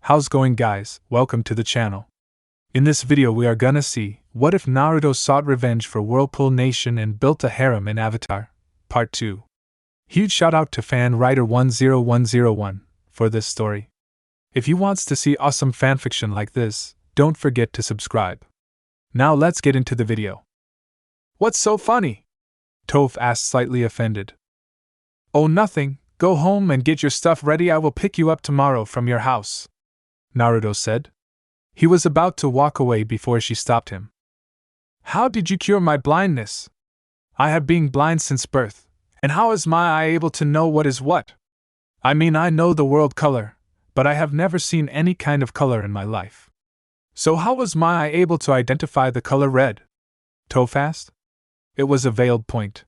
How's going, guys? Welcome to the channel. In this video we are gonna see, what if Naruto sought revenge for Whirlpool Nation and built a harem in Avatar? Part 2. Huge shout out to fan writer 10101 for this story. If you wants to see awesome fanfiction like this, don't forget to subscribe. Now let's get into the video. What's so funny? Toph asked, slightly offended. Oh, nothing. Go home and get your stuff ready. I will pick you up tomorrow from your house, Naruto said. He was about to walk away before she stopped him. How did you cure my blindness? I have been blind since birth, and how is my eye able to know what is what? I mean, I know the world color, but I have never seen any kind of color in my life. So how was my eye able to identify the color red? Toph asked. It was a veiled point.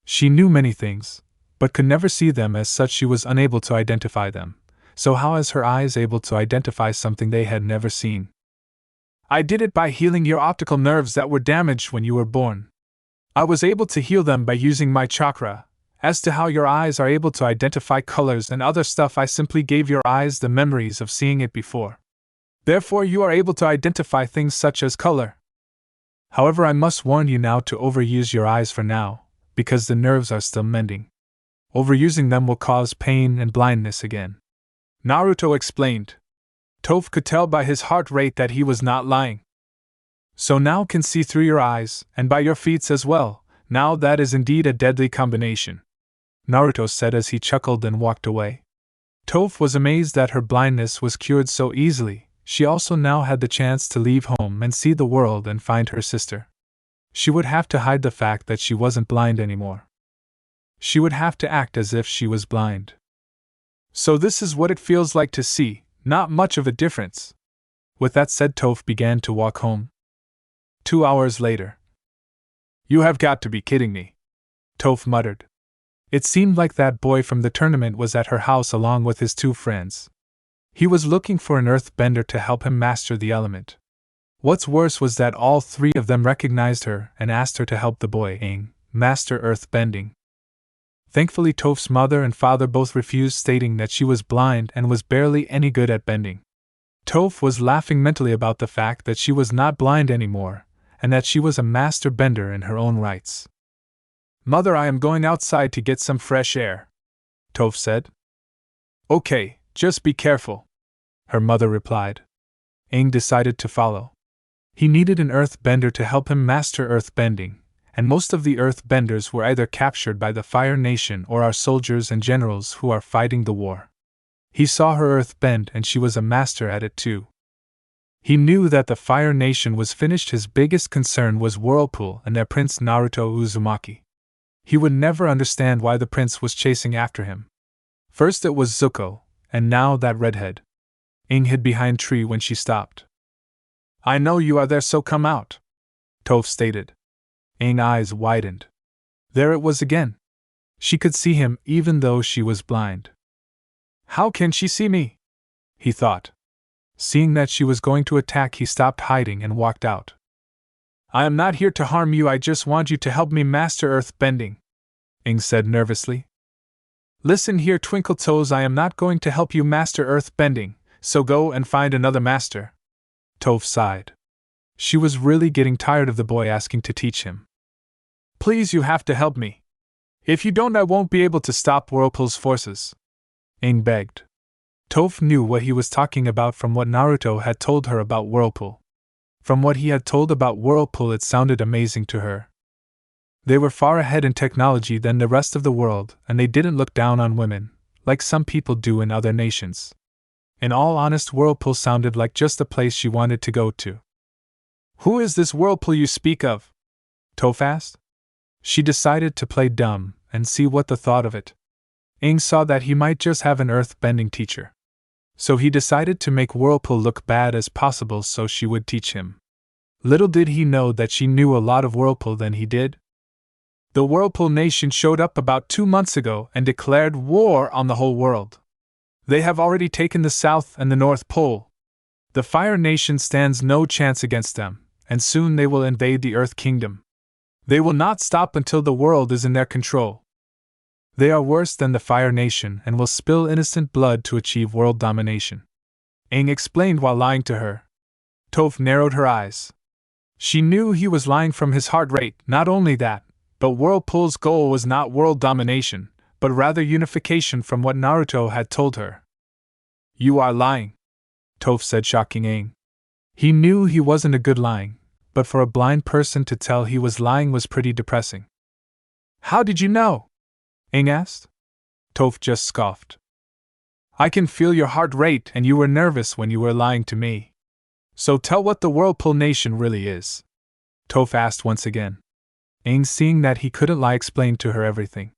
She knew many things, but could never see them. As such, she was unable to identify them. So how is her eyes able to identify something they had never seen? I did it by healing your optical nerves that were damaged when you were born. I was able to heal them by using my chakra. As to how your eyes are able to identify colors and other stuff, I simply gave your eyes the memories of seeing it before. Therefore, you are able to identify things such as color. However, I must warn you now to overuse your eyes for now, because the nerves are still mending. Overusing them will cause pain and blindness again, Naruto explained. Toph could tell by his heart rate that he was not lying. So now can see through your eyes, and by your feet as well. Now that is indeed a deadly combination, Naruto said as he chuckled and walked away. Toph was amazed that her blindness was cured so easily. She also now had the chance to leave home and see the world and find her sister. She would have to hide the fact that she wasn't blind anymore. She would have to act as if she was blind. So this is what it feels like to see, not much of a difference. With that said, Toph began to walk home. 2 hours later. You have got to be kidding me, Toph muttered. It seemed like that boy from the tournament was at her house along with his 2 friends. He was looking for an earthbender to help him master the element. What's worse was that all 3 of them recognized her and asked her to help the boy master earthbending. Thankfully, Toph's mother and father both refused, stating that she was blind and was barely any good at bending. Toph was laughing mentally about the fact that she was not blind anymore, and that she was a master bender in her own rights. Mother, I am going outside to get some fresh air, Toph said. Okay, just be careful, her mother replied. Aang decided to follow. He needed an earthbender to help him master earthbending, and most of the earthbenders were either captured by the Fire Nation or are soldiers and generals who are fighting the war. He saw her earthbend and she was a master at it too. He knew that the Fire Nation was finished. His biggest concern was Whirlpool and their prince Naruto Uzumaki. He would never understand why the prince was chasing after him. First it was Zuko, and now that redhead. Aang hid behind tree when she stopped. I know you are there, so come out, Toph stated. Aang's eyes widened. There it was again. She could see him even though she was blind. How can she see me? He thought. Seeing that she was going to attack, he stopped hiding and walked out. I am not here to harm you, I just want you to help me master earthbending, Aang said nervously. Listen here, Twinkle Toes, I am not going to help you master earthbending, so go and find another master. Toph sighed. She was really getting tired of the boy asking to teach him. Please, you have to help me. If you don't, I won't be able to stop Whirlpool's forces, Aang begged. Toph knew what he was talking about from what Naruto had told her about Whirlpool. From what he had told about Whirlpool, it sounded amazing to her. They were far ahead in technology than the rest of the world, and they didn't look down on women, like some people do in other nations. In all honest, Whirlpool sounded like just the place she wanted to go to. Who is this Whirlpool you speak of? Toph asked. She decided to play dumb and see what the thought of it. Aang saw that he might just have an earth-bending teacher. So he decided to make Whirlpool look bad as possible so she would teach him. Little did he know that she knew a lot of Whirlpool than he did. The Whirlpool Nation showed up about 2 months ago and declared war on the whole world. They have already taken the South and the North Pole. The Fire Nation stands no chance against them, and soon they will invade the Earth Kingdom. They will not stop until the world is in their control. They are worse than the Fire Nation and will spill innocent blood to achieve world domination. Aang explained while lying to her. Toph narrowed her eyes. She knew he was lying from his heart rate. Not only that, but Whirlpool's goal was not world domination, but rather unification from what Naruto had told her. You are lying, Toph said, shocking Aang. He knew he wasn't a good lying, but for a blind person to tell he was lying was pretty depressing. How did you know? Aang asked. Toph just scoffed. I can feel your heart rate, and you were nervous when you were lying to me. So tell what the Whirlpool Nation really is. Toph asked once again. Aang, seeing that he couldn't lie, explained to her everything.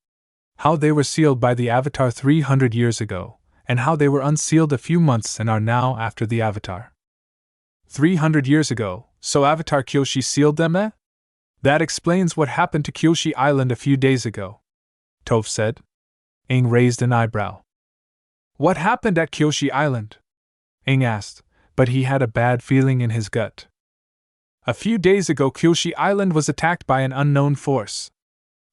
How they were sealed by the Avatar 300 years ago, and how they were unsealed a few months and are now after the Avatar. 300 years ago, so Avatar Kyoshi sealed them, eh? That explains what happened to Kyoshi Island a few days ago, Toph said. Aang raised an eyebrow. What happened at Kyoshi Island? Aang asked, but he had a bad feeling in his gut. A few days ago, Kyoshi Island was attacked by an unknown force.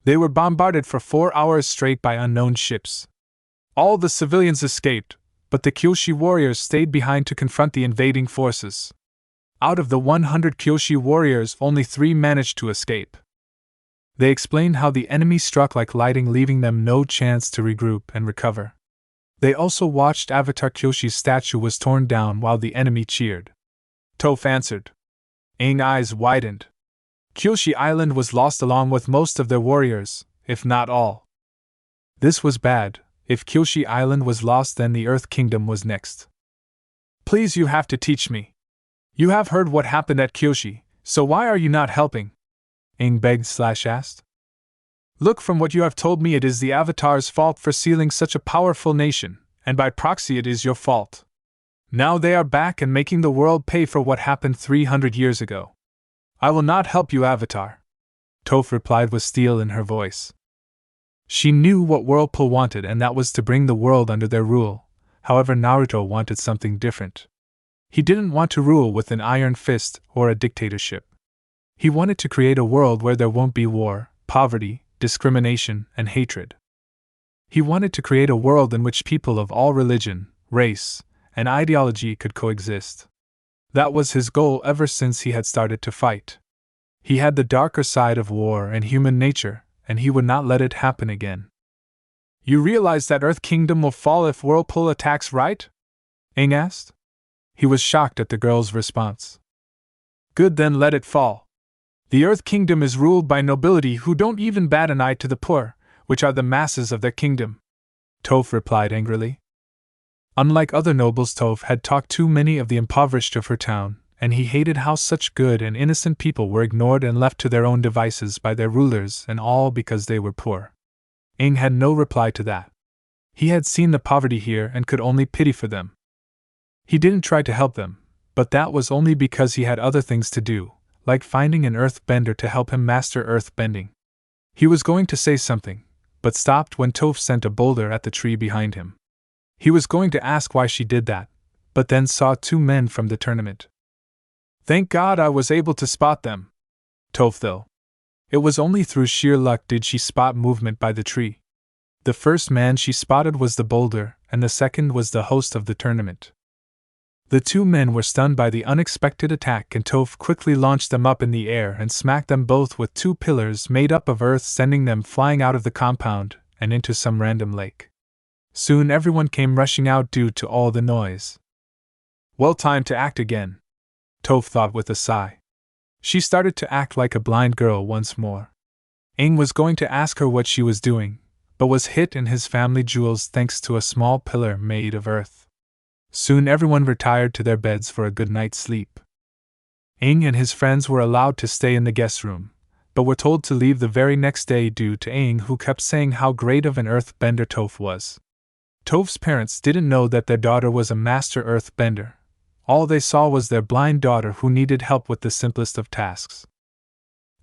They were bombarded for 4 hours straight by unknown ships. All the civilians escaped, but the Kyoshi warriors stayed behind to confront the invading forces. Out of the 100 Kyoshi warriors, only 3 managed to escape. They explained how the enemy struck like lightning, leaving them no chance to regroup and recover. They also watched Avatar Kyoshi's statue was torn down while the enemy cheered. Toph answered. Aang's eyes widened. Kyoshi Island was lost along with most of their warriors, if not all. This was bad. If Kyoshi Island was lost, then the Earth Kingdom was next. Please, you have to teach me. You have heard what happened at Kyoshi, so why are you not helping? Aang begged/asked. Look, from what you have told me, it is the Avatar's fault for sealing such a powerful nation, and by proxy it is your fault. Now they are back and making the world pay for what happened 300 years ago. I will not help you, Avatar, Toph replied with steel in her voice. She knew what Whirlpool wanted, and that was to bring the world under their rule. However, Naruto wanted something different. He didn't want to rule with an iron fist or a dictatorship. He wanted to create a world where there won't be war, poverty, discrimination, and hatred. He wanted to create a world in which people of all religion, race, and ideology could coexist. That was his goal ever since he had started to fight. He had the darker side of war and human nature, and he would not let it happen again. You realize that Earth Kingdom will fall if Whirlpool attacks, right? Aang asked. He was shocked at the girl's response. Good, then let it fall. The Earth Kingdom is ruled by nobility who don't even bat an eye to the poor, which are the masses of their kingdom, Toph replied angrily. Unlike other nobles, Toph had talked to many of the impoverished of her town, and he hated how such good and innocent people were ignored and left to their own devices by their rulers, and all because they were poor. Aang had no reply to that. He had seen the poverty here and could only pity for them. He didn't try to help them, but that was only because he had other things to do, like finding an earthbender to help him master earthbending. He was going to say something, but stopped when Toph sent a boulder at the tree behind him. He was going to ask why she did that, but then saw 2 men from the tournament. Thank God I was able to spot them. Toph, though. It was only through sheer luck did she spot movement by the tree. The first man she spotted was the boulder, and the second was the host of the tournament. The 2 men were stunned by the unexpected attack, and Toph quickly launched them up in the air and smacked them both with 2 pillars made up of earth, sending them flying out of the compound and into some random lake. Soon everyone came rushing out due to all the noise. Well, time to act again, Toph thought with a sigh. She started to act like a blind girl once more. Aang was going to ask her what she was doing, but was hit in his family jewels thanks to a small pillar made of earth. Soon everyone retired to their beds for a good night's sleep. Aang and his friends were allowed to stay in the guest room, but were told to leave the very next day due to Aang, who kept saying how great of an earthbender Toph was. Toph's parents didn't know that their daughter was a master earthbender. All they saw was their blind daughter who needed help with the simplest of tasks.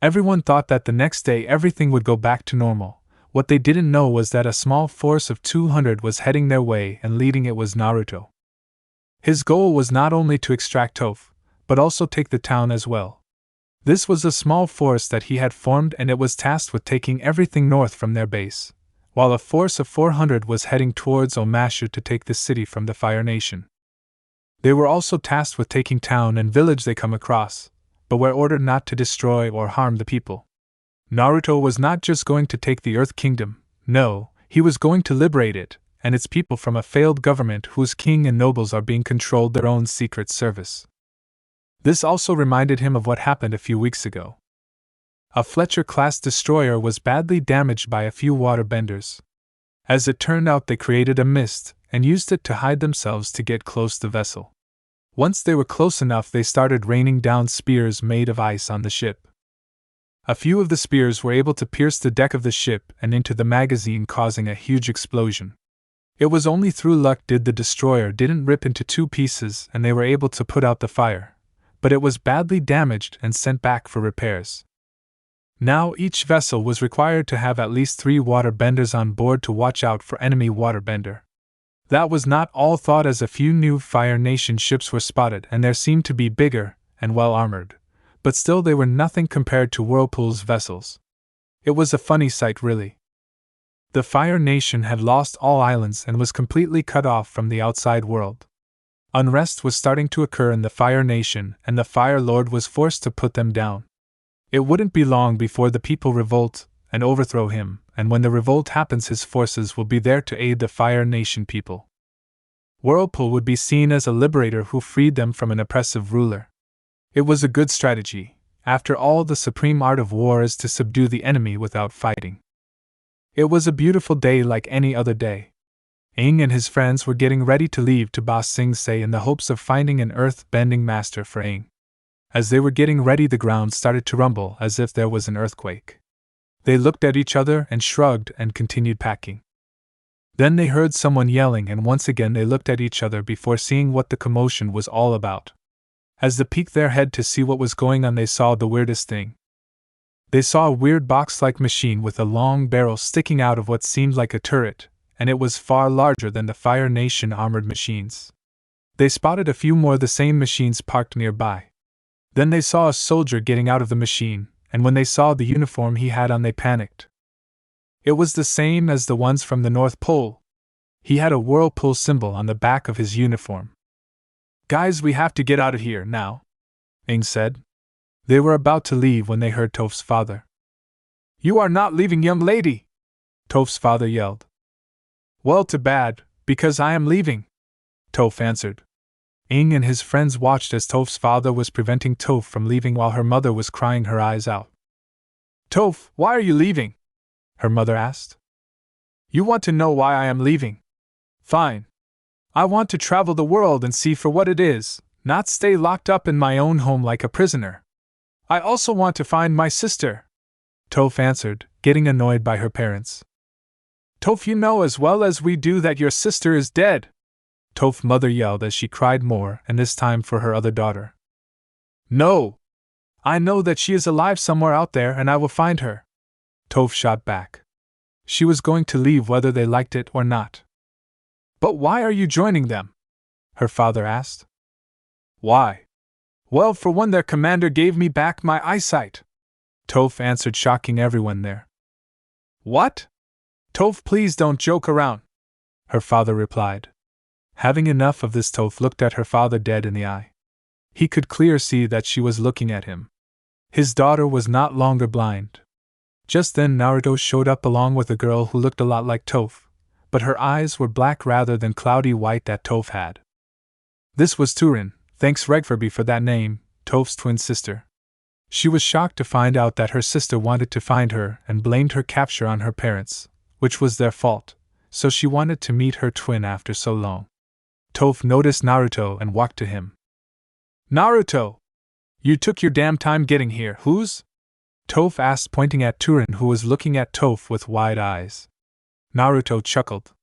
Everyone thought that the next day everything would go back to normal. What they didn't know was that a small force of 200 was heading their way, and leading it was Naruto. His goal was not only to extract Toph, but also take the town as well. This was a small force that he had formed, and it was tasked with taking everything north from their base, while a force of 400 was heading towards Omashu to take the city from the Fire Nation. They were also tasked with taking town and village they come across, but were ordered not to destroy or harm the people. Naruto was not just going to take the Earth Kingdom, no, he was going to liberate it, and its people from a failed government whose king and nobles are being controlled their own secret service. This also reminded him of what happened a few weeks ago. A Fletcher-class destroyer was badly damaged by a few waterbenders. As it turned out, they created a mist and used it to hide themselves to get close to the vessel. Once they were close enough, they started raining down spears made of ice on the ship. A few of the spears were able to pierce the deck of the ship and into the magazine, causing a huge explosion. It was only through luck the destroyer didn't rip into two pieces and they were able to put out the fire, but it was badly damaged and sent back for repairs. Now each vessel was required to have at least 3 waterbenders on board to watch out for enemy waterbender. That was not all thought, as a few new Fire Nation ships were spotted and there seemed to be bigger and well armored, but still they were nothing compared to Whirlpool's vessels. It was a funny sight, really. The Fire Nation had lost all islands and was completely cut off from the outside world. Unrest was starting to occur in the Fire Nation, and the Fire Lord was forced to put them down. It wouldn't be long before the people revolt and overthrow him, and when the revolt happens, his forces will be there to aid the Fire Nation people. Whirlpool would be seen as a liberator who freed them from an oppressive ruler. It was a good strategy. After all, the supreme art of war is to subdue the enemy without fighting. It was a beautiful day like any other day. Aang and his friends were getting ready to leave to Ba Sing Se in the hopes of finding an earth-bending master for Aang. As they were getting ready, the ground started to rumble as if there was an earthquake. They looked at each other and shrugged and continued packing. Then they heard someone yelling, and once again they looked at each other before seeing what the commotion was all about. As they peeked their head to see what was going on, they saw the weirdest thing. They saw a weird box-like machine with a long barrel sticking out of what seemed like a turret, and it was far larger than the Fire Nation armored machines. They spotted a few more of the same machines parked nearby. Then they saw a soldier getting out of the machine, and when they saw the uniform he had on, they panicked. It was the same as the ones from the North Pole. He had a whirlpool symbol on the back of his uniform. "Guys, we have to get out of here now," Aang said. They were about to leave when they heard Toph's father. "You are not leaving, young lady!" Toph's father yelled. "Well, too bad, because I am leaving," Toph answered. Aang and his friends watched as Toph's father was preventing Toph from leaving while her mother was crying her eyes out. "Toph, why are you leaving?" her mother asked. "You want to know why I am leaving? Fine. I want to travel the world and see for what it is, not stay locked up in my own home like a prisoner. I also want to find my sister," Toph answered, getting annoyed by her parents. "Toph, you know as well as we do that your sister is dead," Toph's mother yelled as she cried more, and this time for her other daughter. "No! I know that she is alive somewhere out there, and I will find her," Toph shot back. She was going to leave whether they liked it or not. "But why are you joining them?" her father asked. "Why? Well, for one, their commander gave me back my eyesight," Toph answered, shocking everyone there. "What? Toph, please don't joke around," her father replied. Having enough of this, Toph looked at her father dead in the eye. He could clearly see that she was looking at him. His daughter was not longer blind. Just then Naruto showed up along with a girl who looked a lot like Toph, but her eyes were black rather than cloudy white that Toph had. This was Turin, thanks Regfurby for that name, Toph's twin sister. She was shocked to find out that her sister wanted to find her and blamed her capture on her parents, which was their fault, so she wanted to meet her twin after so long. Toph noticed Naruto and walked to him. "Naruto! You took your damn time getting here, who's?" Toph asked, pointing at Turin, who was looking at Toph with wide eyes. Naruto chuckled.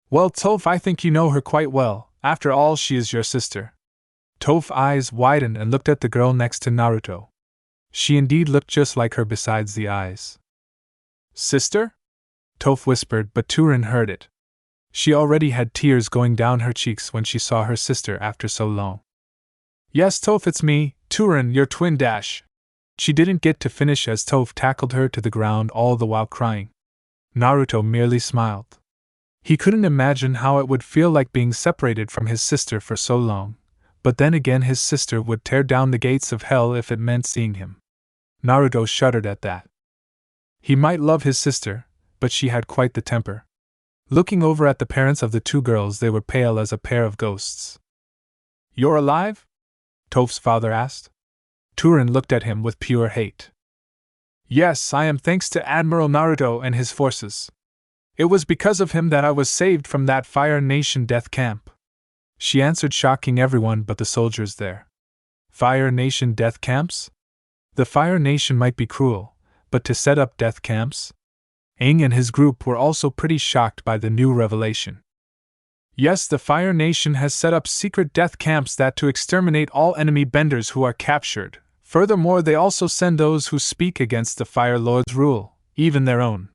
"Well, Toph, I think you know her quite well. After all, she is your sister." Toph's eyes widened and looked at the girl next to Naruto. She indeed looked just like her besides the eyes. "Sister?" Toph whispered, but Turin heard it. She already had tears going down her cheeks when she saw her sister after so long. "Yes, Toph, it's me, Turin, your twin dash." She didn't get to finish as Toph tackled her to the ground, all the while crying. Naruto merely smiled. He couldn't imagine how it would feel like being separated from his sister for so long, but then again his sister would tear down the gates of hell if it meant seeing him. Naruto shuddered at that. He might love his sister, but she had quite the temper. Looking over at the parents of the two girls, they were pale as a pair of ghosts. "You're alive?" Toph's father asked. Turin looked at him with pure hate. "Yes, I am, thanks to Admiral Naruto and his forces. It was because of him that I was saved from that Fire Nation death camp," she answered, shocking everyone but the soldiers there. Fire Nation death camps? The Fire Nation might be cruel, but to set up death camps? Aang and his group were also pretty shocked by the new revelation. "Yes, the Fire Nation has set up secret death camps that to exterminate all enemy benders who are captured. Furthermore, they also send those who speak against the Fire Lord's rule, even their own.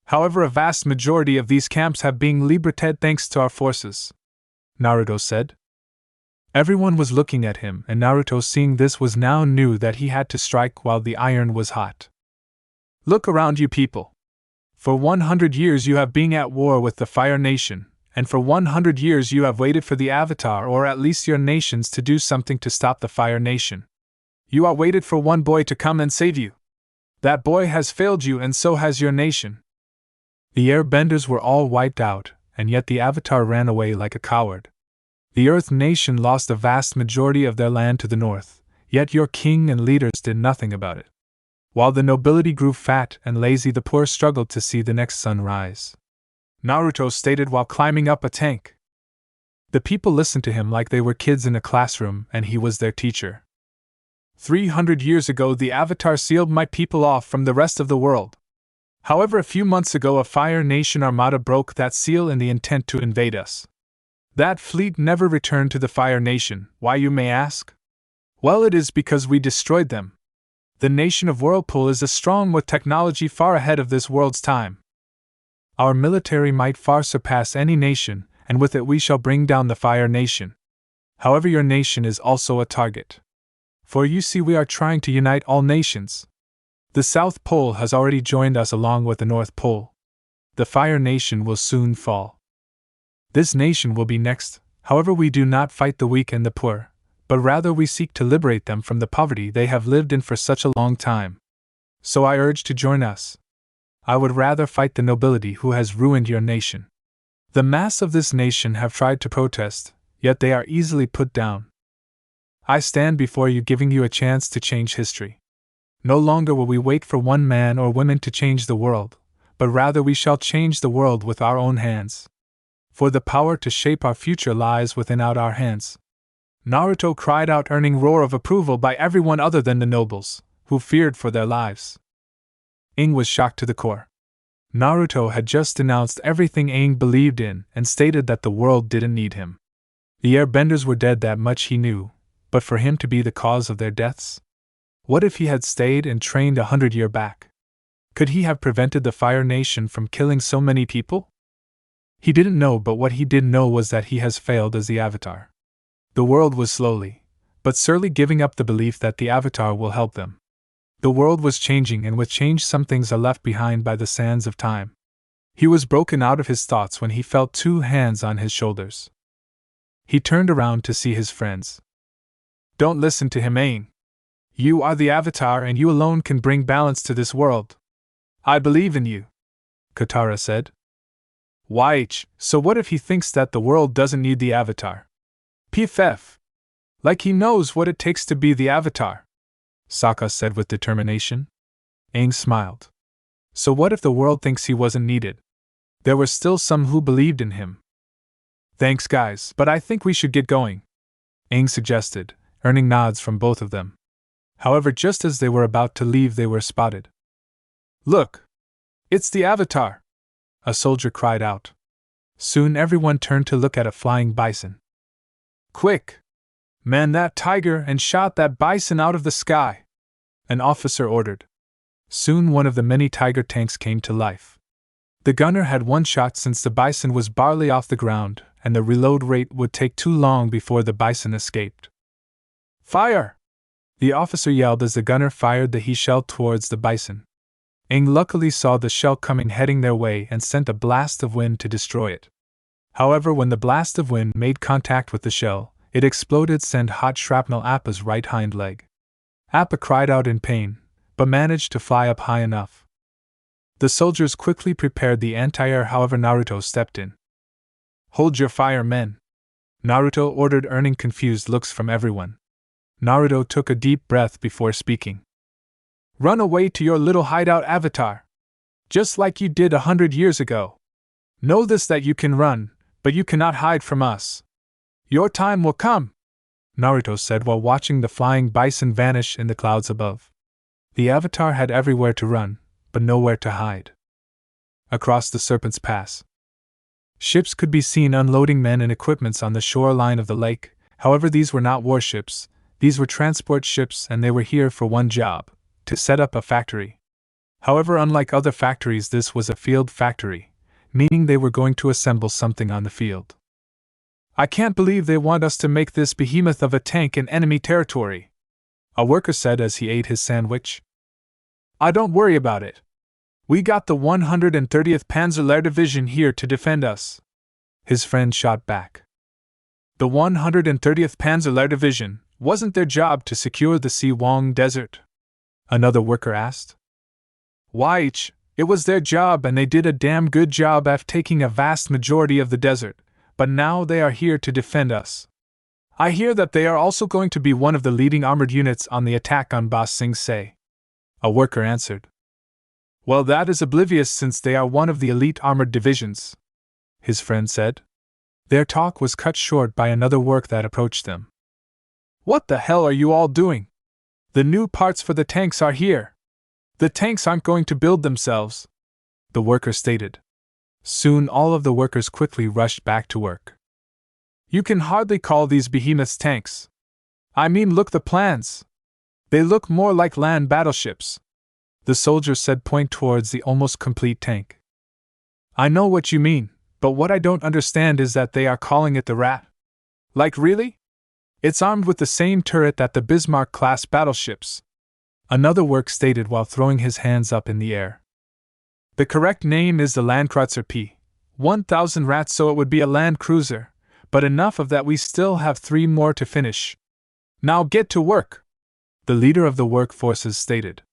However, a vast majority of these camps have been liberated thanks to our forces," Naruto said. Everyone was looking at him, and Naruto, seeing this, was now knew that he had to strike while the iron was hot. "Look around you people. For 100 years you have been at war with the Fire Nation, and for 100 years you have waited for the Avatar, or at least your nations, to do something to stop the Fire Nation. You are waited for one boy to come and save you. That boy has failed you, and so has your nation." The airbenders were all wiped out, and yet the Avatar ran away like a coward. The Earth Nation lost a vast majority of their land to the north, yet your king and leaders did nothing about it. While the nobility grew fat and lazy, the poor struggled to see the next sun rise, Naruto stated while climbing up a tank. The people listened to him like they were kids in a classroom, and he was their teacher. 300 years ago, the Avatar sealed my people off from the rest of the world. However, a few months ago, a Fire Nation armada broke that seal in the intent to invade us. That fleet never returned to the Fire Nation. Why, you may ask? Well, it is because we destroyed them. The nation of Whirlpool is strong with technology far ahead of this world's time. Our military might far surpass any nation, and with it we shall bring down the Fire Nation. However, your nation is also a target. For you see, we are trying to unite all nations. The South Pole has already joined us along with the North Pole. The Fire Nation will soon fall. This nation will be next. However, we do not fight the weak and the poor, but rather we seek to liberate them from the poverty they have lived in for such a long time. So I urge to join us. I would rather fight the nobility who has ruined your nation. The mass of this nation have tried to protest, yet they are easily put down. I stand before you, giving you a chance to change history. No longer will we wait for one man or woman to change the world, but rather we shall change the world with our own hands. For the power to shape our future lies within our hands." Naruto cried out, earning roar of approval by everyone other than the nobles, who feared for their lives. Aang was shocked to the core. Naruto had just denounced everything Aang believed in and stated that the world didn't need him. The airbenders were dead, that much he knew, but for him to be the cause of their deaths? What if he had stayed and trained 100 years back? Could he have prevented the Fire Nation from killing so many people? He didn't know, but what he did know was that he has failed as the Avatar. The world was slowly, but surely giving up the belief that the Avatar will help them. The world was changing, and with change some things are left behind by the sands of time. He was broken out of his thoughts when he felt two hands on his shoulders. He turned around to see his friends. "Don't listen to him, Aang. You are the Avatar, and you alone can bring balance to this world. I believe in you," Katara said. "Why, so what if he thinks that the world doesn't need the Avatar? PFF. Like he knows what it takes to be the Avatar," Sokka said with determination. Aang smiled. So what if the world thinks he wasn't needed? There were still some who believed in him. "Thanks, guys, but I think we should get going," Aang suggested, earning nods from both of them. However, just as they were about to leave, they were spotted. "Look! It's the Avatar!" a soldier cried out. Soon everyone turned to look at a flying bison. "Quick! Man that tiger and shot that bison out of the sky!" an officer ordered. Soon one of the many tiger tanks came to life. The gunner had one shot since the bison was barely off the ground, and the reload rate would take too long before the bison escaped. "Fire!" the officer yelled as the gunner fired the he shell towards the bison. Aang luckily saw the shell coming heading their way and sent a blast of wind to destroy it. However, when the blast of wind made contact with the shell, it exploded, sent hot shrapnel Appa's right hind leg. Appa cried out in pain, but managed to fly up high enough. The soldiers quickly prepared the anti-air, however Naruto stepped in. "Hold your fire, men," Naruto ordered, earning confused looks from everyone. Naruto took a deep breath before speaking. "Run away to your little hideout, Avatar. Just like you did 100 years ago. Know this, that you can run, but you cannot hide from us. Your time will come," Naruto said while watching the flying bison vanish in the clouds above. The Avatar had everywhere to run, but nowhere to hide. Across the Serpent's Pass, ships could be seen unloading men and equipments on the shoreline of the lake. However, these were not warships, these were transport ships, and they were here for one job: to set up a factory. However, unlike other factories, this was a field factory, meaning they were going to assemble something on the field. "I can't believe they want us to make this behemoth of a tank in enemy territory," a worker said as he ate his sandwich. "I don't worry about it. We got the 130th Panzer Division here to defend us," his friend shot back. "The 130th Panzer Division, wasn't their job to secure the Siwang Desert?" another worker asked. "Why, it was their job, and they did a damn good job of taking a vast majority of the desert, but now they are here to defend us. I hear that they are also going to be one of the leading armored units on the attack on Ba Sing Se," a worker answered. "Well, that is oblivious, since they are one of the elite armored divisions," his friend said. Their talk was cut short by another work that approached them. "What the hell are you all doing? The new parts for the tanks are here. The tanks aren't going to build themselves," the worker stated. Soon all of the workers quickly rushed back to work. "You can hardly call these behemoths tanks. I mean, look, the plans. They look more like land battleships," the soldier said, pointing towards the almost complete tank. "I know what you mean, but what I don't understand is that they are calling it the Rat. Like, really? It's armed with the same turret that the Bismarck-class battleships," another work stated while throwing his hands up in the air. "The correct name is the Landkreuzer P-1000 Rat, so it would be a land cruiser, but enough of that, we still have 3 more to finish. Now get to work," the leader of the workforces stated.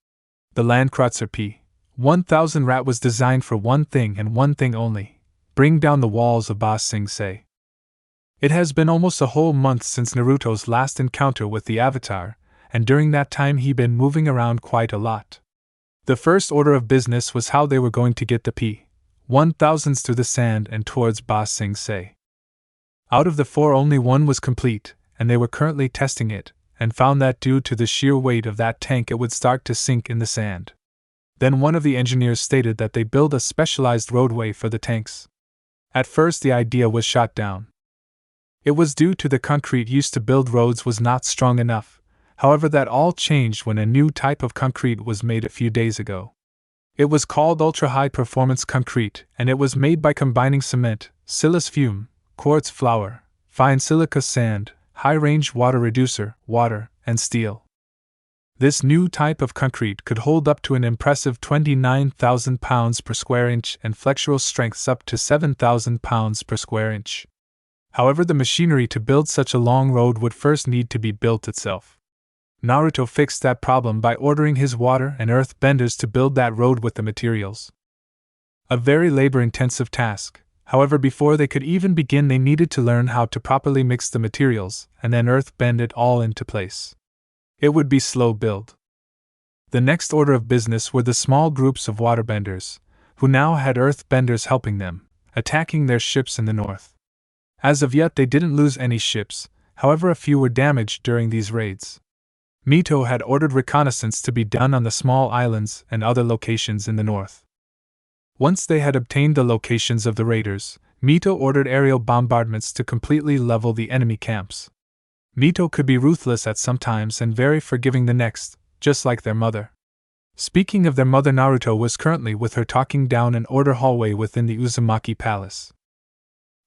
The Landkreuzer P-1000 Rat was designed for one thing and one thing only: bring down the walls of Ba Sing Se. It has been almost a whole month since Naruto's last encounter with the Avatar, and during that time he'd been moving around quite a lot. The first order of business was how they were going to get the P-1000s through the sand and towards Ba Sing Se. Out of the 4, only one was complete, and they were currently testing it, and found that due to the sheer weight of that tank it would start to sink in the sand. Then one of the engineers stated that they build a specialized roadway for the tanks. At first the idea was shot down. It was due to the concrete used to build roads was not strong enough. However, that all changed when a new type of concrete was made a few days ago. It was called ultra-high performance concrete, and it was made by combining cement, silice fume, quartz flour, fine silica sand, high-range water reducer, water, and steel. This new type of concrete could hold up to an impressive 29,000 pounds per square inch and flexural strengths up to 7,000 pounds per square inch. However, the machinery to build such a long road would first need to be built itself. Naruto fixed that problem by ordering his water and earth benders to build that road with the materials. A very labor-intensive task. However, before they could even begin, they needed to learn how to properly mix the materials and then earth bend it all into place. It would be slow build. The next order of business were the small groups of waterbenders, who now had earth benders helping them, attacking their ships in the north. As of yet they didn't lose any ships, however a few were damaged during these raids. Mito had ordered reconnaissance to be done on the small islands and other locations in the north. Once they had obtained the locations of the raiders, Mito ordered aerial bombardments to completely level the enemy camps. Mito could be ruthless at some times and very forgiving the next, just like their mother. Speaking of their mother, Naruto was currently with her talking down an order hallway within the Uzumaki Palace.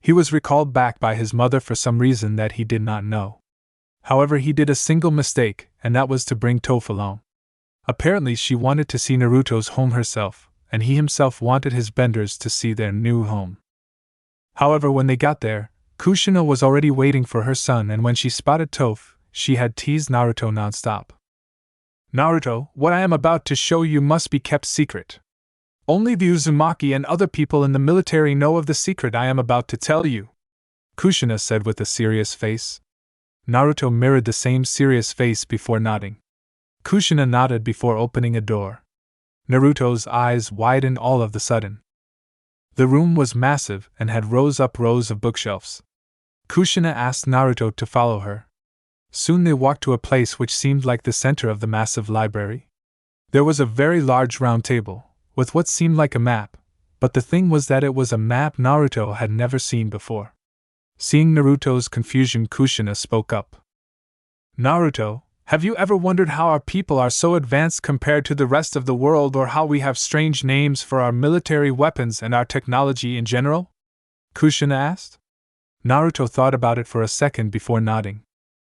He was recalled back by his mother for some reason that he did not know. However, he did a single mistake, and that was to bring Toph along. Apparently she wanted to see Naruto's home herself, and he himself wanted his benders to see their new home. However, when they got there, Kushina was already waiting for her son, and when she spotted Toph, she had teased Naruto nonstop. Naruto, what I am about to show you must be kept secret. Only the Uzumaki and other people in the military know of the secret I am about to tell you, Kushina said with a serious face. Naruto mirrored the same serious face before nodding. Kushina nodded before opening a door. Naruto's eyes widened all of a sudden. The room was massive and had rows of bookshelves. Kushina asked Naruto to follow her. Soon they walked to a place which seemed like the center of the massive library. There was a very large round table, with what seemed like a map, but the thing was that it was a map Naruto had never seen before. Seeing Naruto's confusion, Kushina spoke up. Naruto, have you ever wondered how our people are so advanced compared to the rest of the world, or how we have strange names for our military weapons and our technology in general? Kushina asked. Naruto thought about it for a second before nodding.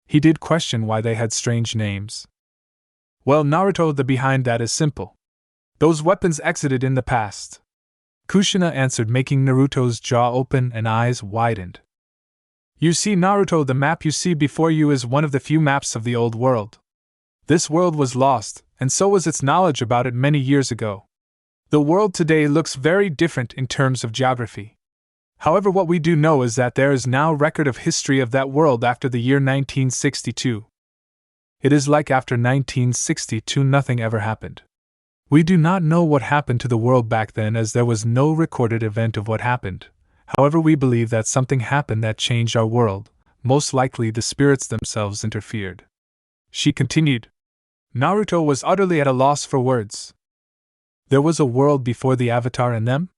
He did question why they had strange names. Well, Naruto, the behind that is simple. Those weapons exited in the past, Kushina answered, making Naruto's jaw open and eyes widened. You see, Naruto, the map you see before you is one of the few maps of the old world. This world was lost, and so was its knowledge about it many years ago. The world today looks very different in terms of geography. However, what we do know is that there is now record of history of that world after the year 1962. It is like after 1962 nothing ever happened. We do not know what happened to the world back then, as there was no recorded event of what happened. However, we believe that something happened that changed our world. Most likely the spirits themselves interfered. She continued. Naruto was utterly at a loss for words. There was a world before the Avatar and them?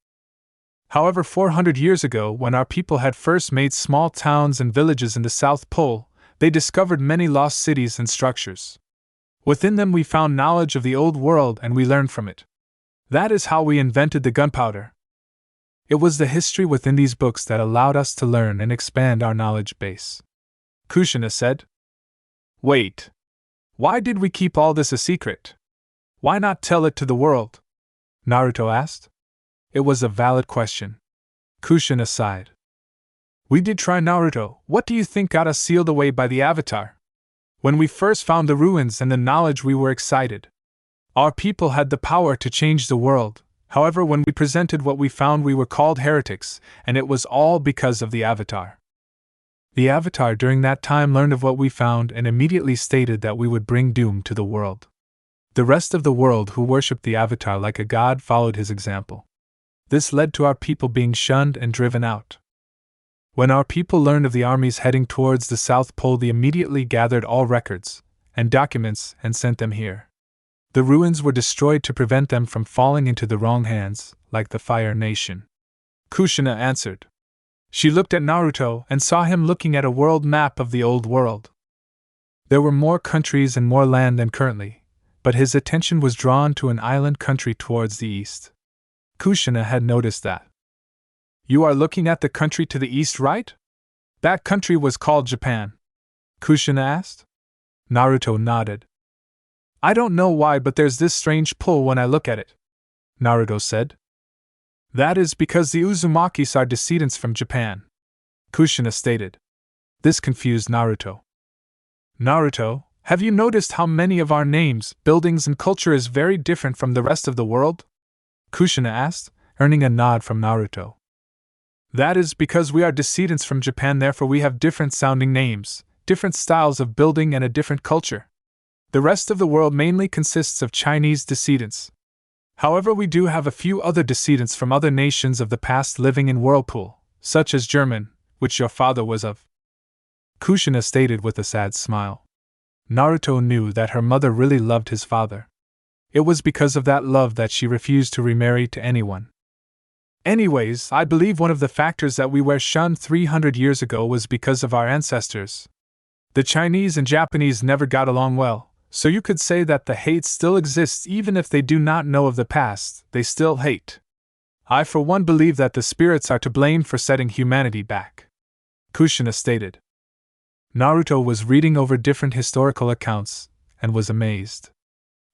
However, 400 years ago, when our people had first made small towns and villages in the South Pole, they discovered many lost cities and structures. Within them we found knowledge of the old world and we learned from it. That is how we invented the gunpowder. It was the history within these books that allowed us to learn and expand our knowledge base. Kushina said. Wait. Why did we keep all this a secret? Why not tell it to the world? Naruto asked. It was a valid question. Kushina sighed. We did try, Naruto. What do you think got us sealed away by the Avatar? When we first found the ruins and the knowledge, we were excited. Our people had the power to change the world. However, when we presented what we found, we were called heretics, and it was all because of the Avatar. The Avatar during that time learned of what we found and immediately stated that we would bring doom to the world. The rest of the world who worshipped the Avatar like a god followed his example. This led to our people being shunned and driven out. When our people learned of the armies heading towards the South Pole, they immediately gathered all records and documents and sent them here. The ruins were destroyed to prevent them from falling into the wrong hands, like the Fire Nation. Kushina answered. She looked at Naruto and saw him looking at a world map of the old world. There were more countries and more land than currently, but his attention was drawn to an island country towards the east. Kushina had noticed that. You are looking at the country to the east, right? That country was called Japan. Kushina asked. Naruto nodded. I don't know why, but there's this strange pull when I look at it, Naruto said. That is because the Uzumakis are descendants from Japan, Kushina stated. This confused Naruto. Naruto, have you noticed how many of our names, buildings, and culture is very different from the rest of the world? Kushina asked, earning a nod from Naruto. That is because we are descendants from Japan, therefore we have different sounding names, different styles of building, and a different culture. The rest of the world mainly consists of Chinese descendants. However, we do have a few other descendants from other nations of the past living in Whirlpool, such as German, which your father was of. Kushina stated with a sad smile. Naruto knew that her mother really loved his father. It was because of that love that she refused to remarry to anyone. Anyways, I believe one of the factors that we were shunned 300 years ago was because of our ancestors. The Chinese and Japanese never got along well, so you could say that the hate still exists even if they do not know of the past, they still hate. I for one believe that the spirits are to blame for setting humanity back, Kushina stated. Naruto was reading over different historical accounts and was amazed.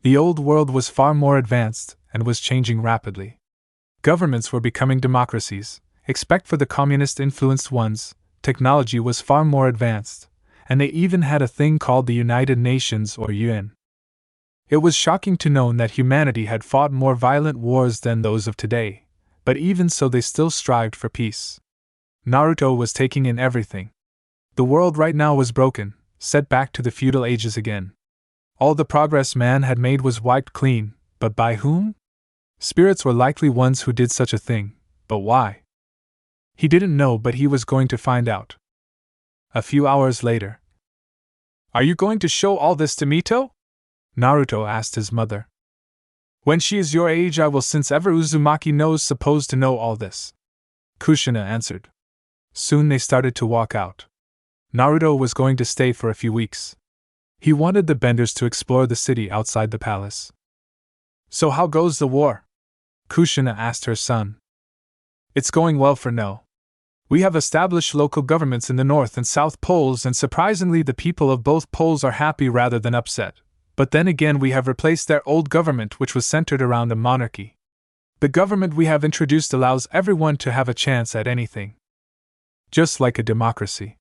The old world was far more advanced and was changing rapidly. Governments were becoming democracies, except for the communist-influenced ones. Technology was far more advanced, and they even had a thing called the United Nations or UN. It was shocking to know that humanity had fought more violent wars than those of today, but even so they still strived for peace. Naruto was taking in everything. The world right now was broken, set back to the feudal ages again. All the progress man had made was wiped clean, but by whom? Spirits were likely ones who did such a thing, but why? He didn't know, but he was going to find out. A few hours later. Are you going to show all this to Mito? Naruto asked his mother. When she is your age I will, since ever Uzumaki knows supposed to know all this. Kushina answered. Soon they started to walk out. Naruto was going to stay for a few weeks. He wanted the benders to explore the city outside the palace. So how goes the war? Kushina asked her son. It's going well for now. We have established local governments in the North and South Poles, and surprisingly the people of both poles are happy rather than upset. But then again we have replaced their old government, which was centered around a monarchy. The government we have introduced allows everyone to have a chance at anything. Just like a democracy.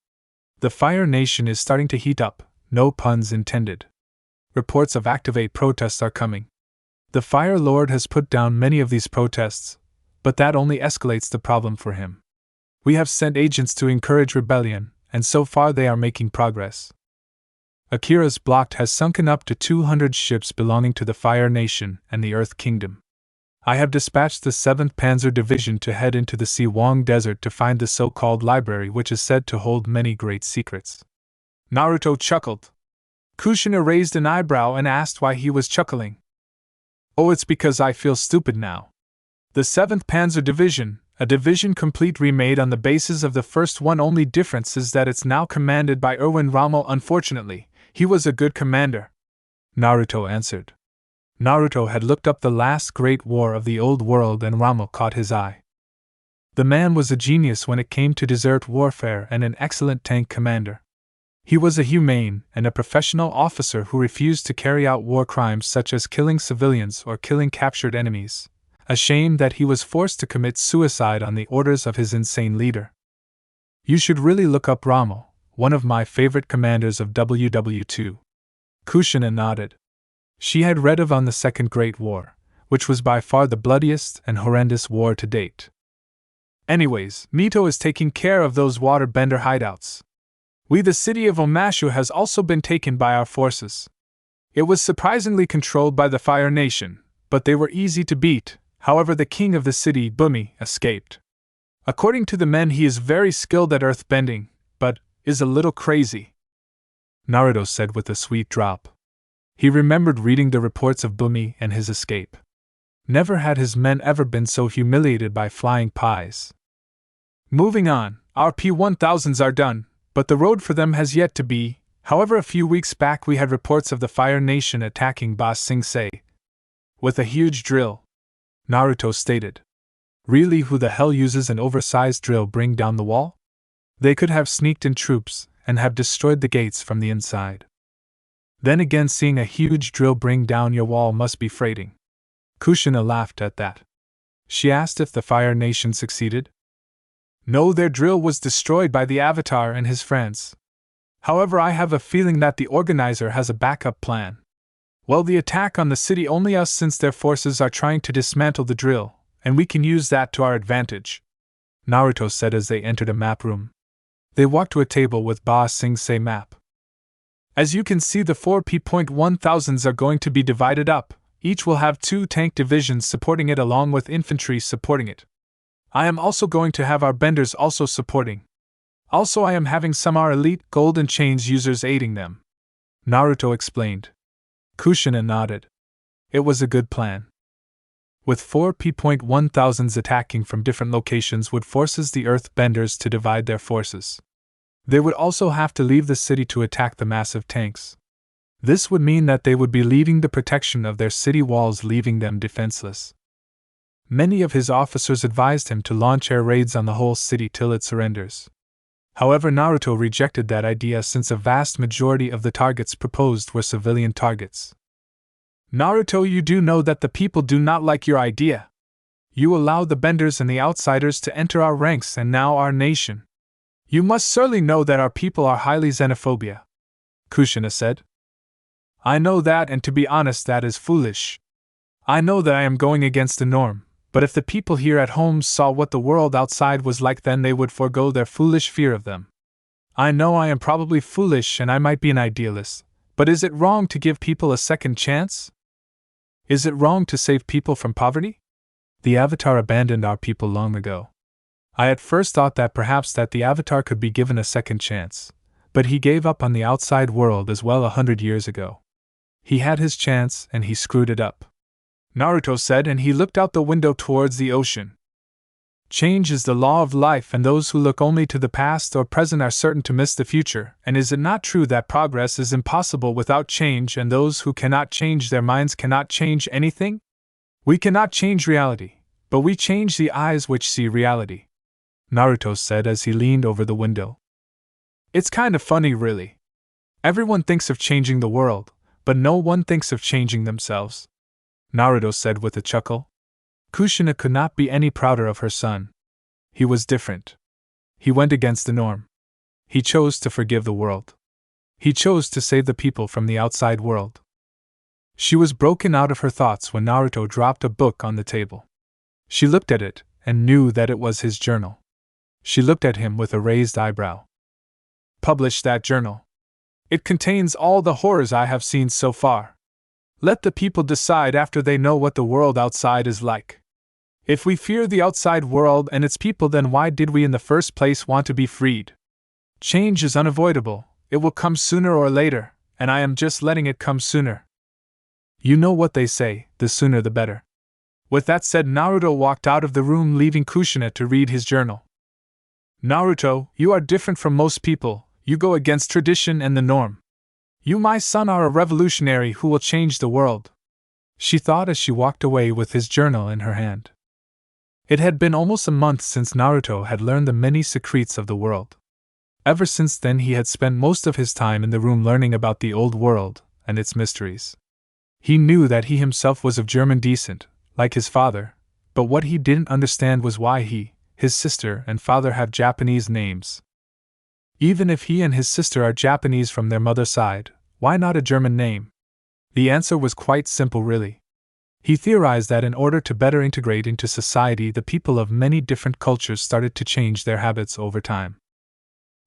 The Fire Nation is starting to heat up, no puns intended. Reports of activate protests are coming. The Fire Lord has put down many of these protests, but that only escalates the problem for him. We have sent agents to encourage rebellion, and so far they are making progress. Akira's block has sunken up to 200 ships belonging to the Fire Nation and the Earth Kingdom. I have dispatched the 7th Panzer Division to head into the Siwang Desert to find the so-called library, which is said to hold many great secrets. Naruto chuckled. Kushina raised an eyebrow and asked why he was chuckling. Oh, it's because I feel stupid now. The 7th Panzer Division, a division complete remade on the basis of the first one, only difference is that it's now commanded by Erwin Rommel. Unfortunately, he was a good commander. Naruto answered. Naruto had looked up the last great war of the old world and Rommel caught his eye. The man was a genius when it came to desert warfare and an excellent tank commander. He was a humane and a professional officer who refused to carry out war crimes such as killing civilians or killing captured enemies. A shame that he was forced to commit suicide on the orders of his insane leader. You should really look up Rommel, one of my favorite commanders of WW2. Kushina nodded. She had read of on the Second Great War, which was by far the bloodiest and horrendous war to date. Anyways, Mito is taking care of those waterbender hideouts. The city of Omashu has also been taken by our forces. It was surprisingly controlled by the Fire Nation, but they were easy to beat. However, the king of the city, Bumi, escaped. According to the men, he is very skilled at earthbending, but is a little crazy. Naruto said with a sweet drop. He remembered reading the reports of Bumi and his escape. Never had his men ever been so humiliated by flying pies. Moving on, our P-1000s are done, but the road for them has yet to be. However, a few weeks back we had reports of the Fire Nation attacking Ba Sing Se with a huge drill. Naruto stated. Really, who the hell uses an oversized drill bring down the wall? They could have sneaked in troops and have destroyed the gates from the inside. Then again, seeing a huge drill bring down your wall must be frightening. Kushina laughed at that. She asked if the Fire Nation succeeded. No, their drill was destroyed by the Avatar and his friends. However, I have a feeling that the organizer has a backup plan. Well, the attack on the city only us, since their forces are trying to dismantle the drill, and we can use that to our advantage, Naruto said as they entered a map room. They walked to a table with Ba Sing Se map. As you can see, the 4 P.1000s are going to be divided up. Each will have 2 tank divisions supporting it along with infantry supporting it. I am also going to have our benders also supporting. Also, I am having some our elite golden chains users aiding them, Naruto explained. Kushina nodded. It was a good plan. With 4 P.1000s attacking from different locations would forces the Earth Benders to divide their forces. They would also have to leave the city to attack the massive tanks. This would mean that they would be leaving the protection of their city walls, leaving them defenseless. Many of his officers advised him to launch air raids on the whole city till it surrenders. However, Naruto rejected that idea since a vast majority of the targets proposed were civilian targets. Naruto, you do know that the people do not like your idea. You allowed the benders and the outsiders to enter our ranks and now our nation. You must surely know that our people are highly xenophobia, Kushina said. I know that, and to be honest, that is foolish. I know that I am going against the norm, but if the people here at home saw what the world outside was like, then they would forego their foolish fear of them. I know I am probably foolish and I might be an idealist, but is it wrong to give people a second chance? Is it wrong to save people from poverty? The Avatar abandoned our people long ago. I at first thought that perhaps that the Avatar could be given a second chance, but he gave up on the outside world as well 100 years ago. He had his chance and he screwed it up, Naruto said, and he looked out the window towards the ocean. Change is the law of life, and those who look only to the past or present are certain to miss the future. And is it not true that progress is impossible without change, and those who cannot change their minds cannot change anything? We cannot change reality, but we change the eyes which see reality, Naruto said as he leaned over the window. It's kind of funny, really. Everyone thinks of changing the world, but no one thinks of changing themselves, Naruto said with a chuckle. Kushina could not be any prouder of her son. He was different. He went against the norm. He chose to forgive the world. He chose to save the people from the outside world. She was broken out of her thoughts when Naruto dropped a book on the table. She looked at it and knew that it was his journal. She looked at him with a raised eyebrow. Publish that journal. It contains all the horrors I have seen so far. Let the people decide after they know what the world outside is like. If we fear the outside world and its people, then why did we in the first place want to be freed? Change is unavoidable, it will come sooner or later, and I am just letting it come sooner. You know what they say, the sooner the better. With that said, Naruto walked out of the room, leaving Kushina to read his journal. Naruto, you are different from most people, you go against tradition and the norm. You, my son, are a revolutionary who will change the world, she thought as she walked away with his journal in her hand. It had been almost a month since Naruto had learned the many secrets of the world. Ever since then he had spent most of his time in the room learning about the old world and its mysteries. He knew that he himself was of German descent, like his father, but what he didn't understand was why he, his sister, and father have Japanese names. Even if he and his sister are Japanese from their mother's side, why not a German name? The answer was quite simple, really. He theorized that in order to better integrate into society, the people of many different cultures started to change their habits over time.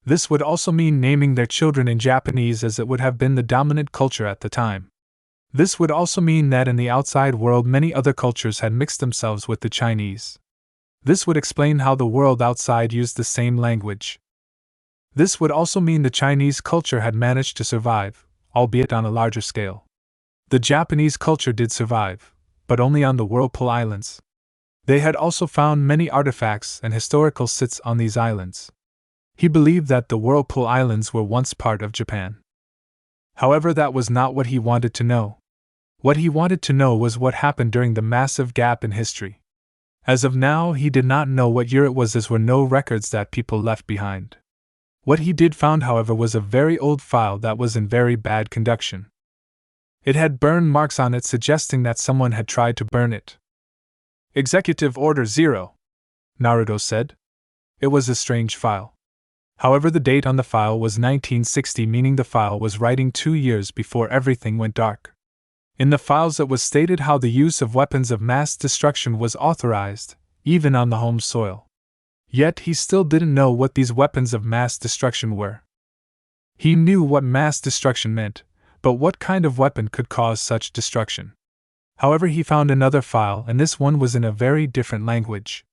This would also mean naming their children in Japanese, as it would have been the dominant culture at the time. This would also mean that in the outside world many other cultures had mixed themselves with the Chinese. This would explain how the world outside used the same language. This would also mean the Chinese culture had managed to survive, albeit on a larger scale. The Japanese culture did survive, but only on the Whirlpool Islands. They had also found many artifacts and historical sites on these islands. He believed that the Whirlpool Islands were once part of Japan. However, that was not what he wanted to know. What he wanted to know was what happened during the massive gap in history. As of now, he did not know what year it was, as were no records that people left behind. What he did found, however, was a very old file that was in very bad condition. It had burn marks on it, suggesting that someone had tried to burn it. Executive Order 0, Naruto said. It was a strange file. However, the date on the file was 1960, meaning the file was writing 2 years before everything went dark. In the files it was stated how the use of weapons of mass destruction was authorized, even on the home soil. Yet he still didn't know what these weapons of mass destruction were. He knew what mass destruction meant, but what kind of weapon could cause such destruction? However, he found another file, and this one was in a very different language.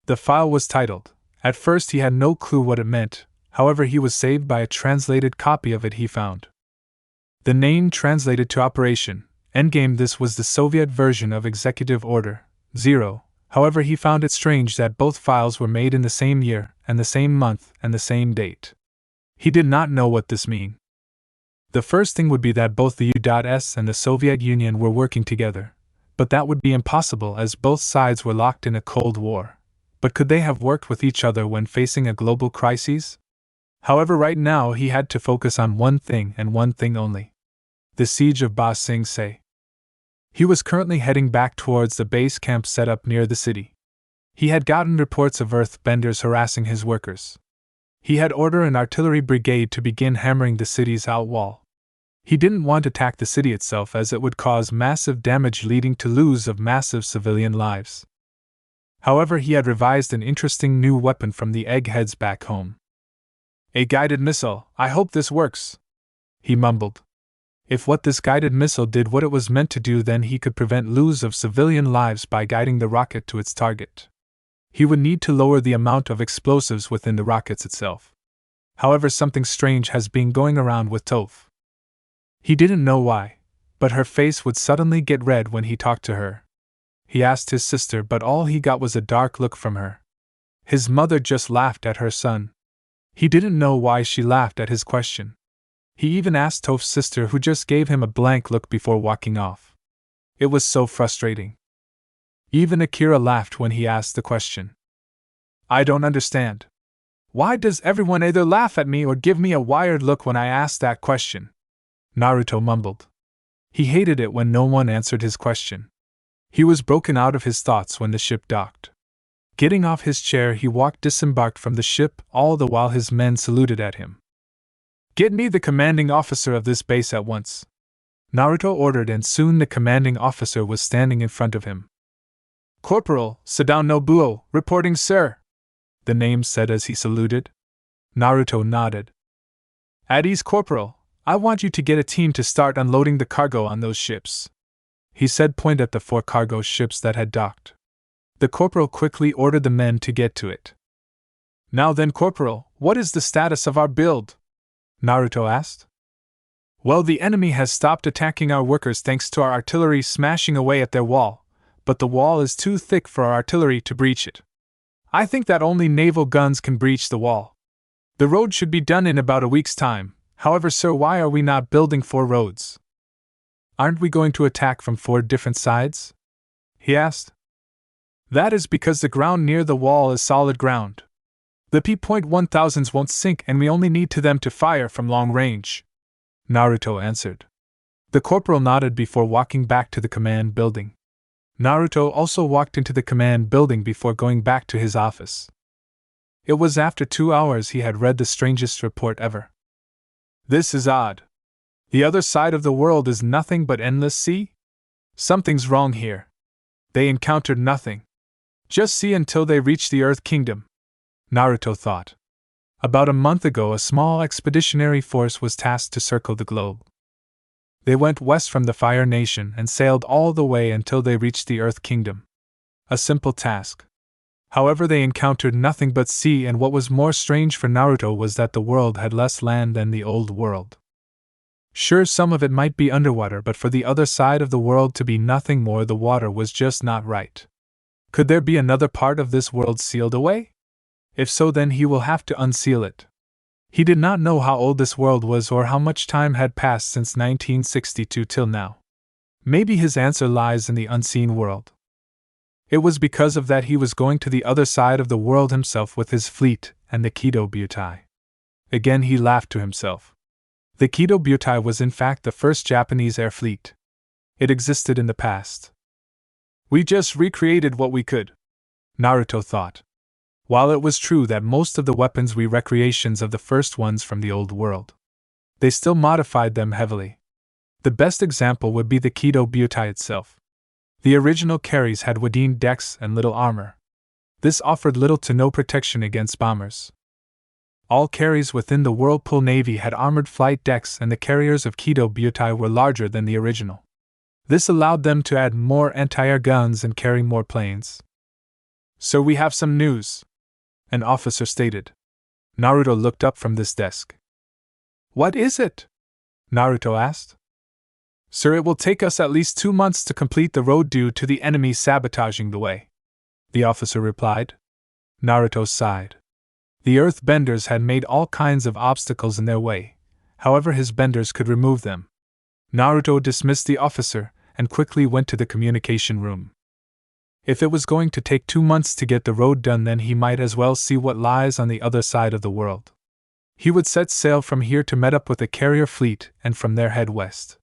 The file was titled. At first he had no clue what it meant, however he was saved by a translated copy of it he found. The name translated to Operation Endgame. This was the Soviet version of Executive Order 0. However, he found it strange that both files were made in the same year, and the same month, and the same date. He did not know what this meant. The first thing would be that both the U.S. and the Soviet Union were working together, but that would be impossible as both sides were locked in a Cold War. But could they have worked with each other when facing a global crisis? However, right now he had to focus on one thing and one thing only: the siege of Ba Sing Se. He was currently heading back towards the base camp set up near the city. He had gotten reports of earthbenders harassing his workers. He had ordered an artillery brigade to begin hammering the city's outwall. He didn't want to attack the city itself as it would cause massive damage leading to loss of massive civilian lives. However, he had revised an interesting new weapon from the eggheads back home. A guided missile, I hope this works, he mumbled. If what this guided missile did what it was meant to do, then he could prevent loss of civilian lives by guiding the rocket to its target. He would need to lower the amount of explosives within the rockets itself. However, something strange has been going around with Toph. He didn't know why, but her face would suddenly get red when he talked to her. He asked his sister, but all he got was a dark look from her. His mother just laughed at her son. He didn't know why she laughed at his question. He even asked Toph's sister, who just gave him a blank look before walking off. It was so frustrating. Even Akira laughed when he asked the question. I don't understand. Why does everyone either laugh at me or give me a wired look when I ask that question? Naruto mumbled. He hated it when no one answered his question. He was broken out of his thoughts when the ship docked. Getting off his chair, he disembarked from the ship, all the while his men saluted at him. Get me the commanding officer of this base at once, Naruto ordered, and soon the commanding officer was standing in front of him. Corporal Sadao Nobuo, reporting, sir, the name said as he saluted. Naruto nodded. At ease, Corporal. I want you to get a team to start unloading the cargo on those ships, he said, pointing at the 4 cargo ships that had docked. The corporal quickly ordered the men to get to it. Now then, Corporal, what is the status of our build? Naruto asked. Well, the enemy has stopped attacking our workers thanks to our artillery smashing away at their wall, but the wall is too thick for our artillery to breach it. I think that only naval guns can breach the wall. The road should be done in about a week's time. However, sir, why are we not building 4 roads? Aren't we going to attack from 4 different sides? He asked. That is because the ground near the wall is solid ground. The P.1000s won't sink, and we only need them to fire from long range, Naruto answered. The corporal nodded before walking back to the command building. Naruto also walked into the command building before going back to his office. It was after 2 hours he had read the strangest report ever. This is odd. The other side of the world is nothing but endless sea? Something's wrong here. They encountered nothing. Just sea until they reached the Earth Kingdom, Naruto thought. About a month ago, a small expeditionary force was tasked to circle the globe. They went west from the Fire Nation and sailed all the way until they reached the Earth Kingdom. A simple task. However, they encountered nothing but sea, and what was more strange for Naruto was that the world had less land than the old world. Sure, some of it might be underwater, but for the other side of the world to be nothing more, the water was just not right. Could there be another part of this world sealed away? If so, then he will have to unseal it. He did not know how old this world was or how much time had passed since 1962 till now. Maybe his answer lies in the unseen world. It was because of that he was going to the other side of the world himself with his fleet and the Kido Butai. Again he laughed to himself. The Kido Butai was in fact the first Japanese air fleet. It existed in the past. We just recreated what we could, Naruto thought. While it was true that most of the weapons were recreations of the first ones from the old world, they still modified them heavily. The best example would be the Kido Butai itself. The original carries had wooden decks and little armor. This offered little to no protection against bombers. All carries within the Whirlpool Navy had armored flight decks, and the carriers of Kido Butai were larger than the original. This allowed them to add more anti-air guns and carry more planes. So we have some news, an officer stated. Naruto looked up from this desk. What is it? Naruto asked. Sir, it will take us at least 2 months to complete the road due to the enemy sabotaging the way, the officer replied. Naruto sighed. The earthbenders had made all kinds of obstacles in their way, however his benders could remove them. Naruto dismissed the officer and quickly went to the communication room. If it was going to take 2 months to get the road done, then he might as well see what lies on the other side of the world. He would set sail from here to meet up with the carrier fleet and from there head west.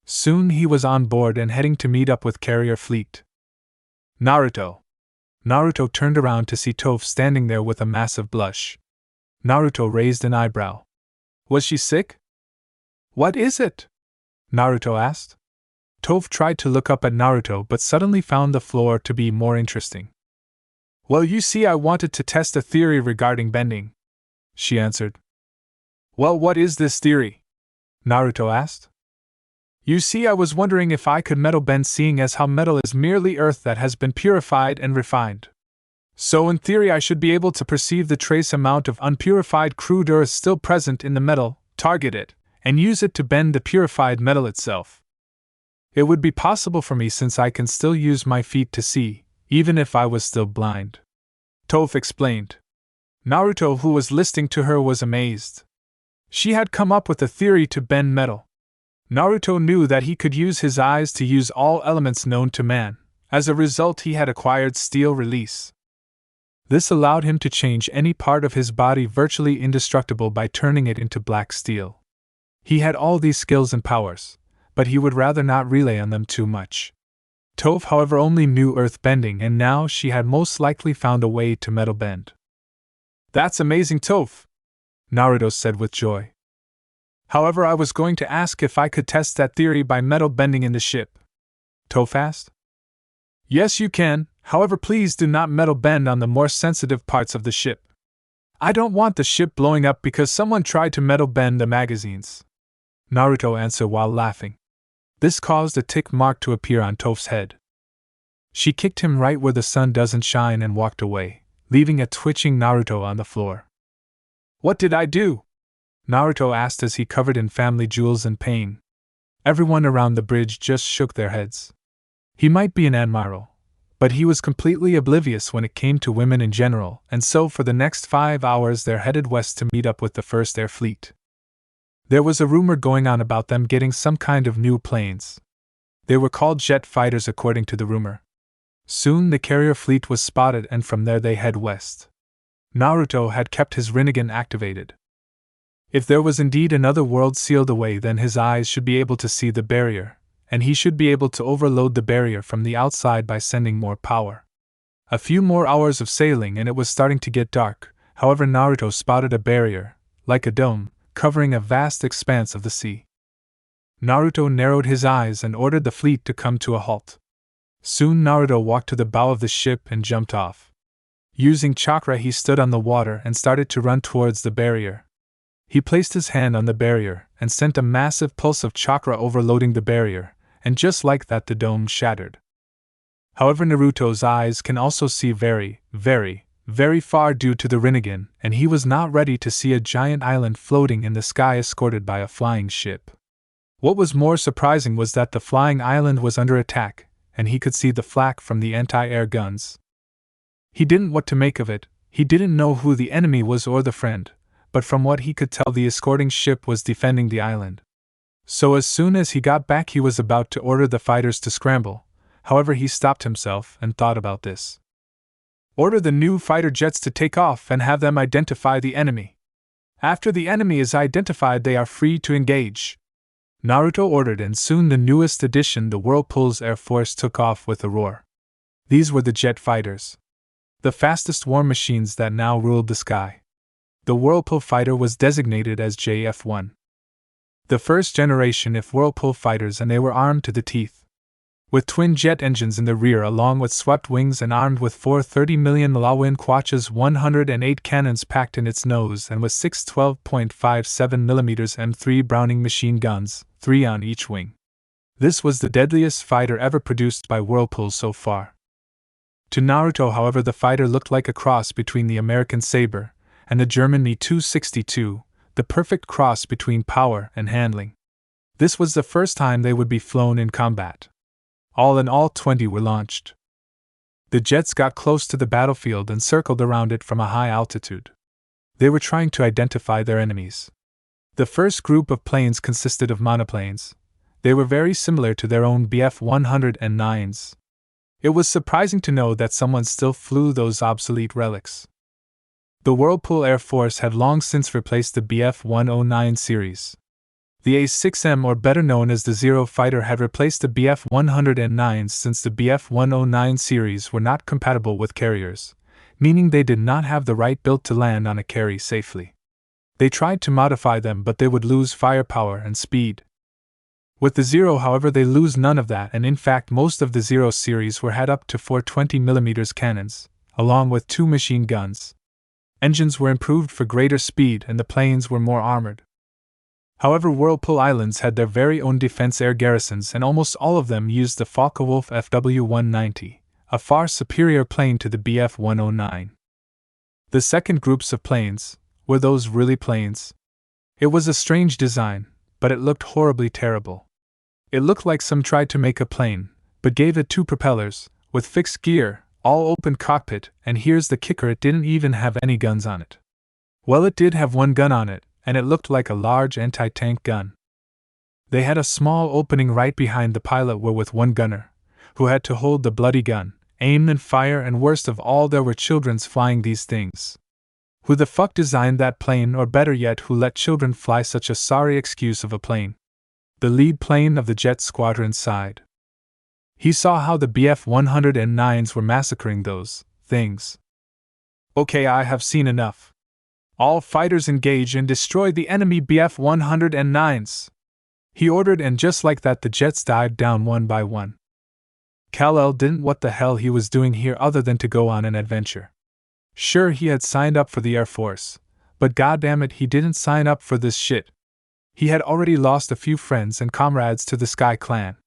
Soon he was on board and heading to meet up with Carrier Fleet. Naruto. Naruto turned around to see Toph standing there with a massive blush. Naruto raised an eyebrow. Was she sick? What is it? Naruto asked. Toph tried to look up at Naruto but suddenly found the floor to be more interesting. Well, you see, I wanted to test a theory regarding bending, she answered. Well, what is this theory? Naruto asked. You see, I was wondering if I could metal bend, seeing as how metal is merely earth that has been purified and refined. So in theory I should be able to perceive the trace amount of unpurified crude earth still present in the metal, target it, and use it to bend the purified metal itself. It would be possible for me since I can still use my feet to see, even if I was still blind. Toph explained. Naruto, who was listening to her, was amazed. She had come up with a theory to bend metal. Naruto knew that he could use his eyes to use all elements known to man. As a result, he had acquired steel release. This allowed him to change any part of his body virtually indestructible by turning it into black steel. He had all these skills and powers, but he would rather not rely on them too much. Toph, however, only knew earth bending, and now she had most likely found a way to metal bend. That's amazing, Toph, Naruto said with joy. However, I was going to ask if I could test that theory by metal bending in the ship. Toph asked. Yes, you can, however, please do not metal bend on the more sensitive parts of the ship. I don't want the ship blowing up because someone tried to metal bend the magazines, Naruto answered while laughing. This caused a tick mark to appear on Toph's head. She kicked him right where the sun doesn't shine and walked away, leaving a twitching Naruto on the floor. What did I do? Naruto asked as he covered in family jewels in pain. Everyone around the bridge just shook their heads. He might be an admiral, but he was completely oblivious when it came to women in general, and so for the next 5 hours they're headed west to meet up with the First Air Fleet. There was a rumor going on about them getting some kind of new planes. They were called jet fighters according to the rumor. Soon the carrier fleet was spotted, and from there they head west. Naruto had kept his Rinnegan activated. If there was indeed another world sealed away, then his eyes should be able to see the barrier, and he should be able to overload the barrier from the outside by sending more power. A few more hours of sailing and it was starting to get dark. However, Naruto spotted a barrier, like a dome, covering a vast expanse of the sea. Naruto narrowed his eyes and ordered the fleet to come to a halt. Soon Naruto walked to the bow of the ship and jumped off. Using chakra, he stood on the water and started to run towards the barrier. He placed his hand on the barrier and sent a massive pulse of chakra overloading the barrier, and just like that the dome shattered. However, Naruto's eyes can also see very, very, very far due to the Rinnegan, and he was not ready to see a giant island floating in the sky escorted by a flying ship. What was more surprising was that the flying island was under attack, and he could see the flak from the anti-air guns. He didn't know what to make of it. He didn't know who the enemy was or the friend, but from what he could tell, the escorting ship was defending the island. So as soon as he got back, he was about to order the fighters to scramble. However, he stopped himself and thought about this. Order the new fighter jets to take off and have them identify the enemy. After the enemy is identified, they are free to engage. Naruto ordered, and soon the newest addition, the Whirlpool's Air Force, took off with a roar. These were the jet fighters, the fastest war machines that now ruled the sky. The Whirlpool fighter was designated as JF-1. The first generation of Whirlpool fighters, and they were armed to the teeth. With twin jet engines in the rear along with swept wings, and armed with 4 30 million Lawin Quachas 108 cannons packed in its nose, and with 6 12.57 mm M3 Browning machine guns, 3 on each wing. This was the deadliest fighter ever produced by Whirlpool so far. To Naruto, however, the fighter looked like a cross between the American Saber and the German Me-262, the perfect cross between power and handling. This was the first time they would be flown in combat. All in all, 20 were launched. The jets got close to the battlefield and circled around it from a high altitude. They were trying to identify their enemies. The first group of planes consisted of monoplanes. They were very similar to their own Bf-109s. It was surprising to know that someone still flew those obsolete relics. The Whirlpool Air Force had long since replaced the Bf-109 series. The A-6M, or better known as the Zero fighter, had replaced the BF-109s since the BF-109 series were not compatible with carriers, meaning they did not have the right build to land on a carry safely. They tried to modify them, but they would lose firepower and speed. With the Zero, however, they lose none of that, and in fact most of the Zero series were had up to 4 20mm cannons, along with 2 machine guns. Engines were improved for greater speed and the planes were more armored. However, Whirlpool Islands had their very own defense air garrisons, and almost all of them used the Focke-Wulf FW-190, a far superior plane to the BF-109. The second groups of planes were those really planes. It was a strange design, but it looked horribly terrible. It looked like some tried to make a plane, but gave it 2 propellers, with fixed gear, all open cockpit, and here's the kicker: it didn't even have any guns on it. Well, it did have 1 gun on it, and it looked like a large anti-tank gun. They had a small opening right behind the pilot with 1 gunner, who had to hold the bloody gun, aim and fire, and worst of all, there were children's flying these things. Who the fuck designed that plane, or better yet, who let children fly such a sorry excuse of a plane? The lead plane of the jet squadron sighed. He saw how the BF-109s were massacring those things. Okay, I have seen enough. All fighters engage and destroy the enemy BF-109s. He ordered, and just like that the jets died down one by one. Kal-El didn't what the hell he was doing here other than to go on an adventure. Sure, he had signed up for the Air Force, but goddammit, he didn't sign up for this shit. He had already lost a few friends and comrades to the Sky Clan.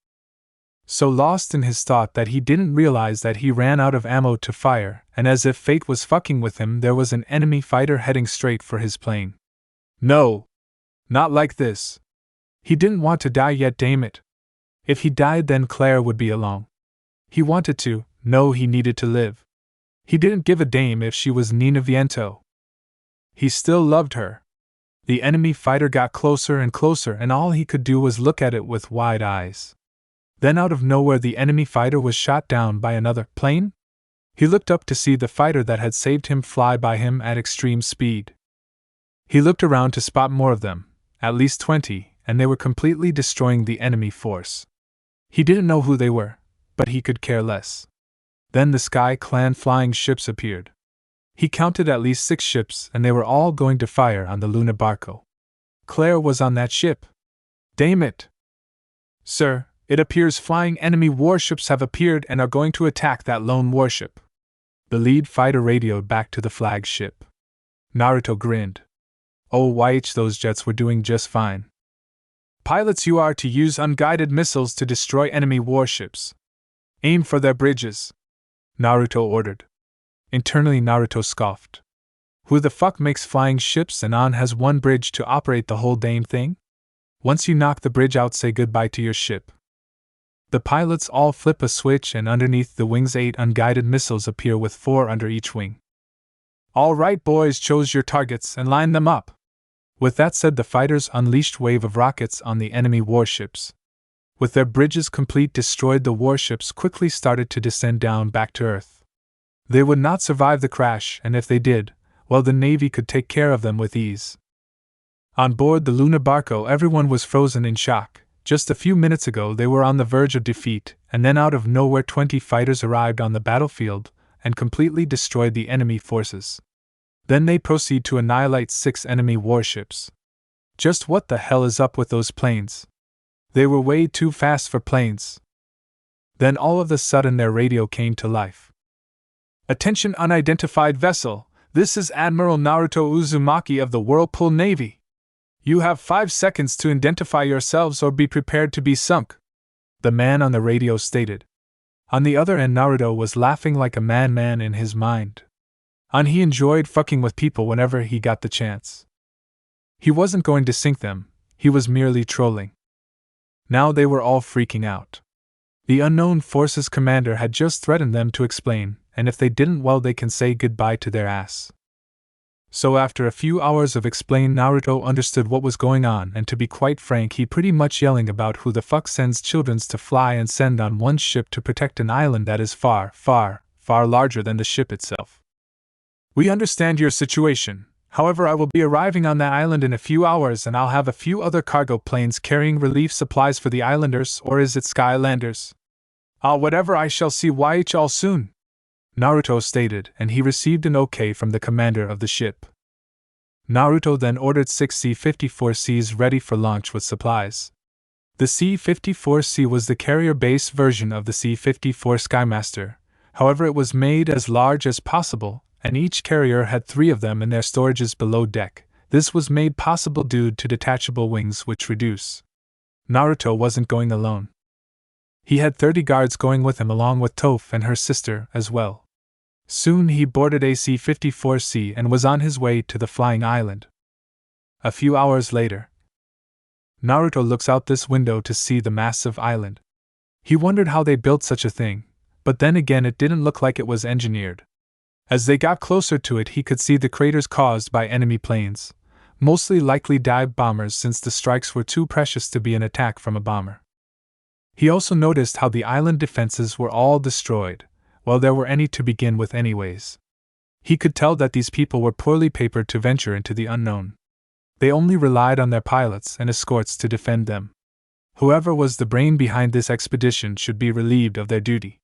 So lost in his thought that he didn't realize that he ran out of ammo to fire, and as if fate was fucking with him, there was an enemy fighter heading straight for his plane. No! Not like this. He didn't want to die yet, damn it. If he died, then Claire would be along. He wanted to, no, he needed to live. He didn't give a damn if she was Nina Viento. He still loved her. The enemy fighter got closer and closer, and all he could do was look at it with wide eyes. Then out of nowhere the enemy fighter was shot down by another plane? He looked up to see the fighter that had saved him fly by him at extreme speed. He looked around to spot more of them, at least 20, and they were completely destroying the enemy force. He didn't know who they were, but he could care less. Then the Sky Clan flying ships appeared. He counted at least 6 ships, and they were all going to fire on the Luna Barco. Claire was on that ship. Damn it! Sir, it appears flying enemy warships have appeared and are going to attack that lone warship. The lead fighter radioed back to the flagship. Naruto grinned. Oh, YH, those jets were doing just fine. Pilots, you are to use unguided missiles to destroy enemy warships. Aim for their bridges, Naruto ordered. Internally, Naruto scoffed. Who the fuck makes flying ships and has 1 bridge to operate the whole damn thing? Once you knock the bridge out, say goodbye to your ship. The pilots all flip a switch, and underneath the wings 8 unguided missiles appear with 4 under each wing. All right, boys, choose your targets and line them up. With that said, the fighters unleashed wave of rockets on the enemy warships. With their bridges complete, destroyed, the warships quickly started to descend down back to Earth. They would not survive the crash, and if they did, well, the Navy could take care of them with ease. On board the Luna Barco, everyone was frozen in shock. Just a few minutes ago they were on the verge of defeat, and then out of nowhere 20 fighters arrived on the battlefield and completely destroyed the enemy forces. Then they proceed to annihilate 6 enemy warships. Just what the hell is up with those planes? They were way too fast for planes. Then all of a sudden their radio came to life. Attention, unidentified vessel, this is Admiral Naruto Uzumaki of the Whirlpool Navy. You have 5 seconds to identify yourselves or be prepared to be sunk, the man on the radio stated. On the other end, Naruto was laughing like a madman in his mind. He enjoyed fucking with people whenever he got the chance. He wasn't going to sink them, he was merely trolling. Now they were all freaking out. The unknown forces commander had just threatened them to explain, and if they didn't, well, they can say goodbye to their ass. So after a few hours of explain, Naruto understood what was going on, and to be quite frank, he pretty much yelling about who the fuck sends childrens to fly and send on one ship to protect an island that is far, far, far larger than the ship itself. We understand your situation. However, I will be arriving on that island in a few hours and I'll have a few other cargo planes carrying relief supplies for the islanders, or is it Skylanders? Whatever, I shall see YH all soon, Naruto stated, and he received an OK from the commander of the ship. Naruto then ordered 6 C-54Cs ready for launch with supplies. The C-54C was the carrier-based version of the C-54 Skymaster, however it was made as large as possible, and each carrier had 3 of them in their storages below deck. This was made possible due to detachable wings which reduce. Naruto wasn't going alone. He had 30 guards going with him along with Toph and her sister as well. Soon he boarded a C-54C and was on his way to the flying island. A few hours later, Naruto looks out this window to see the massive island. He wondered how they built such a thing, but then again it didn't look like it was engineered. As they got closer to it, he could see the craters caused by enemy planes, mostly likely dive bombers since the strikes were too precious to be an attack from a bomber. He also noticed how the island defenses were all destroyed, while there were any to begin with anyways. He could tell that these people were poorly papered to venture into the unknown. They only relied on their pilots and escorts to defend them. Whoever was the brain behind this expedition should be relieved of their duty.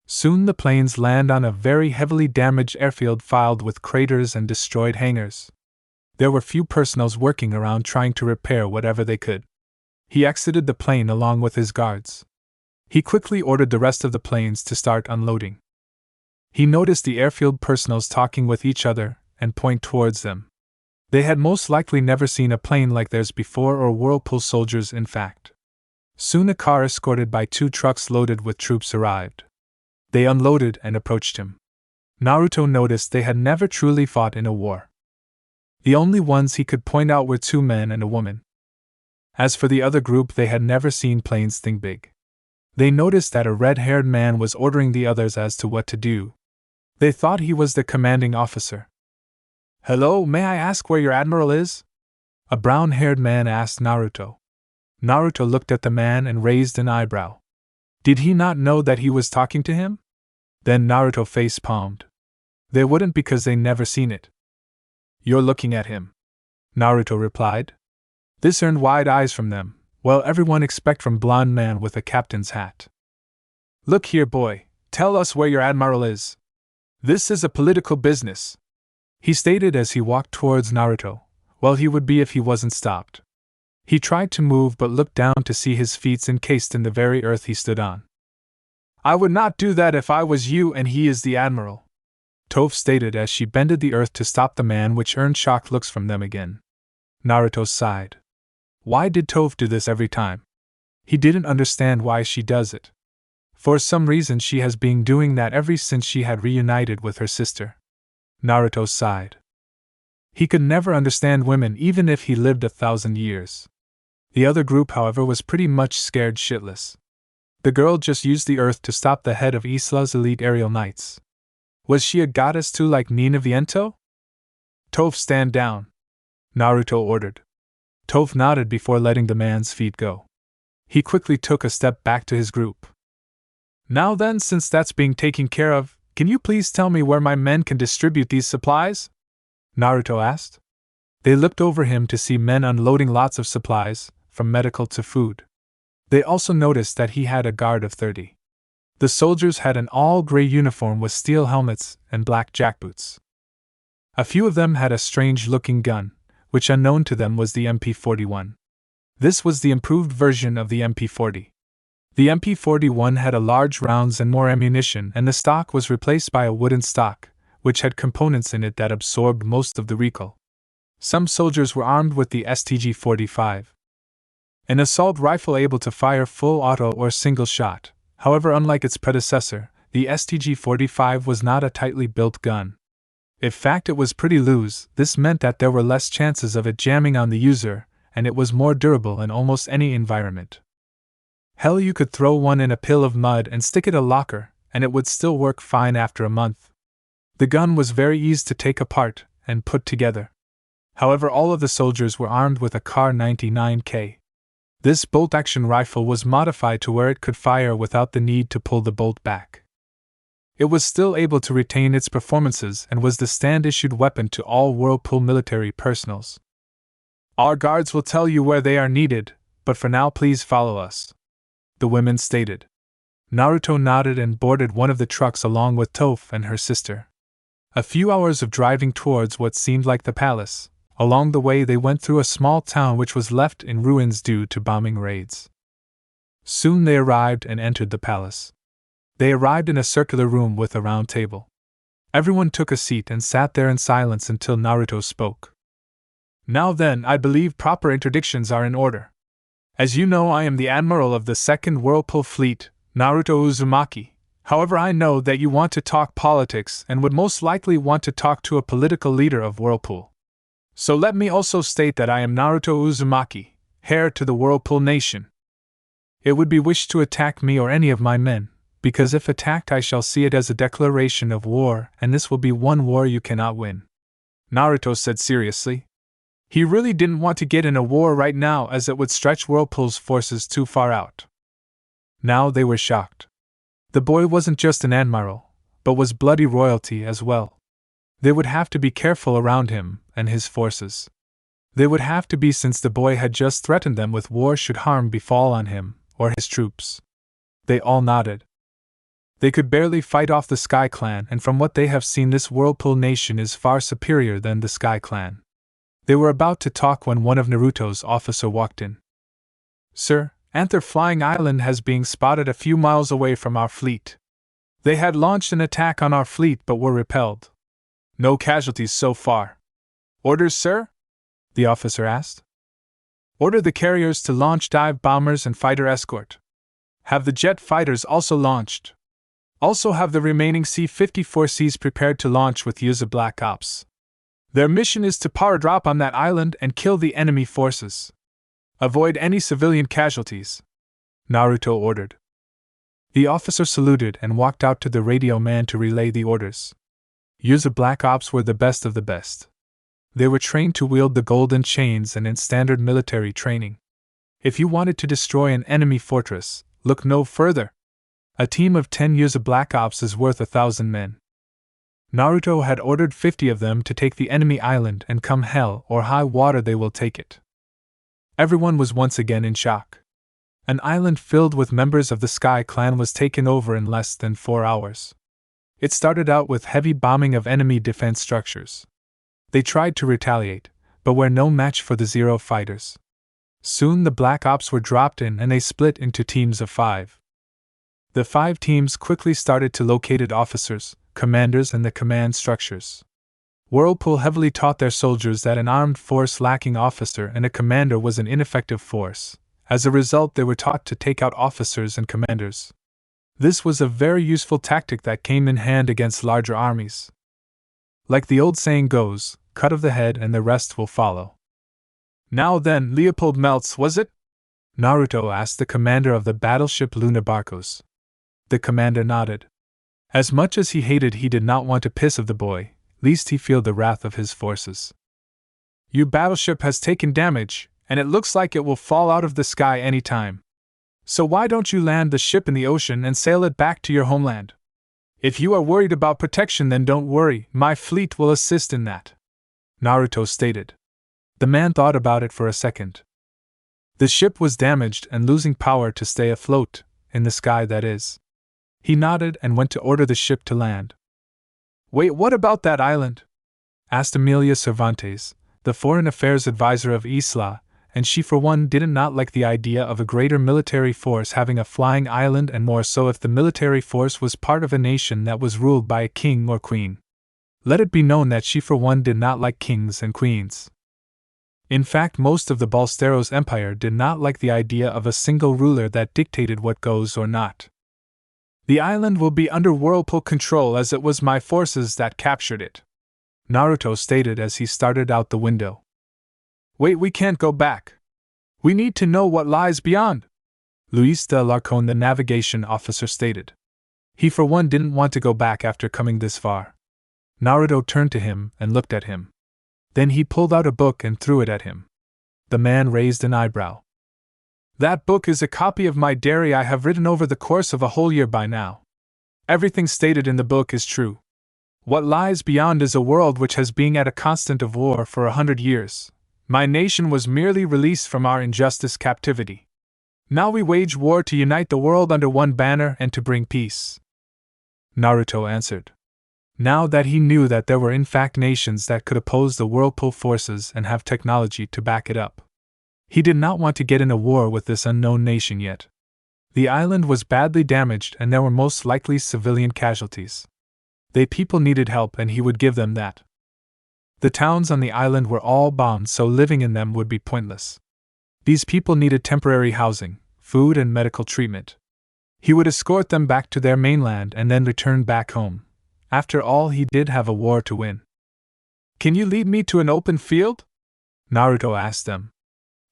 Soon the planes land on a very heavily damaged airfield filled with craters and destroyed hangars. There were few personnel working around trying to repair whatever they could. He exited the plane along with his guards. He quickly ordered the rest of the planes to start unloading. He noticed the airfield personnel talking with each other and point towards them. They had most likely never seen a plane like theirs before, or Whirlpool soldiers in fact. Soon a car escorted by 2 trucks loaded with troops arrived. They unloaded and approached him. Naruto noticed they had never truly fought in a war. The only ones he could point out were 2 men and a woman. As for the other group, they had never seen planes this big. They noticed that a red-haired man was ordering the others as to what to do. They thought he was the commanding officer. "Hello, may I ask where your admiral is?" a brown-haired man asked Naruto. Naruto looked at the man and raised an eyebrow. Did he not know that he was talking to him? Then Naruto face-palmed. They wouldn't, because they never seen it. "You're looking at him," Naruto replied. This earned wide eyes from them, well, everyone except from blonde man with a captain's hat. "Look here, boy, tell us where your admiral is. This is a political business," he stated as he walked towards Naruto. Well, he would be if he wasn't stopped. He tried to move but looked down to see his feet encased in the very earth he stood on. "I would not do that if I was you, and he is the admiral," Toph stated as she bended the earth to stop the man, which earned shocked looks from them again. Naruto sighed. Why did Toph do this every time? He didn't understand why she does it. For some reason she has been doing that ever since she had reunited with her sister. Naruto sighed. He could never understand women even if he lived 1,000 years. The other group, however, was pretty much scared shitless. The girl just used the earth to stop the head of Isla's elite aerial knights. Was she a goddess too, like Nina Viento? "Toph, stand down," Naruto ordered. Toph nodded before letting the man's feet go. He quickly took a step back to his group. "Now then, since that's being taken care of, can you please tell me where my men can distribute these supplies?" Naruto asked. They looked over him to see men unloading lots of supplies, from medical to food. They also noticed that he had a guard of 30. The soldiers had an all-gray uniform with steel helmets and black jackboots. A few of them had a strange-looking gun, which unknown to them was the MP-41. This was the improved version of the MP-40. The MP-41 had a large rounds and more ammunition, and the stock was replaced by a wooden stock, which had components in it that absorbed most of the recoil. Some soldiers were armed with the STG-45, an assault rifle able to fire full auto or single shot. However, unlike its predecessor, the STG-45 was not a tightly built gun. In fact, it was pretty loose. This meant that there were less chances of it jamming on the user, and it was more durable in almost any environment. Hell, you could throw one in a pile of mud and stick it in a locker, and it would still work fine after a month. The gun was very easy to take apart and put together. However, all of the soldiers were armed with a Kar-99K. This bolt-action rifle was modified to where it could fire without the need to pull the bolt back. it was still able to retain its performances and was the stand-issued weapon to all Whirlpool military personnels. Our guards will tell you where they are needed, but for now please follow us, the women stated. Naruto nodded and boarded one of the trucks along with Toph and her sister. A few hours of driving towards what seemed like the palace. Along the way they went through a small town which was left in ruins due to bombing raids. Soon they arrived and entered the palace. They arrived in a circular room with a round table. Everyone took a seat and sat there in silence until Naruto spoke. Now then, I believe proper interdictions are in order. As you know, I am the Admiral of the 2nd Whirlpool Fleet, Naruto Uzumaki. However, I know that you want to talk politics and would most likely want to talk to a political leader of Whirlpool. So let me also state that I am Naruto Uzumaki, heir to the Whirlpool Nation. It would be wished to attack me or any of my men, because if attacked I shall see it as a declaration of war, and this will be one war you cannot win, Naruto said seriously. He really didn't want to get in a war right now as it would stretch Whirlpool's forces too far out. Now they were shocked. The boy wasn't just an admiral, but was bloody royalty as well. They would have to be careful around him and his forces. They would have to be, since the boy had just threatened them with war should harm befall on him or his troops. They all nodded. They could barely fight off the Sky Clan, and from what they have seen this Whirlpool Nation is far superior than the Sky Clan. They were about to talk when one of Naruto's officers walked in. Sir, Anther Flying Island has been spotted a few miles away from our fleet. They had launched an attack on our fleet but were repelled. No casualties so far. Orders, sir? The officer asked. Order the carriers to launch dive bombers and fighter escort. Have the jet fighters also launched. Also have the remaining C-54Cs prepared to launch with use of Black Ops. Their mission is to power drop on that island and kill the enemy forces. Avoid any civilian casualties, Naruto ordered. The officer saluted and walked out to the radio man to relay the orders. User Black Ops were the best of the best. They were trained to wield the golden chains and in standard military training. If you wanted to destroy an enemy fortress, look no further. A team of 10 User Black Ops is worth 1,000 men. Naruto had ordered 50 of them to take the enemy island, and come hell or high water they will take it. Everyone was once again in shock. An island filled with members of the Sky Clan was taken over in less than 4 hours. It started out with heavy bombing of enemy defense structures. They tried to retaliate, but were no match for the Zero fighters. Soon the Black Ops were dropped in and they split into teams of 5. The 5 teams quickly started to locate officers, commanders and the command structures. Whirlpool heavily taught their soldiers that an armed force lacking officer and a commander was an ineffective force. As a result, they were taught to take out officers and commanders. This was a very useful tactic that came in hand against larger armies. Like the old saying goes, cut of the head and the rest will follow. Now then, Leopold Meltz, was it? Naruto asked the commander of the battleship Luna Barcos. The commander nodded. As much as he hated, he did not want to piss of the boy, lest he feel the wrath of his forces. Your battleship has taken damage, and it looks like it will fall out of the sky any time. So why don't you land the ship in the ocean and sail it back to your homeland? If you are worried about protection, then don't worry, my fleet will assist in that, Naruto stated. The man thought about it for a second. The ship was damaged and losing power to stay afloat, in the sky that is. He nodded and went to order the ship to land. Wait, what about that island? Asked Amelia Cervantes, the foreign affairs advisor of Isla, and she for one did not like the idea of a greater military force having a flying island, and more so if the military force was part of a nation that was ruled by a king or queen. Let it be known that she for one did not like kings and queens. In fact, most of the Balsteros Empire did not like the idea of a single ruler that dictated what goes or not. The island will be under Whirlpool control, as it was my forces that captured it, Naruto stated as he started out the window. Wait, we can't go back. We need to know what lies beyond, Luis de Alarcón, the navigation officer, stated. He for one didn't want to go back after coming this far. Naruto turned to him and looked at him. Then he pulled out a book and threw it at him. The man raised an eyebrow. That book is a copy of my diary I have written over the course of a whole year by now. Everything stated in the book is true. What lies beyond is a world which has been at a constant of war for 100 years. My nation was merely released from our injustice captivity. Now we wage war to unite the world under one banner and to bring peace. Naruto answered. Now that he knew that there were in fact nations that could oppose the Whirlpool forces and have technology to back it up. He did not want to get in a war with this unknown nation yet. The island was badly damaged and there were most likely civilian casualties. They people needed help and he would give them that. The towns on the island were all bombed, so living in them would be pointless. These people needed temporary housing, food and medical treatment. He would escort them back to their mainland and then return back home. After all, he did have a war to win. Can you lead me to an open field? Naruto asked them.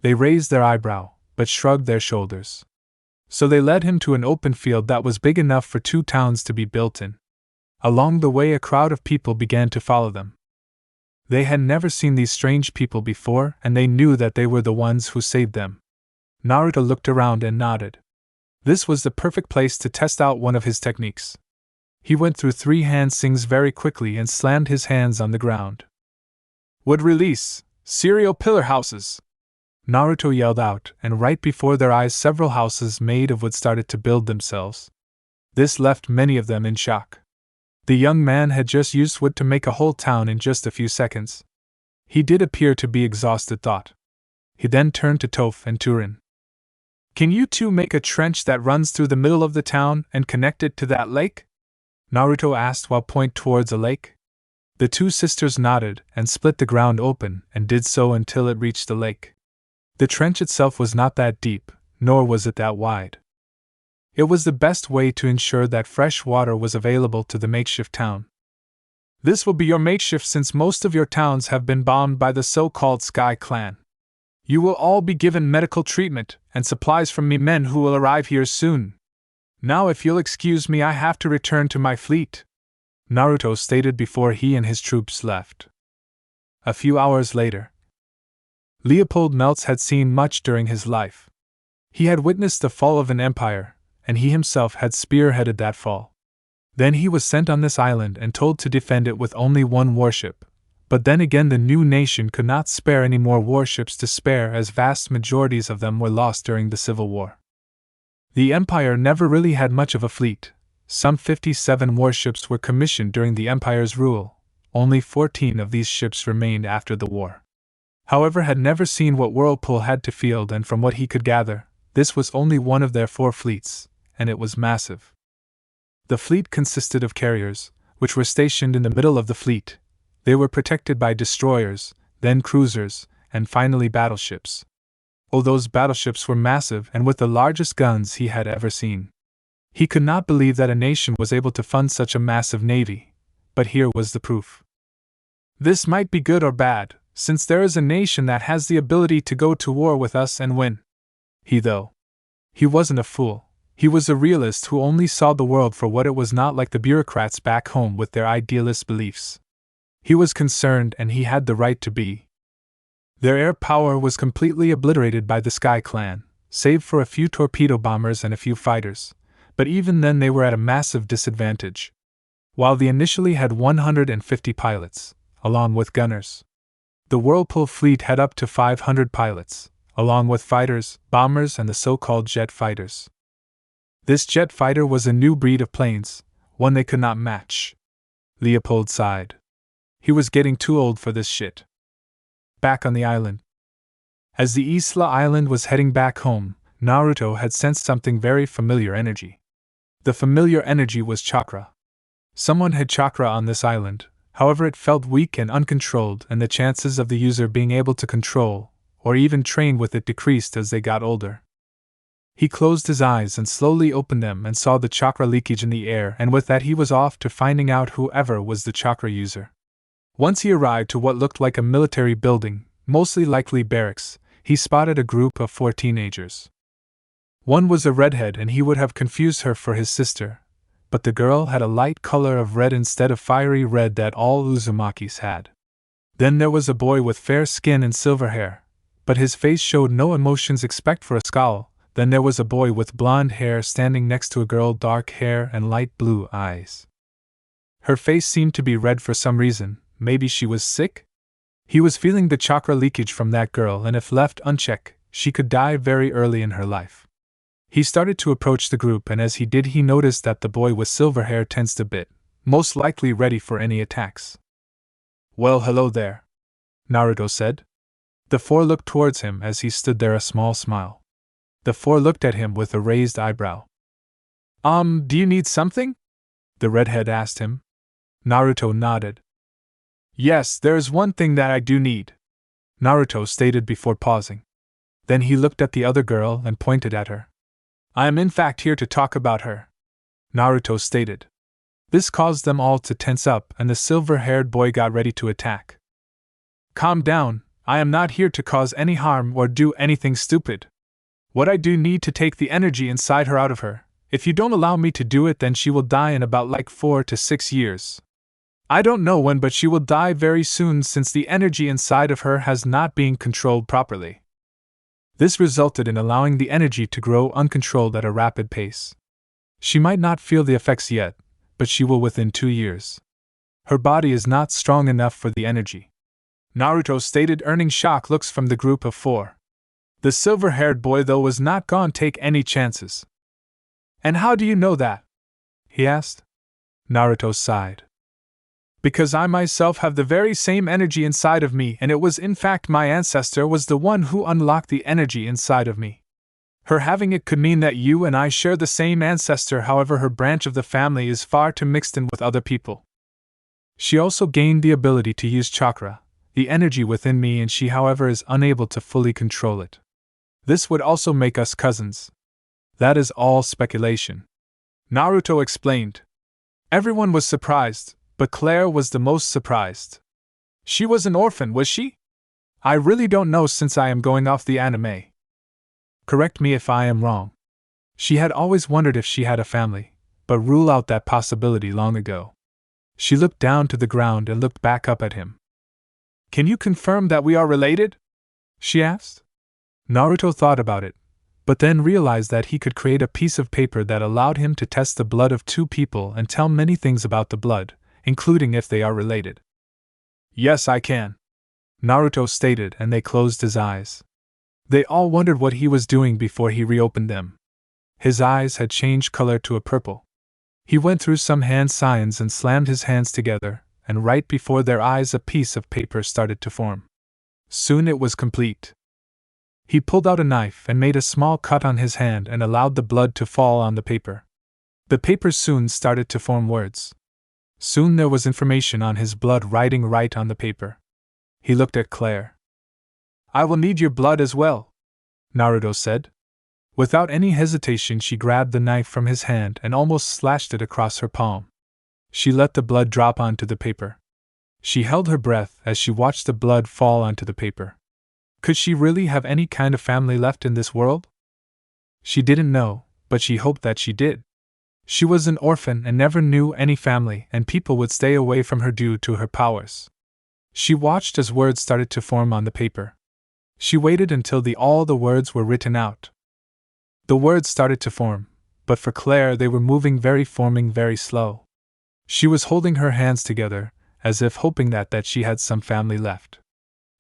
They raised their eyebrow, but shrugged their shoulders. So they led him to an open field that was big enough for 2 towns to be built in. Along the way, a crowd of people began to follow them. They had never seen these strange people before, and they knew that they were the ones who saved them. Naruto looked around and nodded. This was the perfect place to test out one of his techniques. He went through 3 hand sings very quickly and slammed his hands on the ground. Wood release, serial pillar houses! Naruto yelled out, and right before their eyes several houses made of wood started to build themselves. This left many of them in shock. The young man had just used wood to make a whole town in just a few seconds. He did appear to be exhausted, thought. He then turned to Toph and Turin. Can you two make a trench that runs through the middle of the town and connect it to that lake? Naruto asked while pointing towards a lake. The 2 sisters nodded and split the ground open and did so until it reached the lake. The trench itself was not that deep, nor was it that wide. It was the best way to ensure that fresh water was available to the makeshift town. This will be your makeshift since most of your towns have been bombed by the so-called Sky Clan. You will all be given medical treatment and supplies from me men who will arrive here soon. Now if you'll excuse me, I have to return to my fleet, Naruto stated before he and his troops left. A few hours later, Leopold Meltz had seen much during his life. He had witnessed the fall of an empire, and he himself had spearheaded that fall. Then he was sent on this island and told to defend it with only 1 warship. But then again, the new nation could not spare any more warships to spare, as vast majorities of them were lost during the Civil War. The Empire never really had much of a fleet. Some 57 warships were commissioned during the Empire's rule. Only 14 of these ships remained after the war. However, had never seen what Whirlpool had to field, and from what he could gather, this was only one of their 4 fleets, and it was massive. The fleet consisted of carriers, which were stationed in the middle of the fleet. They were protected by destroyers, then cruisers, and finally battleships. Oh, those battleships were massive and with the largest guns he had ever seen. He could not believe that a nation was able to fund such a massive navy, but here was the proof. This might be good or bad, since there is a nation that has the ability to go to war with us and win. He wasn't a fool. He was a realist who only saw the world for what it was, not like the bureaucrats back home with their idealist beliefs. He was concerned, and he had the right to be. Their air power was completely obliterated by the Sky Clan, save for a few torpedo bombers and a few fighters, but even then they were at a massive disadvantage. While they initially had 150 pilots, along with gunners, the Whirlpool fleet had up to 500 pilots, along with fighters, bombers, and the so-called jet fighters. This jet fighter was a new breed of planes, one they could not match. Leopold sighed. He was getting too old for this shit. Back on the island. As the Isla Island was heading back home, Naruto had sensed something very familiar energy. The familiar energy was chakra. Someone had chakra on this island, however it felt weak and uncontrolled, and the chances of the user being able to control, or even train with it, decreased as they got older. He closed his eyes and slowly opened them and saw the chakra leakage in the air, and with that he was off to finding out whoever was the chakra user. Once he arrived to what looked like a military building, mostly likely barracks, he spotted a group of 4 teenagers. One was a redhead and he would have confused her for his sister, but the girl had a light color of red instead of fiery red that all Uzumakis had. Then there was a boy with fair skin and silver hair, but his face showed no emotions except for a scowl Then there was a boy with blonde hair standing next to a girl dark hair and light blue eyes. Her face seemed to be red for some reason, maybe she was sick? He was feeling the chakra leakage from that girl, and if left unchecked, she could die very early in her life. He started to approach the group, and as he did he noticed that the boy with silver hair tensed a bit, most likely ready for any attacks. "Well, hello there," Naruto said. The four looked towards him as he stood there, a small smile. The four looked at him with a raised eyebrow. Do you need something?" the redhead asked him. Naruto nodded. "Yes, there is one thing that I do need," Naruto stated before pausing. Then he looked at the other girl and pointed at her. "I am in fact here to talk about her," Naruto stated. This caused them all to tense up, and the silver-haired boy got ready to attack. "Calm down, I am not here to cause any harm or do anything stupid. What I do need to take the energy inside her out of her. If you don't allow me to do it, then she will die in about 4 to 6 years. I don't know when, but she will die very soon since the energy inside of her has not been controlled properly." This resulted in allowing the energy to grow uncontrolled at a rapid pace. She might not feel the effects yet, but she will within 2 years. Her body is not strong enough for the energy, Naruto stated, earning shock looks from the group of four. The silver-haired boy, though, was not going to take any chances. "And how do you know that?" he asked. Naruto sighed. "Because I myself have the very same energy inside of me, and it was in fact my ancestor was the one who unlocked the energy inside of me. Her having it could mean that you and I share the same ancestor, however her branch of the family is far too mixed in with other people. She also gained the ability to use chakra, the energy within me, and she however is unable to fully control it. This would also make us cousins. That is all speculation," Naruto explained. Everyone was surprised, but Claire was the most surprised. "She was an orphan, was she? I really don't know since I am going off the anime. Correct me if I am wrong. She had always wondered if she had a family, but ruled out that possibility long ago." She looked down to the ground and looked back up at him. "Can you confirm that we are related?" she asked. Naruto thought about it, but then realized that he could create a piece of paper that allowed him to test the blood of two people and tell many things about the blood, including if they are related. "Yes, I can," Naruto stated, and they closed his eyes. They all wondered what he was doing before he reopened them. His eyes had changed color to a purple. He went through some hand signs and slammed his hands together, and right before their eyes a piece of paper started to form. Soon it was complete. He pulled out a knife and made a small cut on his hand and allowed the blood to fall on the paper. The paper soon started to form words. Soon there was information on his blood writing right on the paper. He looked at Claire. "I will need your blood as well," Naruto said. Without any hesitation she grabbed the knife from his hand and almost slashed it across her palm. She let the blood drop onto the paper. She held her breath as she watched the blood fall onto the paper. Could she really have any kind of family left in this world? She didn't know, but she hoped that she did. She was an orphan and never knew any family, and people would stay away from her due to her powers. She watched as words started to form on the paper. She waited until all the words were written out. The words started to form, but for Claire they were forming very slow. She was holding her hands together, as if hoping that she had some family left.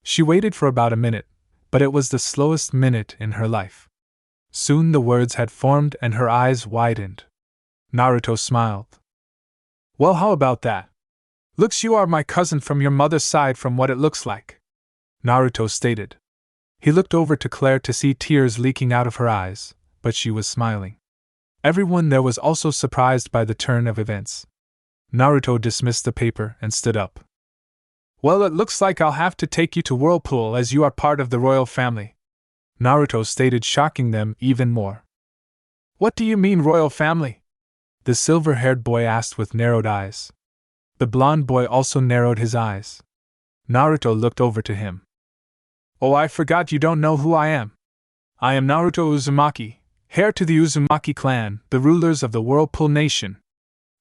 She waited for about a minute, but it was the slowest minute in her life. Soon the words had formed and her eyes widened. Naruto smiled. "Well, how about that? Looks you are my cousin from your mother's side from what it looks like," Naruto stated. He looked over to Claire to see tears leaking out of her eyes, but she was smiling. Everyone there was also surprised by the turn of events. Naruto dismissed the paper and stood up. "Well, it looks like I'll have to take you to Whirlpool as you are part of the royal family," Naruto stated, shocking them even more. "What do you mean, royal family?" the silver-haired boy asked with narrowed eyes. The blonde boy also narrowed his eyes. Naruto looked over to him. "Oh, I forgot you don't know who I am. I am Naruto Uzumaki, heir to the Uzumaki clan, the rulers of the Whirlpool Nation.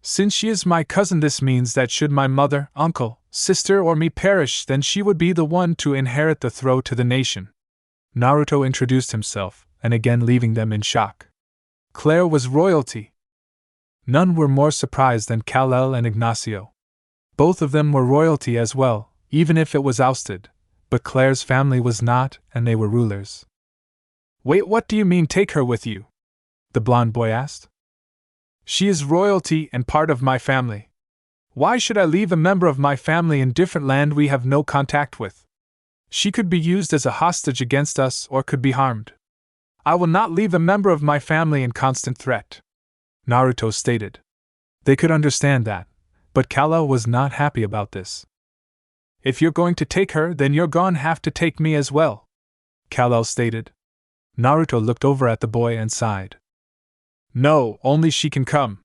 Since she is my cousin, this means that should my mother, uncle, sister, or me perish, then she would be the one to inherit the throne to the nation." Naruto introduced himself, and again leaving them in shock. Claire was royalty. None were more surprised than Kal-El and Ignacio. Both of them were royalty as well, even if it was ousted, but Claire's family was not, and they were rulers. Wait, what do you mean take her with you? The blond boy asked. She is royalty and part of my family. Why should I leave a member of my family in different land we have no contact with? She could be used as a hostage against us or could be harmed. I will not leave a member of my family in constant threat, Naruto stated. They could understand that, but Kal-El was not happy about this. If you're going to take her, then you're gonna have to take me as well, Kal-El stated. Naruto looked over at the boy and sighed. No, only she can come.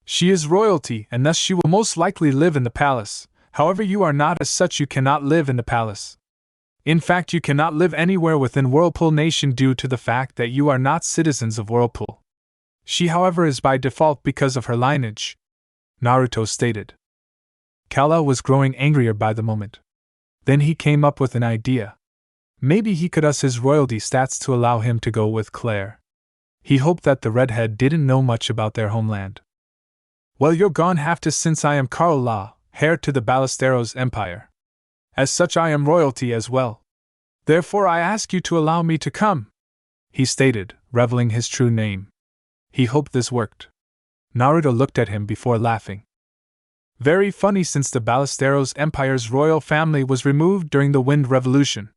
She is royalty, and thus she will most likely live in the palace. However, you are not, as such you cannot live in the palace. In fact, you cannot live anywhere within Whirlpool Nation due to the fact that you are not citizens of Whirlpool. She, however, is by default because of her lineage, Naruto stated. Kal-El was growing angrier by the moment. Then he came up with an idea. Maybe he could us his royalty stats to allow him to go with Claire. He hoped that the redhead didn't know much about their homeland. Well, you're gonna have to, since I am Carl La, heir to the Ballesteros Empire. As such, I am royalty as well. Therefore, I ask you to allow me to come, he stated, revealing his true name. He hoped this worked. Naruto looked at him before laughing. Very funny, since the Ballesteros Empire's royal family was removed during the Wind Revolution.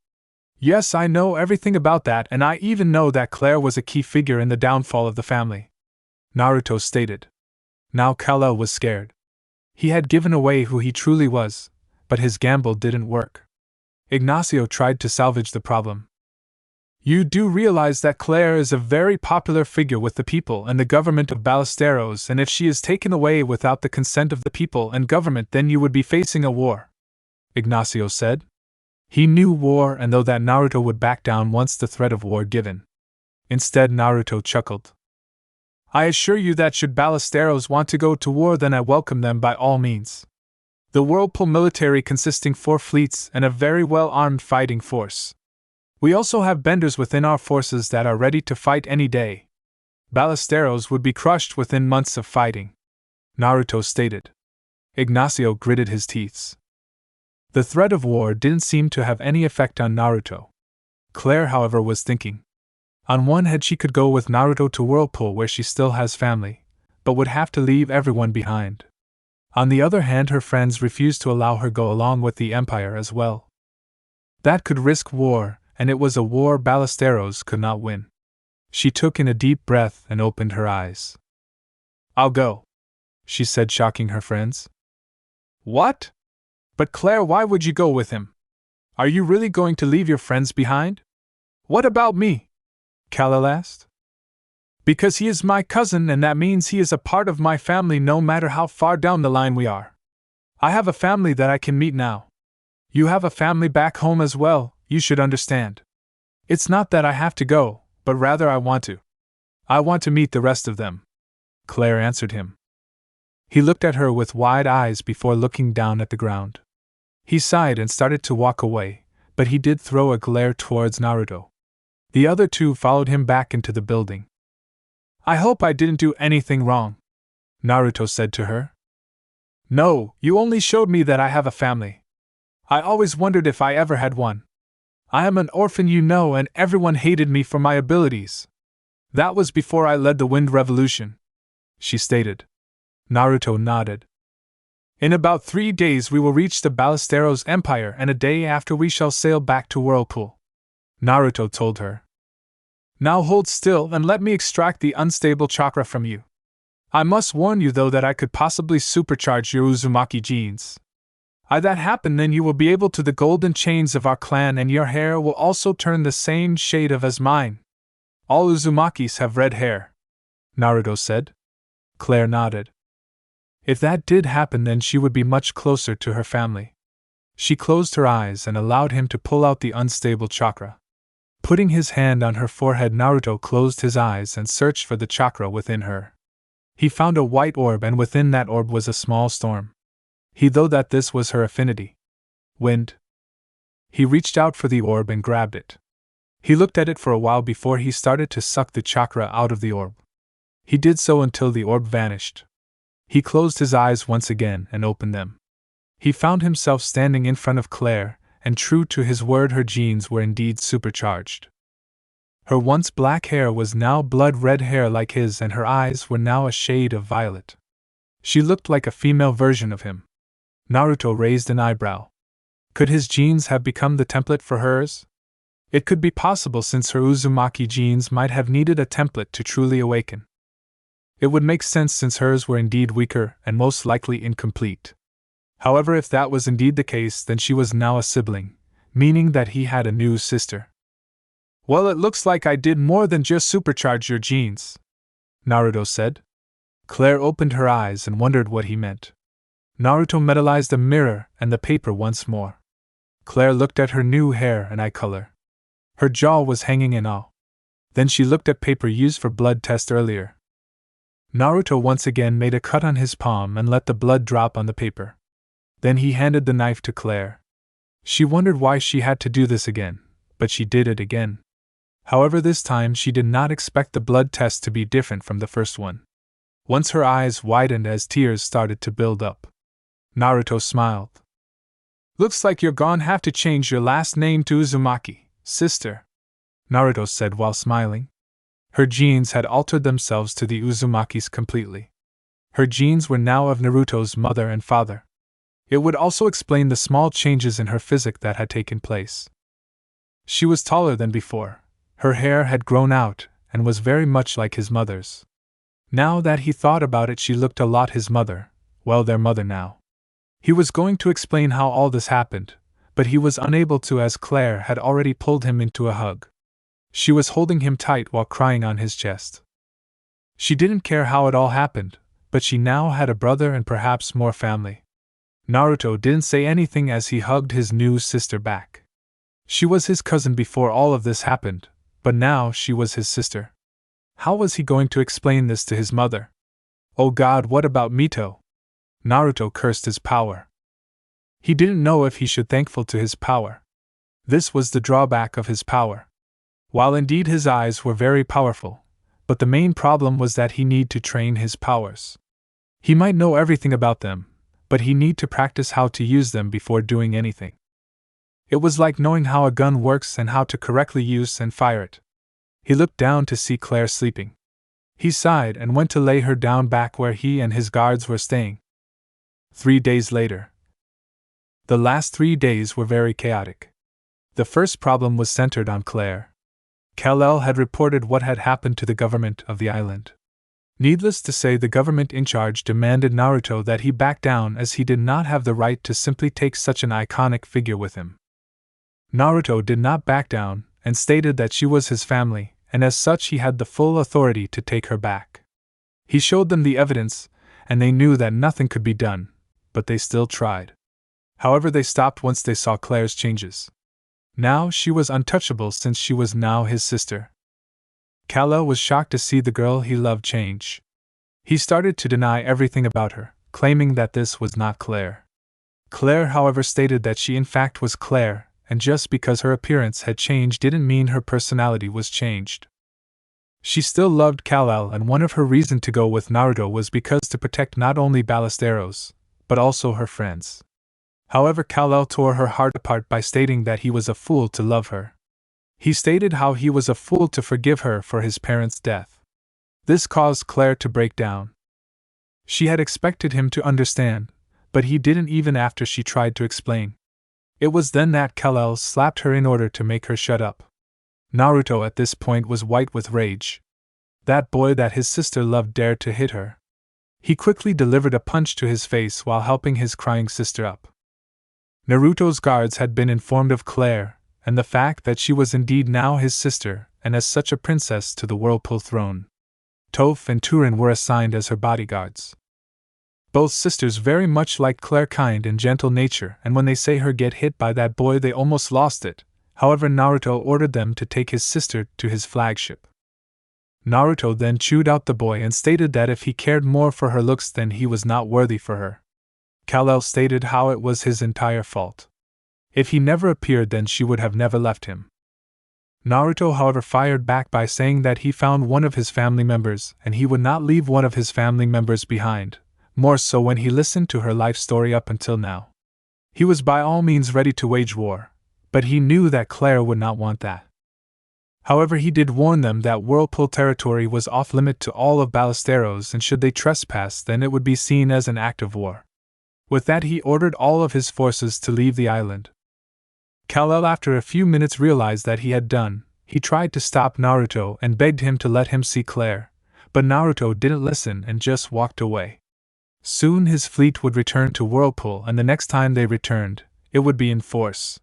Yes, I know everything about that, and I even know that Claire was a key figure in the downfall of the family, Naruto stated. Now Kal-El was scared. He had given away who he truly was, but his gamble didn't work. Ignacio tried to salvage the problem. You do realize that Claire is a very popular figure with the people and the government of Ballesteros, and if she is taken away without the consent of the people and government, then you would be facing a war, Ignacio said. He knew war, and though that Naruto would back down once the threat of war given. Instead, Naruto chuckled. I assure you that should Ballesteros want to go to war, then I welcome them by all means. The Whirlpool military consisting 4 fleets and a very well-armed fighting force. We also have benders within our forces that are ready to fight any day. Ballesteros would be crushed within months of fighting, Naruto stated. Ignacio gritted his teeth. The threat of war didn't seem to have any effect on Naruto. Claire, however, was thinking. On one hand, she could go with Naruto to Whirlpool, where she still has family, but would have to leave everyone behind. On the other hand, her friends refused to allow her go along with the Empire as well. That could risk war, and it was a war Ballesteros could not win. She took in a deep breath and opened her eyes. I'll go, she said, shocking her friends. What? But Claire, why would you go with him? Are you really going to leave your friends behind? What about me? Kal-El asked. Because he is my cousin, and that means he is a part of my family no matter how far down the line we are. I have a family that I can meet now. You have a family back home as well, you should understand. It's not that I have to go, but rather I want to. I want to meet the rest of them, Claire answered him. He looked at her with wide eyes before looking down at the ground. He sighed and started to walk away, but he did throw a glare towards Naruto. The other 2 followed him back into the building. I hope I didn't do anything wrong, Naruto said to her. No, you only showed me that I have a family. I always wondered if I ever had one. I am an orphan, you know, and everyone hated me for my abilities. That was before I led the Wind Revolution, she stated. Naruto nodded. In about 3 days we will reach the Ballesteros Empire, and a day after we shall sail back to Whirlpool, Naruto told her. Now hold still and let me extract the unstable chakra from you. I must warn you though that I could possibly supercharge your Uzumaki genes. If that happen, then you will be able to the golden chains of our clan, and your hair will also turn the same shade of as mine. All Uzumakis have red hair, Naruto said. Claire nodded. If that did happen, then she would be much closer to her family. She closed her eyes and allowed him to pull out the unstable chakra. Putting his hand on her forehead, Naruto closed his eyes and searched for the chakra within her. He found a white orb, and within that orb was a small storm. He thought that this was her affinity. Wind. He reached out for the orb and grabbed it. He looked at it for a while before he started to suck the chakra out of the orb. He did so until the orb vanished. He closed his eyes once again and opened them. He found himself standing in front of Claire, and true to his word, her genes were indeed supercharged. Her once black hair was now blood-red hair like his, and her eyes were now a shade of violet. She looked like a female version of him. Naruto raised an eyebrow. Could his genes have become the template for hers? It could be possible, since her Uzumaki genes might have needed a template to truly awaken. It would make sense, since hers were indeed weaker and most likely incomplete. However, if that was indeed the case, then she was now a sibling, meaning that he had a new sister. "Well, it looks like I did more than just supercharge your genes," Naruto said. Claire opened her eyes and wondered what he meant. Naruto metallized a mirror and the paper once more. Claire looked at her new hair and eye color. Her jaw was hanging in awe. Then she looked at paper used for blood test earlier. Naruto once again made a cut on his palm and let the blood drop on the paper. Then he handed the knife to Claire. She wondered why she had to do this again, but she did it again. However, this time she did not expect the blood test to be different from the first one. Once her eyes widened as tears started to build up. Naruto smiled. "Looks like you're gonna have to change your last name to Uzumaki, sister," Naruto said while smiling. Her genes had altered themselves to the Uzumakis completely. Her genes were now of Naruto's mother and father. It would also explain the small changes in her physique that had taken place. She was taller than before, her hair had grown out, and was very much like his mother's. Now that he thought about it, she looked a lot his mother, well, their mother now. He was going to explain how all this happened, but he was unable to, as Claire had already pulled him into a hug. She was holding him tight while crying on his chest. She didn't care how it all happened, but she now had a brother and perhaps more family. Naruto didn't say anything as he hugged his new sister back. She was his cousin before all of this happened, but now she was his sister. How was he going to explain this to his mother? Oh God, what about Mito? Naruto cursed his power. He didn't know if he should be thankful to his power. This was the drawback of his power. While indeed his eyes were very powerful, but the main problem was that he needed to train his powers. He might know everything about them, but he needed to practice how to use them before doing anything. It was like knowing how a gun works and how to correctly use and fire it. He looked down to see Claire sleeping. He sighed and went to lay her down back where he and his guards were staying. 3 days later. The last 3 days were very chaotic. The first problem was centered on Claire. Kal-El had reported what had happened to the government of the island. Needless to say, the government in charge demanded Naruto that he back down, as he did not have the right to simply take such an iconic figure with him. Naruto did not back down, and stated that she was his family, and as such he had the full authority to take her back. He showed them the evidence, and they knew that nothing could be done, but they still tried. However, they stopped once they saw Claire's changes. Now she was untouchable, since she was now his sister. Kal-El was shocked to see the girl he loved change. He started to deny everything about her, claiming that this was not Claire. Claire, however, stated that she in fact was Claire, and just because her appearance had changed didn't mean her personality was changed. She still loved Kal-El, and one of her reasons to go with Naruto was because to protect not only Ballesteros, but also her friends. However, Kal-El tore her heart apart by stating that he was a fool to love her. He stated how he was a fool to forgive her for his parents' death. This caused Claire to break down. She had expected him to understand, but he didn't even after she tried to explain. It was then that Kal-El slapped her in order to make her shut up. Naruto at this point was white with rage. That boy that his sister loved dared to hit her. He quickly delivered a punch to his face while helping his crying sister up. Naruto's guards had been informed of Claire, and the fact that she was indeed now his sister, and as such a princess to the Whirlpool throne. Toph and Turin were assigned as her bodyguards. Both sisters very much liked Claire, kind and gentle nature, and when they say her get hit by that boy they almost lost it. However, Naruto ordered them to take his sister to his flagship. Naruto then chewed out the boy and stated that if he cared more for her looks then he was not worthy for her. Kal-El stated how it was his entire fault. If he never appeared then she would have never left him. Naruto, however, fired back by saying that he found one of his family members and he would not leave one of his family members behind, more so when he listened to her life story up until now. He was by all means ready to wage war, but he knew that Claire would not want that. However, he did warn them that Whirlpool territory was off-limit to all of Ballesteros, and should they trespass, then it would be seen as an act of war. With that, he ordered all of his forces to leave the island. Kal-El, after a few minutes, realized that he had done. He tried to stop Naruto and begged him to let him see Claire, but Naruto didn't listen and just walked away. Soon his fleet would return to Whirlpool, and the next time they returned, it would be in force.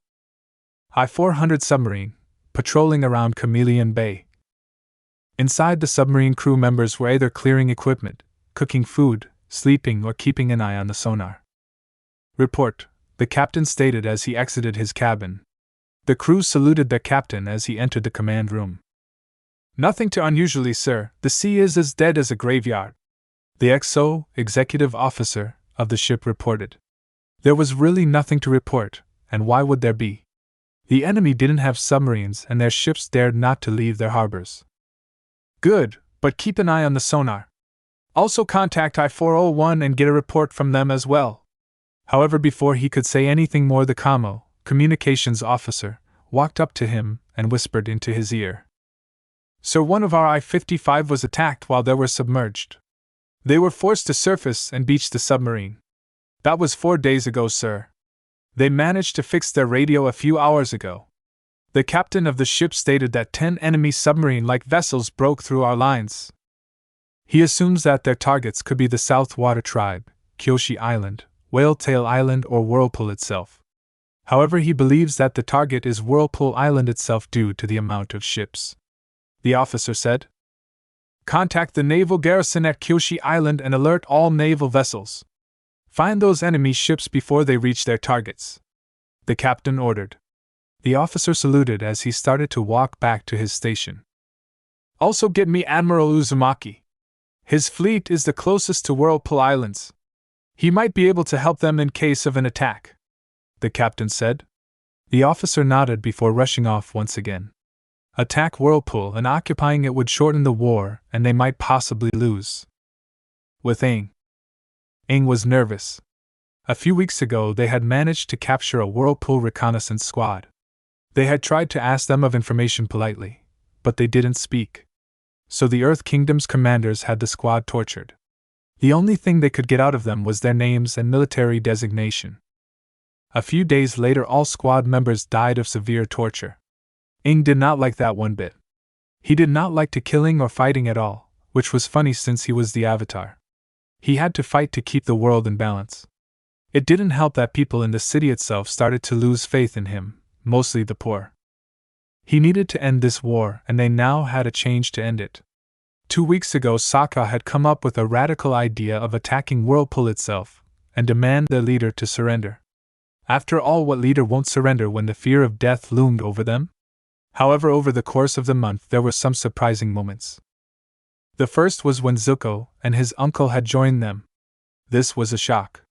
I-400 submarine, patrolling around Chameleon Bay. Inside, the submarine crew members were either clearing equipment, cooking food, sleeping, or keeping an eye on the sonar. Report, the captain stated as he exited his cabin. The crew saluted their captain as he entered the command room. Nothing too unusually, sir. The sea is as dead as a graveyard, the XO, executive officer, of the ship reported. There was really nothing to report, and why would there be? The enemy didn't have submarines and their ships dared not to leave their harbors. Good, but keep an eye on the sonar. Also contact I-401 and get a report from them as well. However, before he could say anything more, the Kamo, communications officer, walked up to him and whispered into his ear. Sir, one of our I-55 was attacked while they were submerged. They were forced to surface and beach the submarine. That was 4 days ago, sir. They managed to fix their radio a few hours ago. The captain of the ship stated that 10 enemy submarine-like vessels broke through our lines. He assumes that their targets could be the South Water Tribe, Kyoshi Island, Whaletail Island, or Whirlpool itself. However, he believes that the target is Whirlpool Island itself due to the amount of ships. The officer said, "Contact the naval garrison at Kyoshi Island and alert all naval vessels. Find those enemy ships before they reach their targets," the captain ordered. The officer saluted as he started to walk back to his station. "Also get me Admiral Uzumaki. His fleet is the closest to Whirlpool Islands. He might be able to help them in case of an attack," the captain said. The officer nodded before rushing off once again. Attack Whirlpool and occupying it would shorten the war, and they might possibly lose. With Aang. Aang was nervous. A few weeks ago they had managed to capture a Whirlpool reconnaissance squad. They had tried to ask them of information politely, but they didn't speak. So the Earth Kingdom's commanders had the squad tortured. The only thing they could get out of them was their names and military designation. A few days later, all squad members died of severe torture. Aang did not like that one bit. He did not like to killing or fighting at all, which was funny since he was the Avatar. He had to fight to keep the world in balance. It didn't help that people in the city itself started to lose faith in him, mostly the poor. He needed to end this war, and they now had a change to end it. 2 weeks ago, Sakura had come up with a radical idea of attacking Whirlpool itself, and demand their leader to surrender. After all, what leader won't surrender when the fear of death loomed over them? However, over the course of the month there were some surprising moments. The first was when Zuko and his uncle had joined them. This was a shock.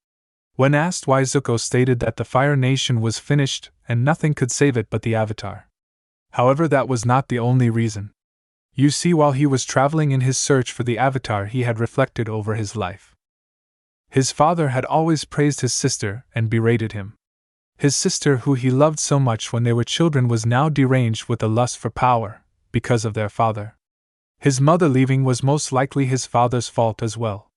When asked why, Zuko stated that the Fire Nation was finished and nothing could save it but the Avatar. However, that was not the only reason. You see, while he was traveling in his search for the Avatar, he had reflected over his life. His father had always praised his sister and berated him. His sister, who he loved so much when they were children, was now deranged with a lust for power, because of their father. His mother leaving was most likely his father's fault as well.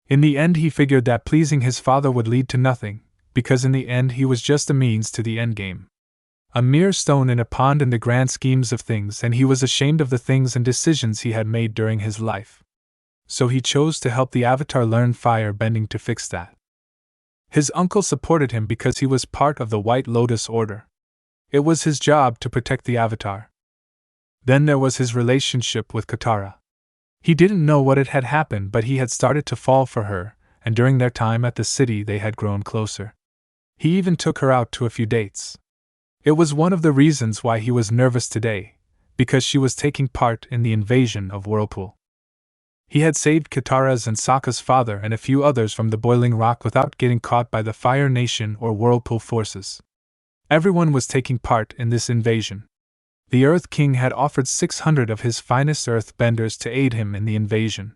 In the end, he figured that pleasing his father would lead to nothing, because in the end he was just a means to the endgame. A mere stone in a pond in the grand schemes of things, and he was ashamed of the things and decisions he had made during his life. So he chose to help the Avatar learn fire bending to fix that. His uncle supported him because he was part of the White Lotus Order. It was his job to protect the Avatar. Then there was his relationship with Katara. He didn't know what had happened, but he had started to fall for her, and during their time at the city they had grown closer. He even took her out to a few dates. It was one of the reasons why he was nervous today, because she was taking part in the invasion of Whirlpool. He had saved Katara's and Sokka's father and a few others from the boiling rock without getting caught by the Fire Nation or Whirlpool forces. Everyone was taking part in this invasion. The Earth King had offered 600 of his finest earthbenders to aid him in the invasion.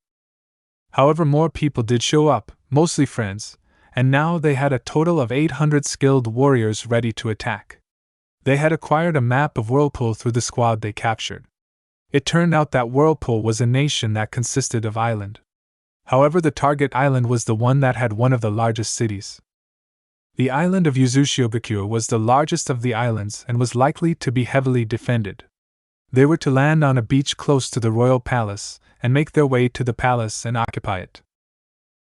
However, more people did show up, mostly friends, and now they had a total of 800 skilled warriors ready to attack. They had acquired a map of Whirlpool through the squad they captured. It turned out that Whirlpool was a nation that consisted of island. However, the target island was the one that had one of the largest cities. The island of Yuzushiogakure was the largest of the islands and was likely to be heavily defended. They were to land on a beach close to the royal palace and make their way to the palace and occupy it.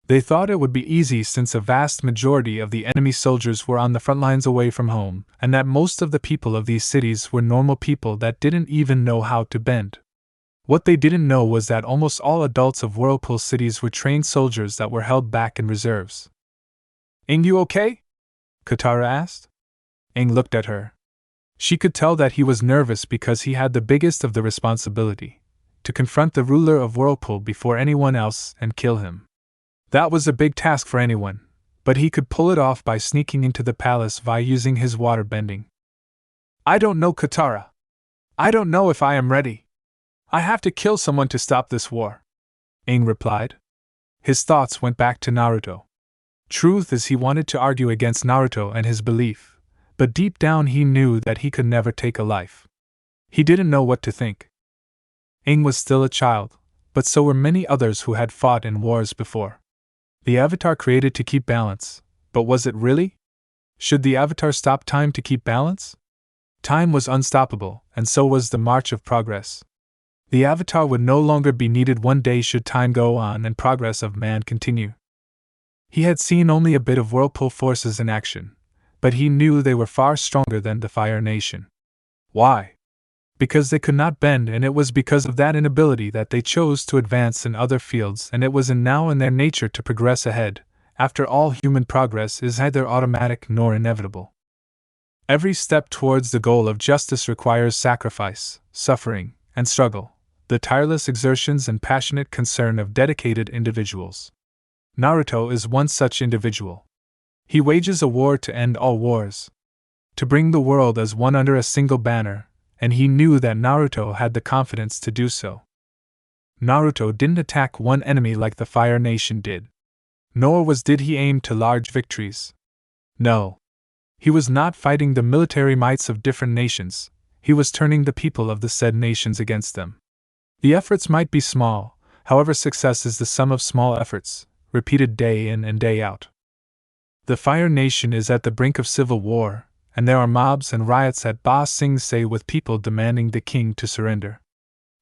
They thought it would be easy since a vast majority of the enemy soldiers were on the front lines away from home, and that most of the people of these cities were normal people that didn't even know how to bend. What they didn't know was that almost all adults of Whirlpool cities were trained soldiers that were held back in reserves. "Ain't you okay?" Katara asked. Aang looked at her. She could tell that he was nervous because he had the biggest of the responsibility, to confront the ruler of Whirlpool before anyone else and kill him. That was a big task for anyone, but he could pull it off by sneaking into the palace via using his water bending. "I don't know, Katara. I don't know if I am ready. I have to kill someone to stop this war," Aang replied. His thoughts went back to Naruto. Truth is, he wanted to argue against Naruto and his belief, but deep down he knew that he could never take a life. He didn't know what to think. Aang was still a child, but so were many others who had fought in wars before. The Avatar created to keep balance, but was it really? Should the Avatar stop time to keep balance? Time was unstoppable, and so was the march of progress. The Avatar would no longer be needed one day should time go on and progress of man continue. He had seen only a bit of Whirlpool forces in action, but he knew they were far stronger than the Fire Nation. Why? Because they could not bend, and it was because of that inability that they chose to advance in other fields, and it was now in their nature to progress ahead. After all, human progress is neither automatic nor inevitable. Every step towards the goal of justice requires sacrifice, suffering, and struggle, the tireless exertions and passionate concern of dedicated individuals. Naruto is one such individual. He wages a war to end all wars, to bring the world as one under a single banner, and he knew that Naruto had the confidence to do so. Naruto didn't attack one enemy like the Fire Nation did. Nor did he aim to large victories. No. He was not fighting the military mights of different nations, he was turning the people of the said nations against them. The efforts might be small, however, success is the sum of small efforts, repeated day in and day out. The Fire Nation is at the brink of civil war, and there are mobs and riots at Ba Sing Se with people demanding the king to surrender.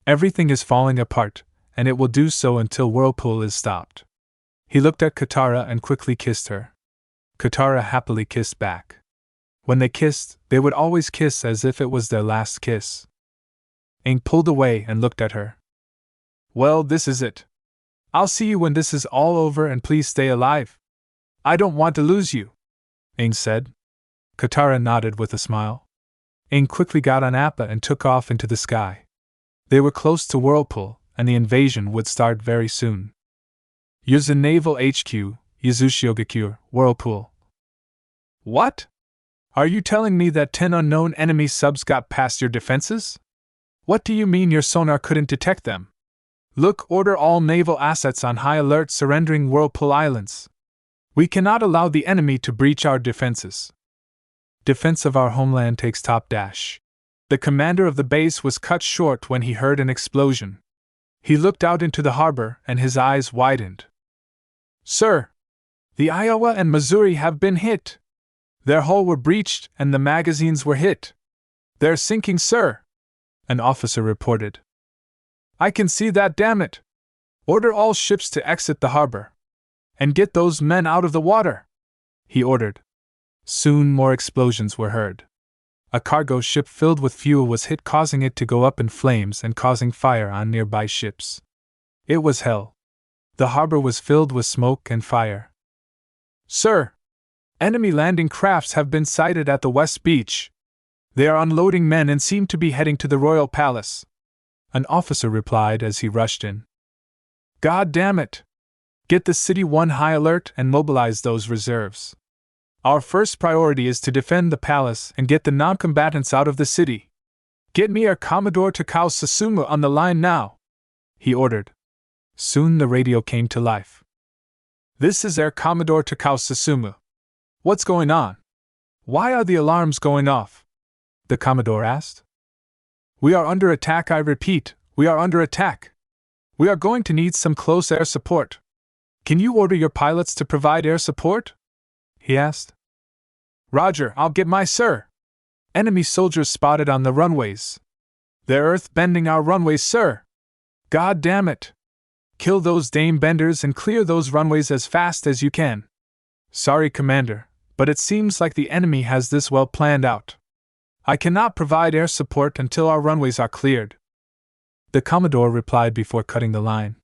Everything is falling apart, and it will do so until Whirlpool is stopped. He looked at Katara and quickly kissed her. Katara happily kissed back. When they kissed, they would always kiss as if it was their last kiss. Aang pulled away and looked at her. "Well, this is it. I'll see you when this is all over, and please stay alive. I don't want to lose you," Aang said. Katara nodded with a smile. Aang quickly got on Appa and took off into the sky. They were close to Whirlpool, and the invasion would start very soon. Yuzu Naval HQ, Yuzushiogakure, Whirlpool. "What? Are you telling me that 10 unknown enemy subs got past your defenses? What do you mean your sonar couldn't detect them? Look, order all naval assets on high alert surrendering Whirlpool Islands. We cannot allow the enemy to breach our defenses. Defense of our homeland takes top dash." The commander of the base was cut short when he heard an explosion. He looked out into the harbor and his eyes widened. "Sir! The Iowa and Missouri have been hit. Their hull were breached and the magazines were hit. They're sinking, sir," an officer reported. "I can see that, damn it! Order all ships to exit the harbor. And get those men out of the water," he ordered. Soon more explosions were heard. A cargo ship filled with fuel was hit, causing it to go up in flames and causing fire on nearby ships. It was hell. The harbor was filled with smoke and fire. "Sir! Enemy landing crafts have been sighted at the West Beach. They are unloading men and seem to be heading to the Royal Palace," an officer replied as he rushed in. "God damn it! Get the city on high alert and mobilize those reserves. Our first priority is to defend the palace and get the non-combatants out of the city. Get me Air Commodore Takao Susumu on the line now, he ordered. Soon the radio came to life. This is Air Commodore Takao Susumu. What's going on? Why are the alarms going off? The Commodore asked. We are under attack, I repeat, we are under attack. We are going to need some close air support. Can you order your pilots to provide air support? He asked. Roger, I'll get my sir. Enemy soldiers spotted on the runways. They're earth-bending our runways, sir. God damn it. Kill those dame benders and clear those runways as fast as you can. Sorry, Commander, but it seems like the enemy has this well planned out. I cannot provide air support until our runways are cleared. The Commodore replied before cutting the line.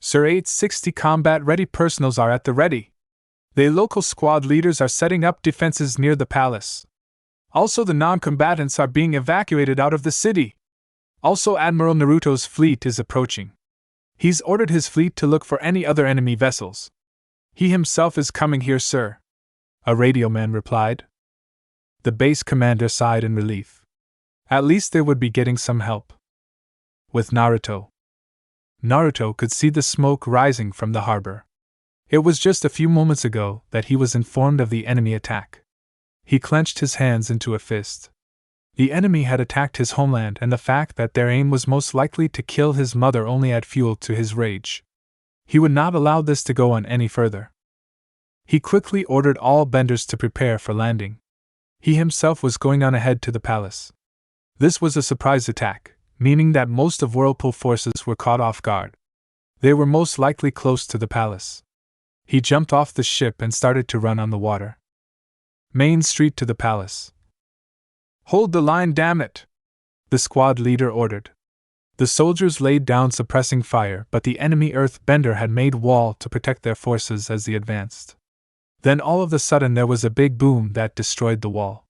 Sir, 860 combat-ready personals are at the ready. The local squad leaders are setting up defenses near the palace. Also, the non-combatants are being evacuated out of the city. Also, Admiral Naruto's fleet is approaching. He's ordered his fleet to look for any other enemy vessels. He himself is coming here, sir. A radio man replied. The base commander sighed in relief. At least they would be getting some help. With Naruto. Naruto could see the smoke rising from the harbor. It was just a few moments ago that he was informed of the enemy attack. He clenched his hands into a fist. The enemy had attacked his homeland, and the fact that their aim was most likely to kill his mother only added fuel to his rage. He would not allow this to go on any further. He quickly ordered all benders to prepare for landing. He himself was going on ahead to the palace. This was a surprise attack, meaning that most of Whirlpool forces were caught off guard. They were most likely close to the palace. He jumped off the ship and started to run on the water. Main Street to the palace. Hold the line, damn it! The squad leader ordered. The soldiers laid down suppressing fire, but the enemy earth-bender had made wall to protect their forces as they advanced. Then all of a sudden there was a big boom that destroyed the wall.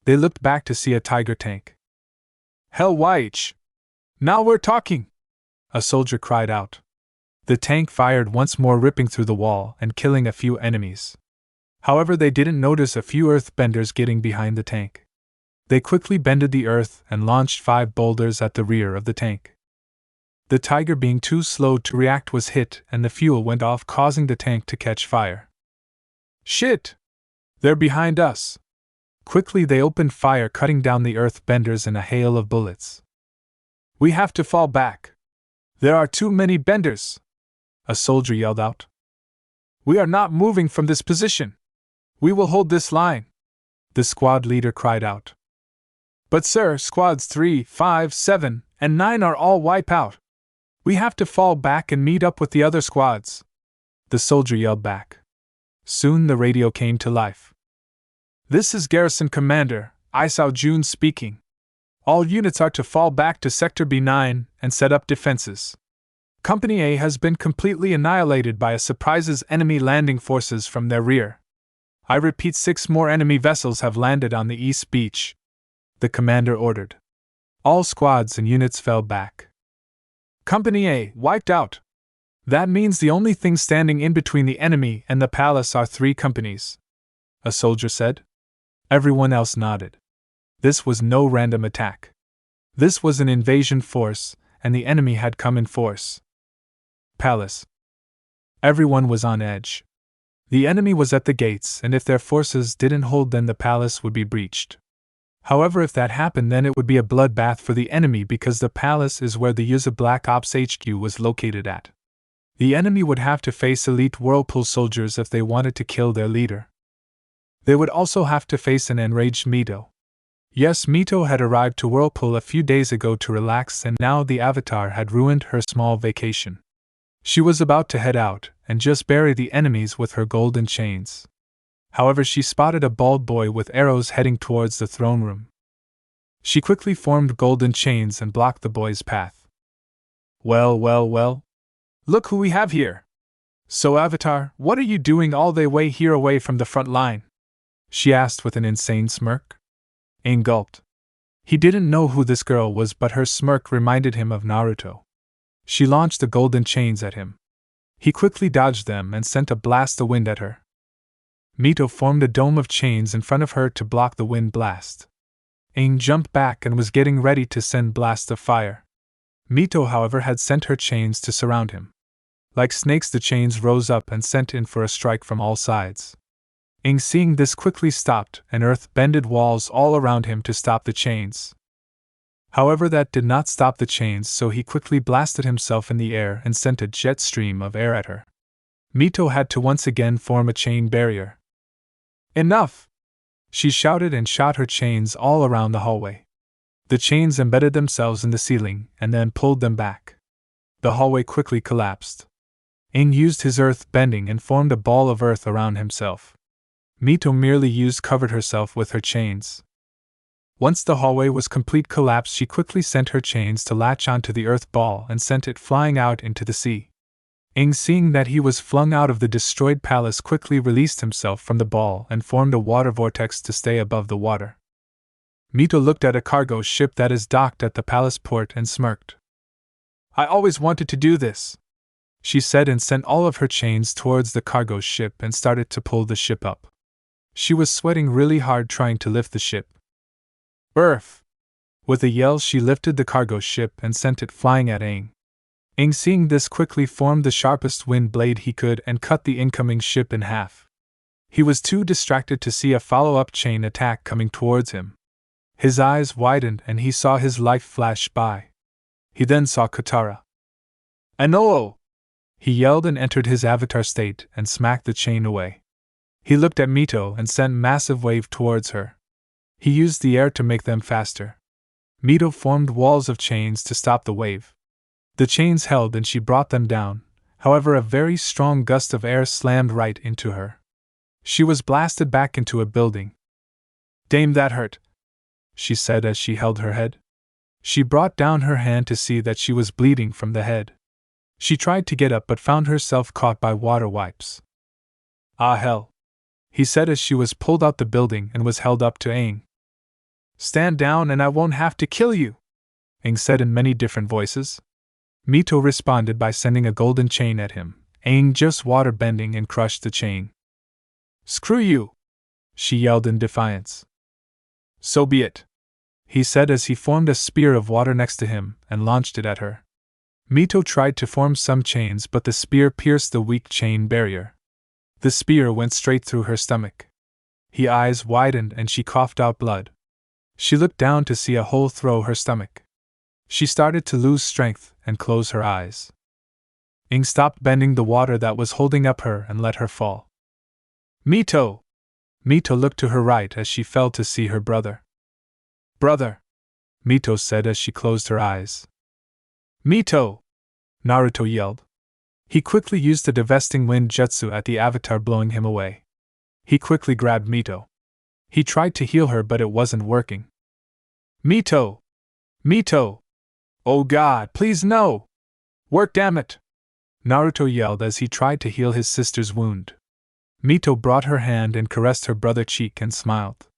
They looked back to see a Tiger tank. Hell, Waich! Now we're talking! A soldier cried out. The tank fired once more, ripping through the wall and killing a few enemies. However, they didn't notice a few earth-benders getting behind the tank. They quickly bended the earth and launched 5 boulders at the rear of the tank. The Tiger, being too slow to react, was hit and the fuel went off, causing the tank to catch fire. Shit! They're behind us! Quickly they opened fire, cutting down the earth-benders in a hail of bullets. We have to fall back! There are too many benders! A soldier yelled out. We are not moving from this position! We will hold this line! The squad leader cried out. But sir, squads 3, 5, 7, and 9 are all wiped out. We have to fall back and meet up with the other squads. The soldier yelled back. Soon the radio came to life. This is Garrison Commander, Isao Jun speaking. All units are to fall back to Sector B9 and set up defenses. Company A has been completely annihilated by a surprise's enemy landing forces from their rear. I repeat, 6 more enemy vessels have landed on the East Beach. The commander ordered. All squads and units fell back. Company A wiped out. That means the only thing standing in between the enemy and the palace are 3 companies. A soldier said. Everyone else nodded. This was no random attack. This was an invasion force, and the enemy had come in force. Palace. Everyone was on edge. The enemy was at the gates, and if their forces didn't hold, then the palace would be breached. However, if that happened, then it would be a bloodbath for the enemy, because the palace is where the Yuza Black Ops HQ was located at. The enemy would have to face elite Whirlpool soldiers if they wanted to kill their leader. They would also have to face an enraged Mito. Yes, Mito had arrived to Whirlpool a few days ago to relax, and now the Avatar had ruined her small vacation. She was about to head out and just bury the enemies with her golden chains. However, she spotted a bald boy with arrows heading towards the throne room. She quickly formed golden chains and blocked the boy's path. Well, well, well. Look who we have here. So, Avatar, what are you doing all the way here away from the front line? She asked with an insane smirk. Aang gulped. He didn't know who this girl was, but her smirk reminded him of Naruto. She launched the golden chains at him. He quickly dodged them and sent a blast of wind at her. Mito formed a dome of chains in front of her to block the wind blast. Aang jumped back and was getting ready to send blasts of fire. Mito, however, had sent her chains to surround him. Like snakes, the chains rose up and sent in for a strike from all sides. Aang, seeing this, quickly stopped, and earth bended walls all around him to stop the chains. However, that did not stop the chains, so he quickly blasted himself in the air and sent a jet stream of air at her. Mito had to once again form a chain barrier. "Enough!" she shouted and shot her chains all around the hallway. The chains embedded themselves in the ceiling and then pulled them back. The hallway quickly collapsed. Aang used his earth bending and formed a ball of earth around himself. Mito merely covered herself with her chains. Once the hallway was complete collapse, she quickly sent her chains to latch onto the earth ball and sent it flying out into the sea. Aang, seeing that he was flung out of the destroyed palace, quickly released himself from the ball and formed a water vortex to stay above the water. Mito looked at a cargo ship that is docked at the palace port and smirked. "I always wanted to do this," she said, and sent all of her chains towards the cargo ship and started to pull the ship up. She was sweating really hard trying to lift the ship. "Earth!" With a yell, she lifted the cargo ship and sent it flying at Aang. Aang, seeing this, quickly formed the sharpest wind blade he could and cut the incoming ship in half. He was too distracted to see a follow-up chain attack coming towards him. His eyes widened and he saw his life flash by. He then saw Katara. "Anoo!" He yelled and entered his avatar state and smacked the chain away. He looked at Mito and sent massive wave towards her. He used the air to make them faster. Mito formed walls of chains to stop the wave. The chains held and she brought them down, however a very strong gust of air slammed right into her. She was blasted back into a building. "Damn, that hurt," she said as she held her head. She brought down her hand to see that she was bleeding from the head. She tried to get up but found herself caught by water wipes. "Ah, hell," he said as she was pulled out the building and was held up to Aang. "Stand down and I won't have to kill you," Aang said in many different voices. Mito responded by sending a golden chain at him. Aang just water bending and crushed the chain. "Screw you!" she yelled in defiance. "So be it," he said as he formed a spear of water next to him and launched it at her. Mito tried to form some chains, but the spear pierced the weak chain barrier. The spear went straight through her stomach. Her eyes widened and she coughed out blood. She looked down to see a hole through her stomach. She started to lose strength and close her eyes. Aang stopped bending the water that was holding up her and let her fall. "Mito!" Mito looked to her right as she fell to see her brother. "Brother!" Mito said as she closed her eyes. "Mito!" Naruto yelled. He quickly used the devastating wind jutsu at the avatar, blowing him away. He quickly grabbed Mito. He tried to heal her but it wasn't working. "Mito! Mito! Oh God, please no! Work, damn it!" Naruto yelled as he tried to heal his sister's wound. Mito brought her hand and caressed her brother's cheek and smiled.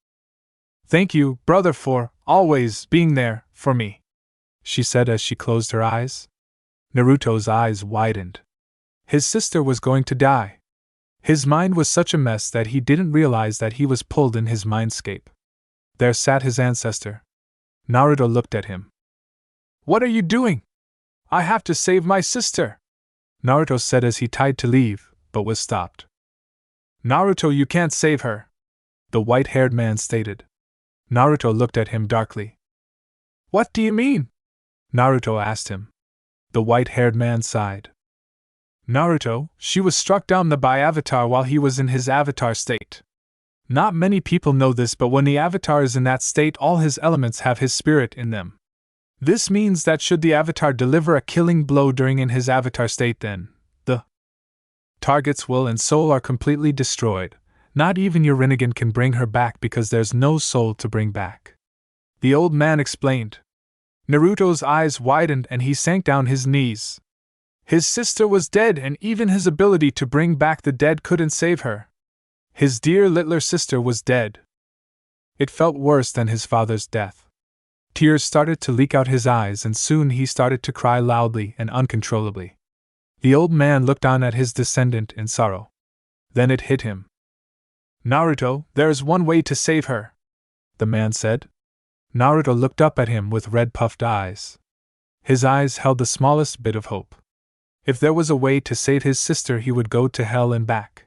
"Thank you, brother, for always being there for me," she said as she closed her eyes. Naruto's eyes widened. His sister was going to die. His mind was such a mess that he didn't realize that he was pulled in his mindscape. There sat his ancestor. Naruto looked at him. "What are you doing? I have to save my sister," Naruto said as he tried to leave, but was stopped. "Naruto, you can't save her," the white-haired man stated. Naruto looked at him darkly. "What do you mean?" Naruto asked him. The white-haired man sighed. "Naruto, she was struck down by Avatar while he was in his Avatar state. Not many people know this, but when the Avatar is in that state, all his elements have his spirit in them. This means that should the Avatar deliver a killing blow during in his Avatar state, then the target's will and soul are completely destroyed. Not even your Rinnegan can bring her back because there's no soul to bring back," the old man explained. Naruto's eyes widened and he sank down his knees. His sister was dead and even his ability to bring back the dead couldn't save her. His dear littler sister was dead. It felt worse than his father's death. Tears started to leak out his eyes and soon he started to cry loudly and uncontrollably. The old man looked on at his descendant in sorrow. Then it hit him. "Naruto, there is one way to save her," the man said. Naruto looked up at him with red puffed eyes. His eyes held the smallest bit of hope. If there was a way to save his sister, he would go to hell and back.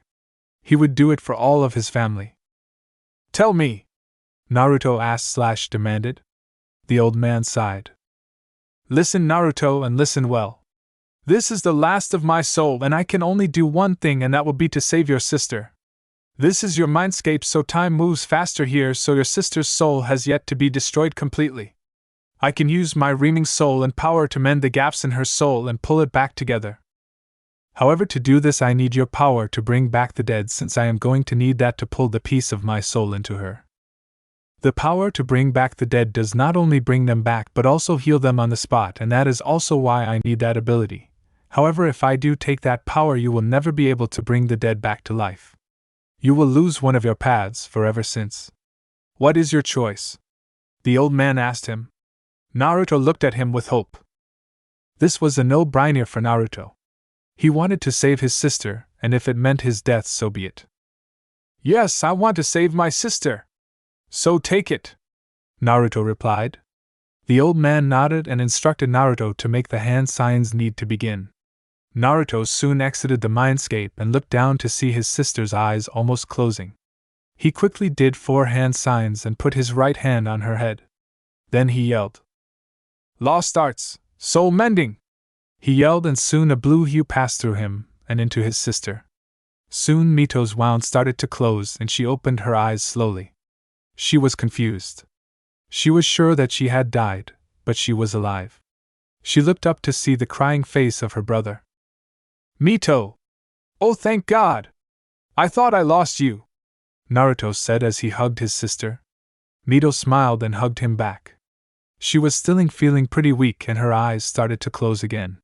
He would do it for all of his family. Tell me, Naruto asked/demanded. The old man sighed. Listen, Naruto, and listen well. This is the last of my soul, and I can only do one thing, and that will be to save your sister. This is your mindscape, so time moves faster here, so your sister's soul has yet to be destroyed completely. I can use my reaming soul and power to mend the gaps in her soul and pull it back together. However, to do this I need your power to bring back the dead, since I am going to need that to pull the piece of my soul into her. The power to bring back the dead does not only bring them back but also heal them on the spot, and that is also why I need that ability. However, if I do take that power, you will never be able to bring the dead back to life. You will lose one of your paths forever since. What is your choice? The old man asked him. Naruto looked at him with hope. This was a no-brainer for Naruto. He wanted to save his sister, and if it meant his death, so be it. Yes, I want to save my sister. So take it, Naruto replied. The old man nodded and instructed Naruto to make the hand signs need to begin. Naruto soon exited the mindscape and looked down to see his sister's eyes almost closing. He quickly did 4 hand signs and put his right hand on her head. Then he yelled, Lost Arts, Soul Mending! He yelled, and soon a blue hue passed through him and into his sister. Soon Mito's wound started to close and she opened her eyes slowly. She was confused. She was sure that she had died, but she was alive. She looked up to see the crying face of her brother. Mito! Oh, thank God! I thought I lost you, Naruto said as he hugged his sister. Mito smiled and hugged him back. She was still feeling pretty weak and her eyes started to close again.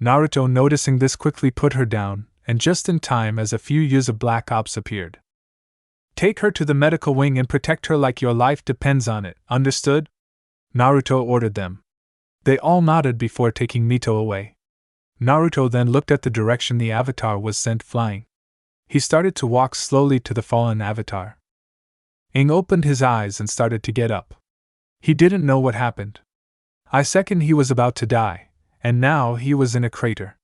Naruto, noticing this, quickly put her down, and just in time as a few years of Black Ops appeared. Take her to the medical wing and protect her like your life depends on it, understood? Naruto ordered them. They all nodded before taking Mito away. Naruto then looked at the direction the avatar was sent flying. He started to walk slowly to the fallen avatar. Aang opened his eyes and started to get up. He didn't know what happened. A second he was about to die, and now he was in a crater.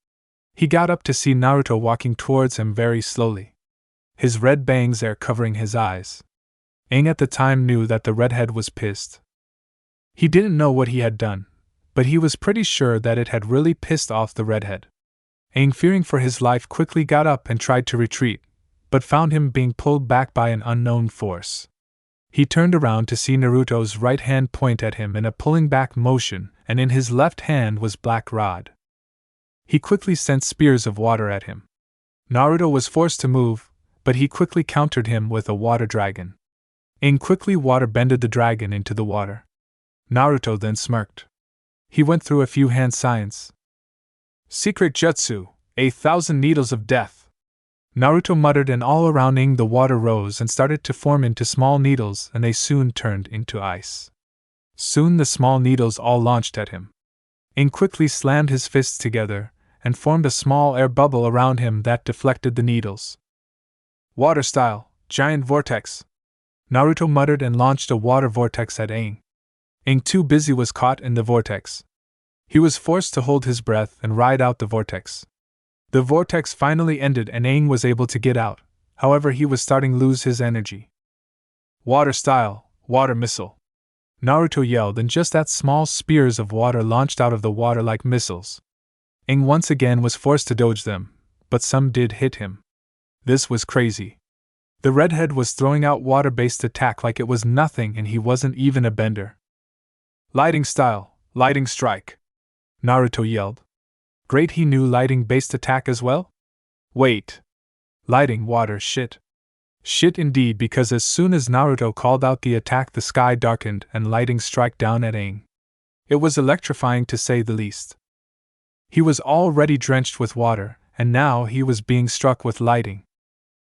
He got up to see Naruto walking towards him very slowly. His red bangs are covering his eyes. Aang at the time knew that the redhead was pissed. He didn't know what he had done, but he was pretty sure that it had really pissed off the redhead. Aang, fearing for his life, quickly got up and tried to retreat, but found him being pulled back by an unknown force. He turned around to see Naruto's right hand point at him in a pulling back motion, and in his left hand was black rod. He quickly sent spears of water at him. Naruto was forced to move, but he quickly countered him with a water dragon. Aang quickly water-bended the dragon into the water. Naruto then smirked. He went through a few hand signs. Secret Jutsu, 1,000 Needles of Death. Naruto muttered, and all around Aang the water rose and started to form into small needles, and they soon turned into ice. Soon the small needles all launched at him. Aang quickly slammed his fists together and formed a small air bubble around him that deflected the needles. Water style, giant vortex. Naruto muttered and launched a water vortex at Aang. Aang, too busy, was caught in the vortex. He was forced to hold his breath and ride out the vortex. The vortex finally ended and Aang was able to get out, however he was starting to lose his energy. Water style, water missile. Naruto yelled, and just that small spears of water launched out of the water like missiles. Aang once again was forced to dodge them, but some did hit him. This was crazy. The redhead was throwing out water-based attack like it was nothing, and he wasn't even a bender. Lighting style, lighting strike. Naruto yelled. Great, he knew lighting-based attack as well? Wait. Lighting water shit. Shit indeed, because as soon as Naruto called out the attack, the sky darkened and lighting struck down at Aang. It was electrifying to say the least. He was already drenched with water, and now he was being struck with lighting.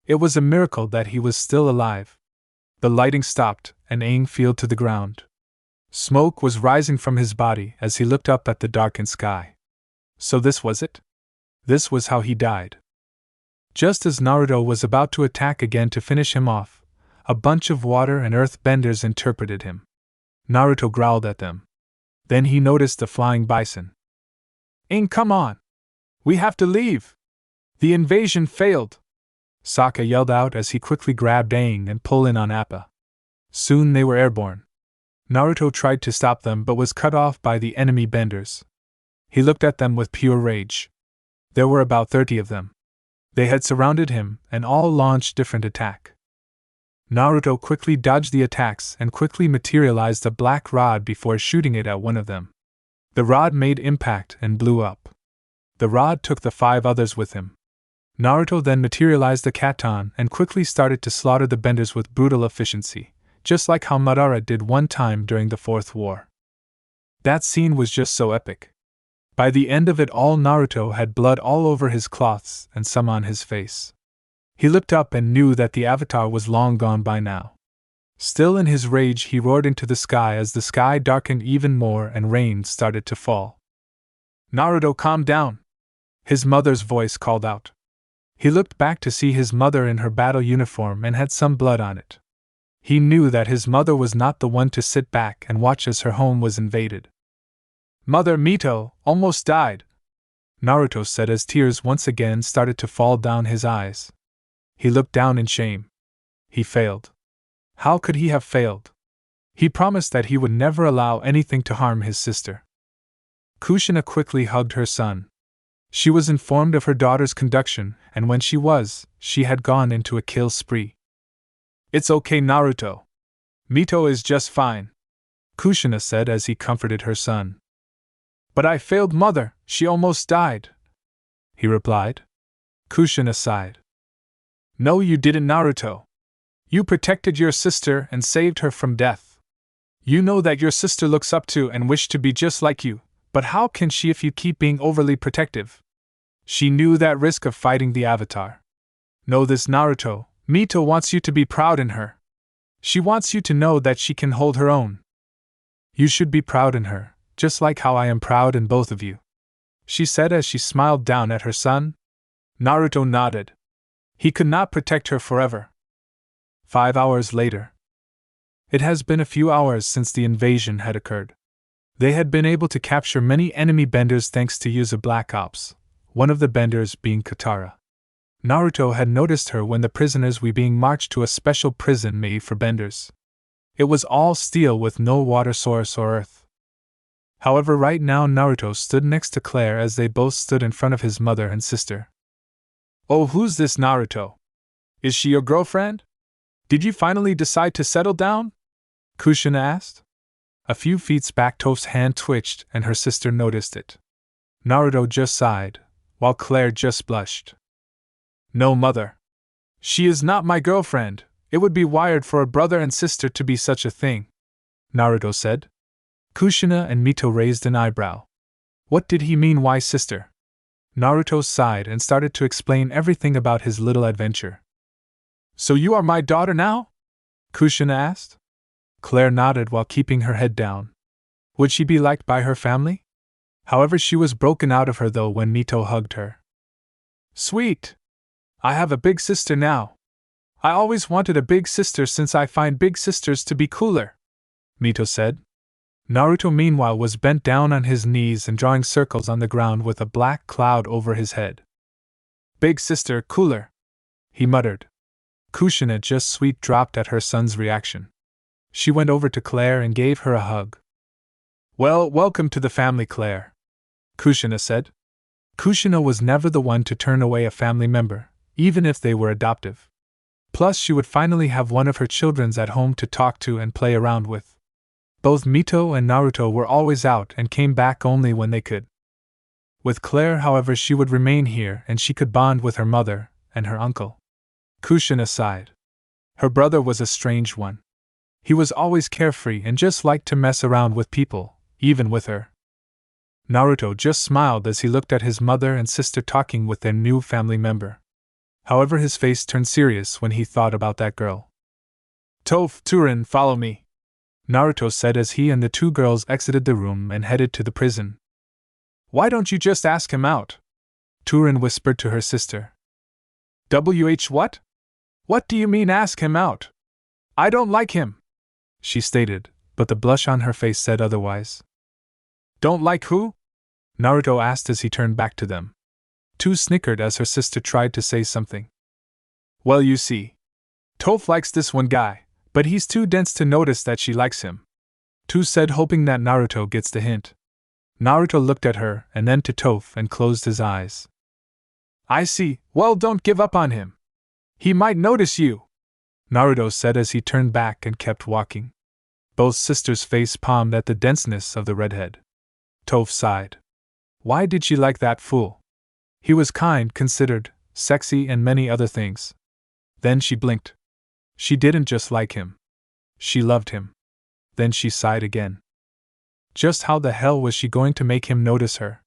It was a miracle that he was still alive. The lighting stopped, and Aang fell to the ground. Smoke was rising from his body as he looked up at the darkened sky. So this was it? This was how he died. Just as Naruto was about to attack again to finish him off, a bunch of water and earth benders interpreted him. Naruto growled at them. Then he noticed the flying bison. Come on! We have to leave! The invasion failed! Sokka yelled out as he quickly grabbed Aang and pulled in on Appa. Soon they were airborne. Naruto tried to stop them but was cut off by the enemy benders. He looked at them with pure rage. There were about 30 of them. They had surrounded him and all launched different attack. Naruto quickly dodged the attacks and quickly materialized a black rod before shooting it at one of them. The rod made impact and blew up. The rod took the 5 others with him. Naruto then materialized the Katon and quickly started to slaughter the benders with brutal efficiency, just like how Madara did one time during the 4th war. That scene was just so epic. By the end of it all, Naruto had blood all over his cloths and some on his face. He looked up and knew that the avatar was long gone by now. Still in his rage, he roared into the sky as the sky darkened even more and rain started to fall. Naruto, calm down! His mother's voice called out. He looked back to see his mother in her battle uniform and had some blood on it. He knew that his mother was not the one to sit back and watch as her home was invaded. Mother, Mito almost died, Naruto said as tears once again started to fall down his eyes. He looked down in shame. He failed. How could he have failed? He promised that he would never allow anything to harm his sister. Kushina quickly hugged her son. She was informed of her daughter's conduction, and when she had gone into a kill spree. It's okay, Naruto. Mito is just fine, Kushina said as he comforted her son. But I failed mother, she almost died, he replied. Kushina sighed. No, you didn't, Naruto. You protected your sister and saved her from death. You know that your sister looks up to and wished to be just like you, but how can she if you keep being overly protective? She knew that risk of fighting the Avatar. Know this, Naruto, Mito wants you to be proud in her. She wants you to know that she can hold her own. You should be proud in her, just like how I am proud in both of you, she said as she smiled down at her son. Naruto nodded. He could not protect her forever. 5 hours later. It has been a few hours since the invasion had occurred. They had been able to capture many enemy benders thanks to use of Black Ops, one of the benders being Katara. Naruto had noticed her when the prisoners were being marched to a special prison made for benders. It was all steel with no water source or earth. However, right now Naruto stood next to Claire as they both stood in front of his mother and sister. Oh, who's this Naruto? Is she your girlfriend? Did you finally decide to settle down? Kushina asked. A few feet back, Toph's hand twitched and her sister noticed it. Naruto just sighed, while Claire just blushed. No, mother. She is not my girlfriend. It would be weird for a brother and sister to be such a thing, Naruto said. Kushina and Mito raised an eyebrow. What did he mean, why sister? Naruto sighed and started to explain everything about his little adventure. So you are my daughter now? Kushina asked. Claire nodded while keeping her head down. Would she be liked by her family? However, she was broken out of her though when Mito hugged her. Sweet! I have a big sister now. I always wanted a big sister since I find big sisters to be cooler, Mito said. Naruto meanwhile was bent down on his knees and drawing circles on the ground with a black cloud over his head. Big sister, cooler, he muttered. Kushina just sweet dropped at her son's reaction. She went over to Claire and gave her a hug. Well, welcome to the family, Claire, Kushina said. Kushina was never the one to turn away a family member, even if they were adoptive. Plus, she would finally have one of her children at home to talk to and play around with. Both Mito and Naruto were always out and came back only when they could. With Claire, however, she would remain here and she could bond with her mother and her uncle. Kushina sighed. Her brother was a strange one. He was always carefree and just liked to mess around with people, even with her. Naruto just smiled as he looked at his mother and sister talking with their new family member. However, his face turned serious when he thought about that girl. Toph, Turin, follow me, Naruto said as he and the 2 girls exited the room and headed to the prison. Why don't you just ask him out? Turin whispered to her sister. What? What do you mean ask him out? I don't like him, she stated, but the blush on her face said otherwise. Don't like who? Naruto asked as he turned back to them. Tu snickered as her sister tried to say something. Well, you see, Toph likes this one guy, but he's too dense to notice that she likes him. Tu said, hoping that Naruto gets the hint. Naruto looked at her and then to Toph and closed his eyes. I see. Well, don't give up on him. He might notice you, Naruto said as he turned back and kept walking. Both sisters face palmed at the denseness of the redhead. Toph sighed. Why did she like that fool? He was kind, considered, sexy, and many other things. Then she blinked. She didn't just like him. She loved him. Then she sighed again. Just how the hell was she going to make him notice her?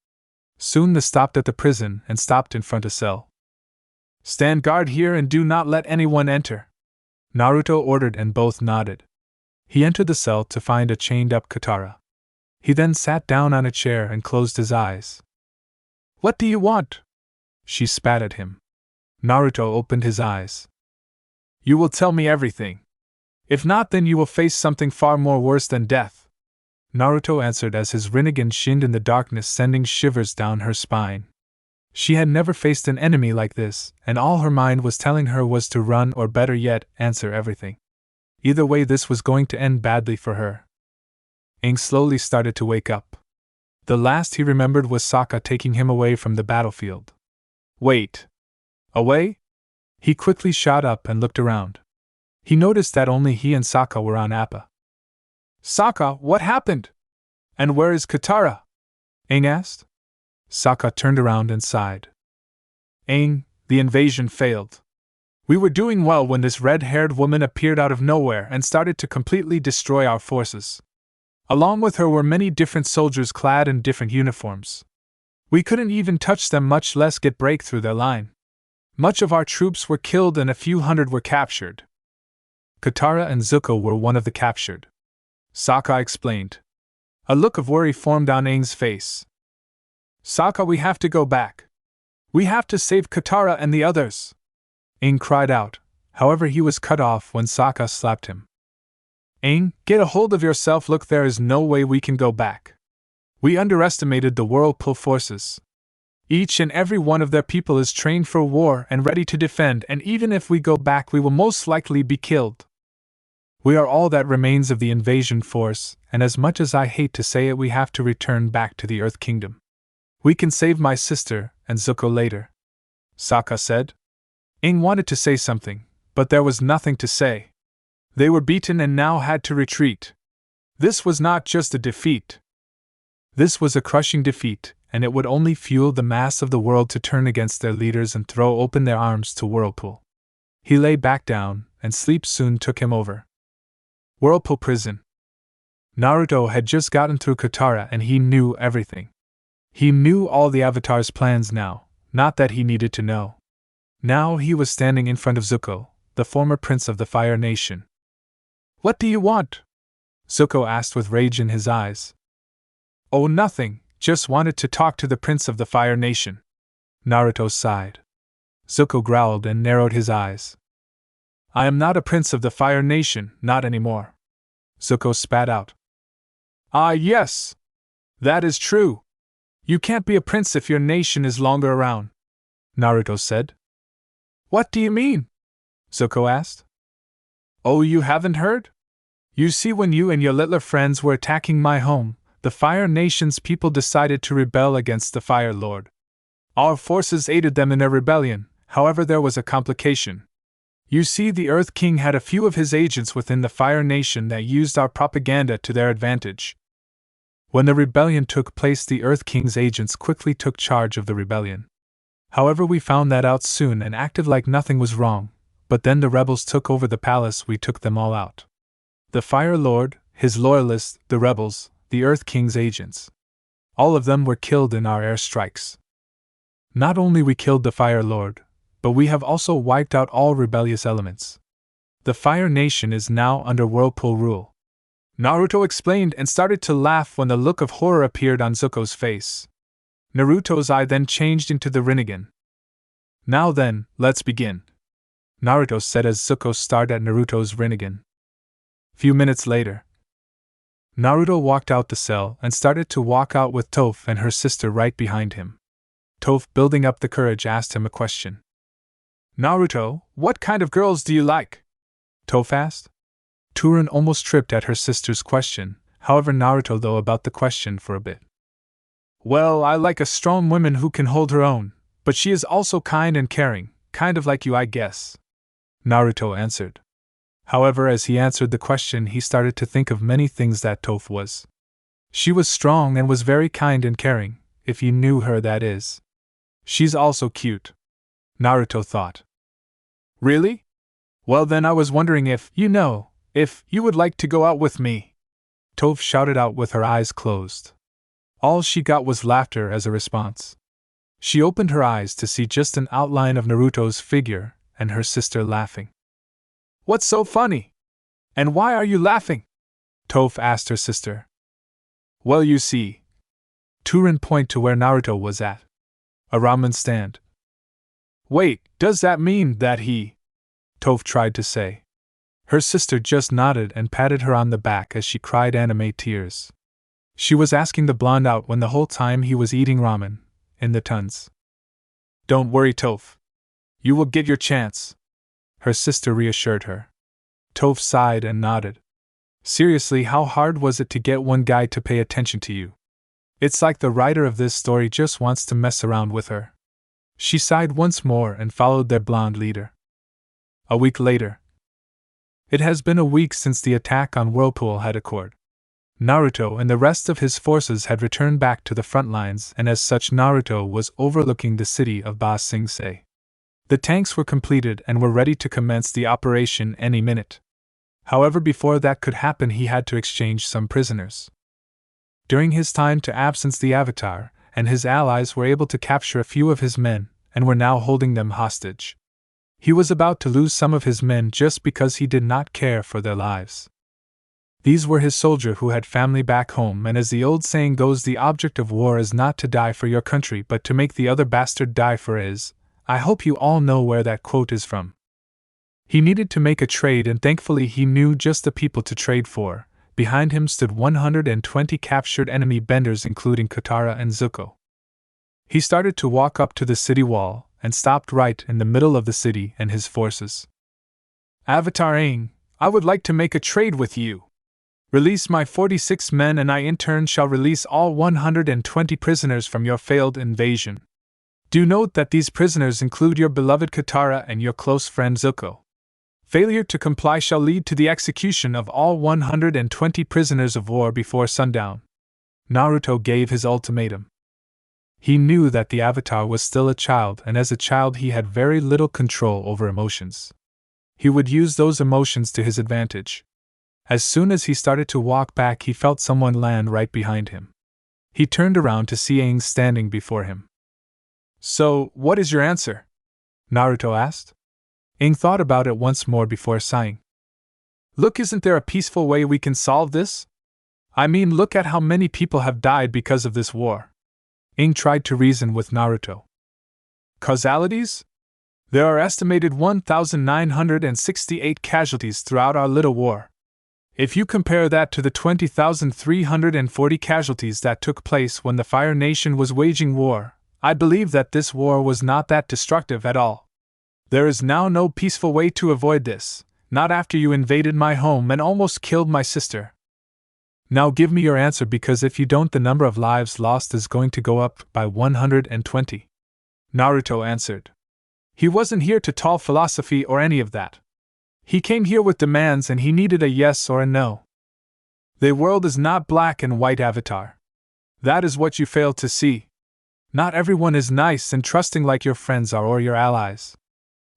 Soon they stopped at the prison and stopped in front of a cell. Stand guard here and do not let anyone enter, Naruto ordered, and both nodded. He entered the cell to find a chained-up Katara. He then sat down on a chair and closed his eyes. What do you want? She spat at him. Naruto opened his eyes. You will tell me everything. If not, then you will face something far more worse than death, Naruto answered as his Rinnegan shinned in the darkness, sending shivers down her spine. She had never faced an enemy like this, and all her mind was telling her was to run or, better yet, answer everything. Either way, this was going to end badly for her. Aang slowly started to wake up. The last he remembered was Sokka taking him away from the battlefield. Wait! Away? He quickly shot up and looked around. He noticed that only he and Sokka were on Appa. Sokka, what happened? And where is Katara? Aang asked. Sokka turned around and sighed. Aang, the invasion failed. We were doing well when this red-haired woman appeared out of nowhere and started to completely destroy our forces. Along with her were many different soldiers clad in different uniforms. We couldn't even touch them, much less get break through their line. Much of our troops were killed and a few hundred were captured. Katara and Zuko were one of the captured, Sokka explained. A look of worry formed on Aang's face. Sokka, we have to go back. We have to save Katara and the others, Aang cried out. However, he was cut off when Sokka slapped him. Aang, get a hold of yourself. Look, there is no way we can go back. We underestimated the Whirlpool forces. Each and every one of their people is trained for war and ready to defend, and even if we go back, we will most likely be killed. We are all that remains of the invasion force, and as much as I hate to say it, we have to return back to the Earth Kingdom. We can save my sister and Zuko later, Sokka said. Aang wanted to say something, but there was nothing to say. They were beaten and now had to retreat. This was not just a defeat. This was a crushing defeat, and it would only fuel the mass of the world to turn against their leaders and throw open their arms to Whirlpool. He lay back down, and sleep soon took him over. Whirlpool Prison. Naruto had just gotten through Katara and he knew everything. He knew all the Avatar's plans now, not that he needed to know. Now he was standing in front of Zuko, the former prince of the Fire Nation. What do you want? Zuko asked with rage in his eyes. Oh, nothing, just wanted to talk to the prince of the Fire Nation. Naruto sighed. Zuko growled and narrowed his eyes. I am not a prince of the Fire Nation, not anymore. Zuko spat out. Ah, yes! That is true. You can't be a prince if your nation is longer around, Naruto said. What do you mean? Zuko asked. Oh, you haven't heard? You see, when you and your littler friends were attacking my home, the Fire Nation's people decided to rebel against the Fire Lord. Our forces aided them in their rebellion, however there was a complication. You see, the Earth King had a few of his agents within the Fire Nation that used our propaganda to their advantage. When the rebellion took place, the Earth King's agents quickly took charge of the rebellion. However, we found that out soon and acted like nothing was wrong, but then the rebels took over the palace. We took them all out. The Fire Lord, his loyalists, the rebels, the Earth King's agents. All of them were killed in our airstrikes. Not only we killed the Fire Lord, but we have also wiped out all rebellious elements. The Fire Nation is now under Whirlpool rule. Naruto explained and started to laugh when the look of horror appeared on Zuko's face. Naruto's eye then changed into the Rinnegan. Now then, let's begin, Naruto said as Zuko stared at Naruto's Rinnegan. Few minutes later. Naruto walked out the cell and started to walk out with Toph and her sister right behind him. Toph, building up the courage, asked him a question. Naruto, what kind of girls do you like? Toph asked. Turin almost tripped at her sister's question, however Naruto thought about the question for a bit. Well, I like a strong woman who can hold her own, but she is also kind and caring, kind of like you, I guess. Naruto answered. However, as he answered the question, he started to think of many things that Toph was. She was strong and was very kind and caring, if you knew her, that is. She's also cute, Naruto thought. Really? Well then, I was wondering if you would like to go out with me. Toph shouted out with her eyes closed. All she got was laughter as a response. She opened her eyes to see just an outline of Naruto's figure and her sister laughing. What's so funny? And why are you laughing? Toph asked her sister. Well, you see. Turin pointed to where Naruto was at. A ramen stand. Wait, does that mean that he? Toph tried to say. Her sister just nodded and patted her on the back as she cried anime tears. She was asking the blonde out when the whole time he was eating ramen, in the tons. Don't worry, Toph. You will get your chance, her sister reassured her. Toph sighed and nodded. Seriously, how hard was it to get one guy to pay attention to you? It's like the writer of this story just wants to mess around with her. She sighed once more and followed their blonde leader. A week later. It has been a week since the attack on Whirlpool had occurred. Naruto and the rest of his forces had returned back to the front lines, and as such Naruto was overlooking the city of Ba Sing Se. The tanks were completed and were ready to commence the operation any minute. However, before that could happen, he had to exchange some prisoners. During his time to absence, the Avatar and his allies were able to capture a few of his men, and were now holding them hostage. He was about to lose some of his men just because he did not care for their lives. These were his soldiers who had family back home, and as the old saying goes, the object of war is not to die for your country but to make the other bastard die for his. I hope you all know where that quote is from. He needed to make a trade, and thankfully he knew just the people to trade for. Behind him stood 120 captured enemy benders, including Katara and Zuko. He started to walk up to the city wall and stopped right in the middle of the city and his forces. Avatar Aang, I would like to make a trade with you. Release my 46 men and I in turn shall release all 120 prisoners from your failed invasion. Do note that these prisoners include your beloved Katara and your close friend Zuko. Failure to comply shall lead to the execution of all 120 prisoners of war before sundown. Naruto gave his ultimatum. He knew that the Avatar was still a child, and as a child he had very little control over emotions. He would use those emotions to his advantage. As soon as he started to walk back, he felt someone land right behind him. He turned around to see Aang standing before him. So, what is your answer? Naruto asked. Aang thought about it once more before sighing. Look, isn't there a peaceful way we can solve this? I mean, look at how many people have died because of this war. Aang tried to reason with Naruto. Causalities? There are estimated 1,968 casualties throughout our little war. If you compare that to the 20,340 casualties that took place when the Fire Nation was waging war, I believe that this war was not that destructive at all. There is now no peaceful way to avoid this, not after you invaded my home and almost killed my sister. Now give me your answer, because if you don't, the number of lives lost is going to go up by 120. Naruto answered. He wasn't here to talk philosophy or any of that. He came here with demands and he needed a yes or a no. The world is not black and white, Avatar. That is what you failed to see. Not everyone is nice and trusting like your friends are or your allies.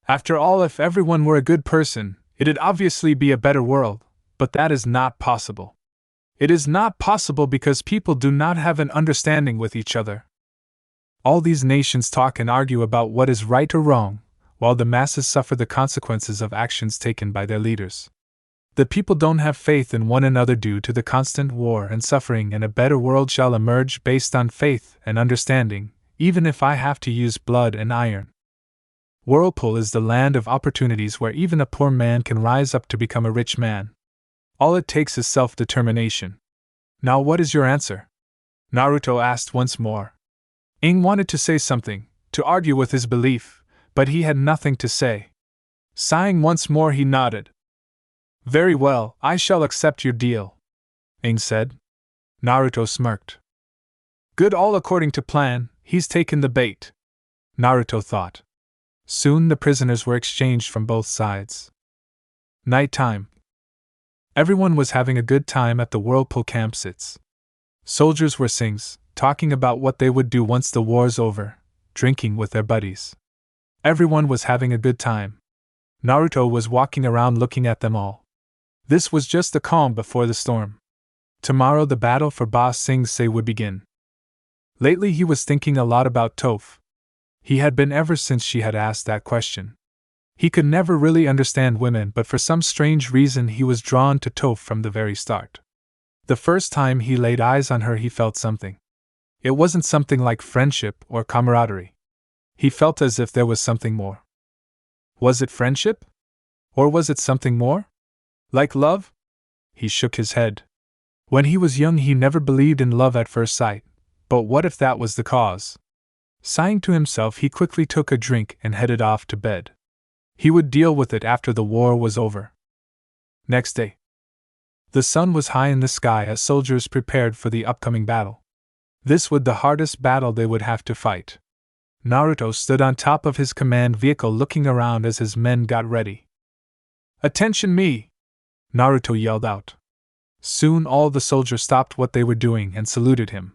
After all, if everyone were a good person, it'd obviously be a better world, but that is not possible. It is not possible because people do not have an understanding with each other. All these nations talk and argue about what is right or wrong, while the masses suffer the consequences of actions taken by their leaders. The people don't have faith in one another due to the constant war and suffering, and a better world shall emerge based on faith and understanding, even if I have to use blood and iron. Whirlpool is the land of opportunities where even a poor man can rise up to become a rich man. All it takes is self-determination. Now what is your answer? Naruto asked once more. Aang wanted to say something, to argue with his belief, but he had nothing to say. Sighing once more, he nodded. Very well, I shall accept your deal, Aang said. Naruto smirked. Good, all according to plan, he's taken the bait, Naruto thought. Soon the prisoners were exchanged from both sides. Night time. Everyone was having a good time at the Whirlpool campsites. Soldiers were sings, talking about what they would do once the war's over, drinking with their buddies. Everyone was having a good time. Naruto was walking around looking at them all. This was just the calm before the storm. Tomorrow the battle for Ba Sing Se would begin. Lately he was thinking a lot about Toph. He had been ever since she had asked that question. He could never really understand women, but for some strange reason he was drawn to Toph from the very start. The first time he laid eyes on her he felt something. It wasn't something like friendship or camaraderie. He felt as if there was something more. Was it friendship? Or was it something more? Like love? He shook his head. When he was young he never believed in love at first sight, but what if that was the cause? Sighing to himself he quickly took a drink and headed off to bed. He would deal with it after the war was over. Next day. The sun was high in the sky as soldiers prepared for the upcoming battle. This would be the hardest battle they would have to fight. Naruto stood on top of his command vehicle looking around as his men got ready. Attention me! Naruto yelled out. Soon all the soldiers stopped what they were doing and saluted him.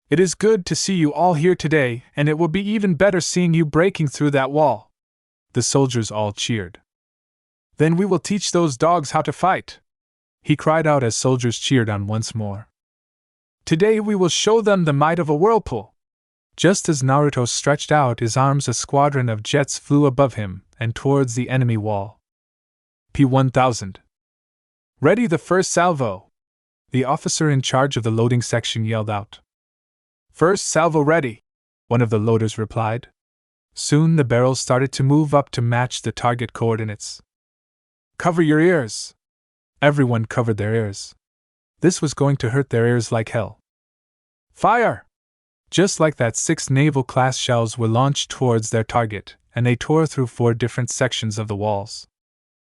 It is good to see you all here today, and it will be even better seeing you breaking through that wall. The soldiers all cheered. Then we will teach those dogs how to fight, he cried out as soldiers cheered on once more. Today we will show them the might of a whirlpool. Just as Naruto stretched out his arms, a squadron of jets flew above him and towards the enemy wall. P-1000. Ready the first salvo! The officer in charge of the loading section yelled out. First salvo ready, one of the loaders replied. Soon the barrels started to move up to match the target coordinates. Cover your ears! Everyone covered their ears. This was going to hurt their ears like hell. Fire! Just like that, 6 naval-class shells were launched towards their target, and they tore through 4 different sections of the walls.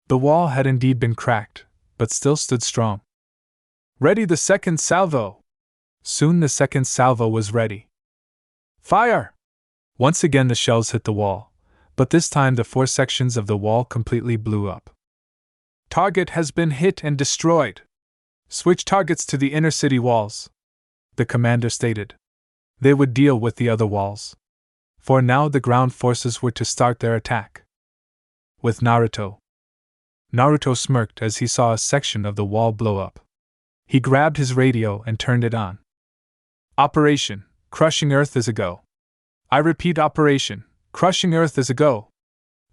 The wall had indeed been cracked, but still stood strong. Ready the second salvo! Soon the second salvo was ready. Fire! Once again the shells hit the wall, but this time the 4 sections of the wall completely blew up. Target has been hit and destroyed. Switch targets to the inner city walls, the commander stated. They would deal with the other walls. For now the ground forces were to start their attack. With Naruto. Naruto smirked as he saw a section of the wall blow up. He grabbed his radio and turned it on. Operation Crushing Earth is a go. I repeat, Operation Crushing Earth is a go.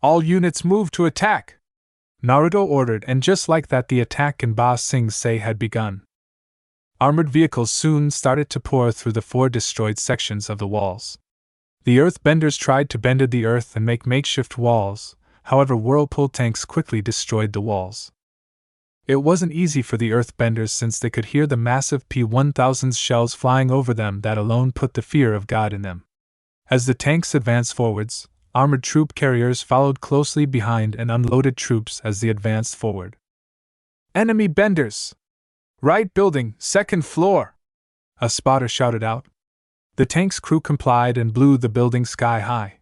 All units move to attack! Naruto ordered, and just like that the attack in Ba Sing Se had begun. Armored vehicles soon started to pour through the 4 destroyed sections of the walls. The earthbenders tried to bend the earth and make makeshift walls, however whirlpool tanks quickly destroyed the walls. It wasn't easy for the earthbenders since they could hear the massive P-1000 shells flying over them. That alone put the fear of God in them. As the tanks advanced forwards, armored troop carriers followed closely behind and unloaded troops as they advanced forward. Enemy benders! Right building, 2nd floor! A spotter shouted out. The tank's crew complied and blew the building sky high.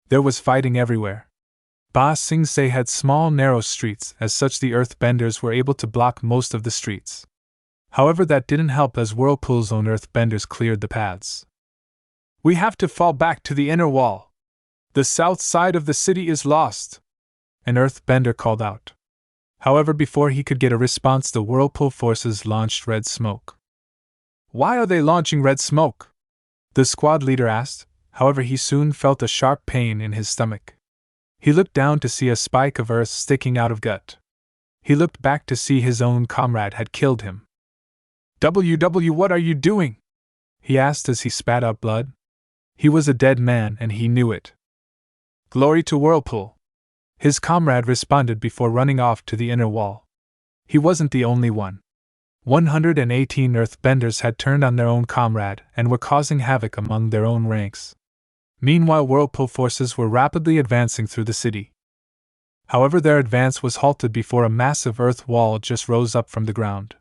There was fighting everywhere. Ba Sing Se had small narrow streets, as such the earthbenders were able to block most of the streets. However, that didn't help as Whirlpool's own earthbenders cleared the paths. We have to fall back to the inner wall. The south side of the city is lost, an earthbender called out. However, before he could get a response, the Whirlpool forces launched red smoke. Why are they launching red smoke? The squad leader asked, however he soon felt a sharp pain in his stomach. He looked down to see a spike of earth sticking out of gut. He looked back to see his own comrade had killed him. WW, what are you doing? He asked as he spat out blood. He was a dead man and he knew it. Glory to Whirlpool! His comrade responded before running off to the inner wall. He wasn't the only one. 118 earthbenders had turned on their own comrade and were causing havoc among their own ranks. Meanwhile, Whirlpool forces were rapidly advancing through the city. However, their advance was halted before a massive earth wall just rose up from the ground.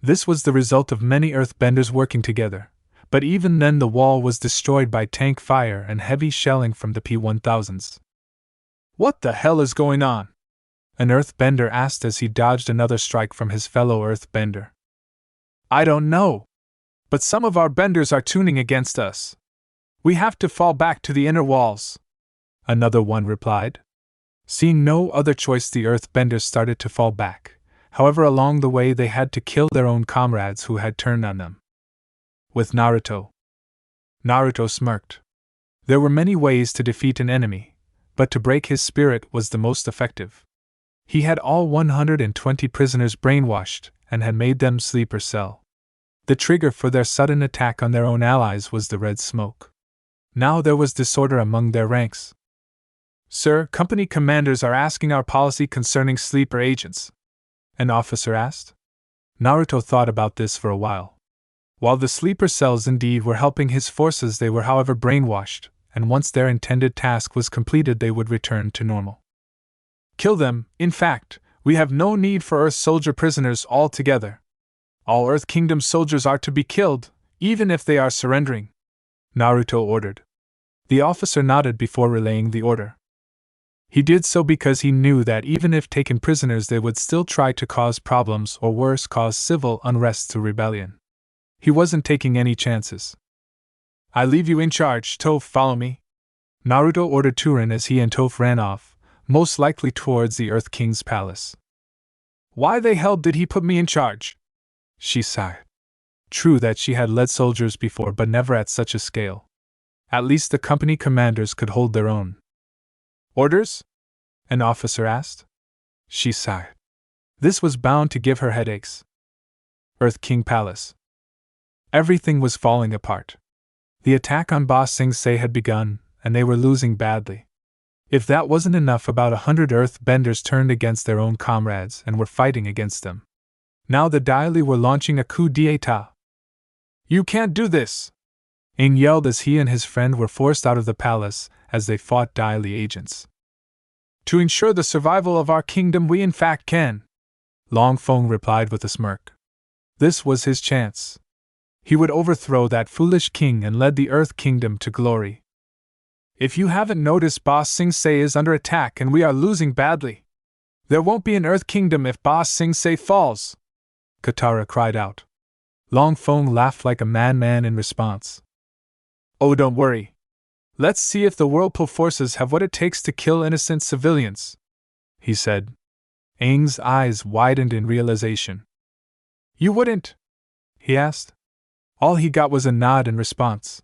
This was the result of many earthbenders working together, but even then the wall was destroyed by tank fire and heavy shelling from the P-1000s. "What the hell is going on?" an earthbender asked as he dodged another strike from his fellow earthbender. "I don't know. But some of our benders are tuning against us. We have to fall back to the inner walls," another one replied. Seeing no other choice, the earthbenders started to fall back. However, along the way they had to kill their own comrades who had turned on them. With Naruto. Naruto smirked. There were many ways to defeat an enemy, but to break his spirit was the most effective. He had all 120 prisoners brainwashed and had made them sleep or sell. The trigger for their sudden attack on their own allies was the red smoke. Now there was disorder among their ranks. "Sir, company commanders are asking our policy concerning sleeper agents," an officer asked. Naruto thought about this for a while. While the sleeper cells indeed were helping his forces, they were however brainwashed, and once their intended task was completed they would return to normal. "Kill them. In fact, we have no need for Earth soldier prisoners altogether. All Earth Kingdom soldiers are to be killed, even if they are surrendering," Naruto ordered. The officer nodded before relaying the order. He did so because he knew that even if taken prisoners they would still try to cause problems or worse, cause civil unrest to rebellion. He wasn't taking any chances. "I leave you in charge, Toph, follow me," Naruto ordered Turin as he and Toph ran off, most likely towards the Earth King's palace. "Why the hell did he put me in charge?" she sighed. True that she had led soldiers before, but never at such a scale. At least the company commanders could hold their own. "Orders?" an officer asked. She sighed. This was bound to give her headaches. Earth King Palace. Everything was falling apart. The attack on Ba Sing Se had begun, and they were losing badly. If that wasn't enough, about 100 earthbenders turned against their own comrades and were fighting against them. Now the Daily were launching a coup d'état. "You can't do this!" Aang yelled as he and his friend were forced out of the palace as they fought Daily agents. "To ensure the survival of our kingdom, we in fact can," Long Feng replied with a smirk. This was his chance. He would overthrow that foolish king and lead the Earth Kingdom to glory. "If you haven't noticed, Ba Sing Se is under attack and we are losing badly. There won't be an Earth Kingdom if Ba Sing Se falls," Katara cried out. Long Feng laughed like a madman in response. "Oh, don't worry. Let's see if the Whirlpool forces have what it takes to kill innocent civilians," he said. Aang's eyes widened in realization. "You wouldn't?" he asked. All he got was a nod in response.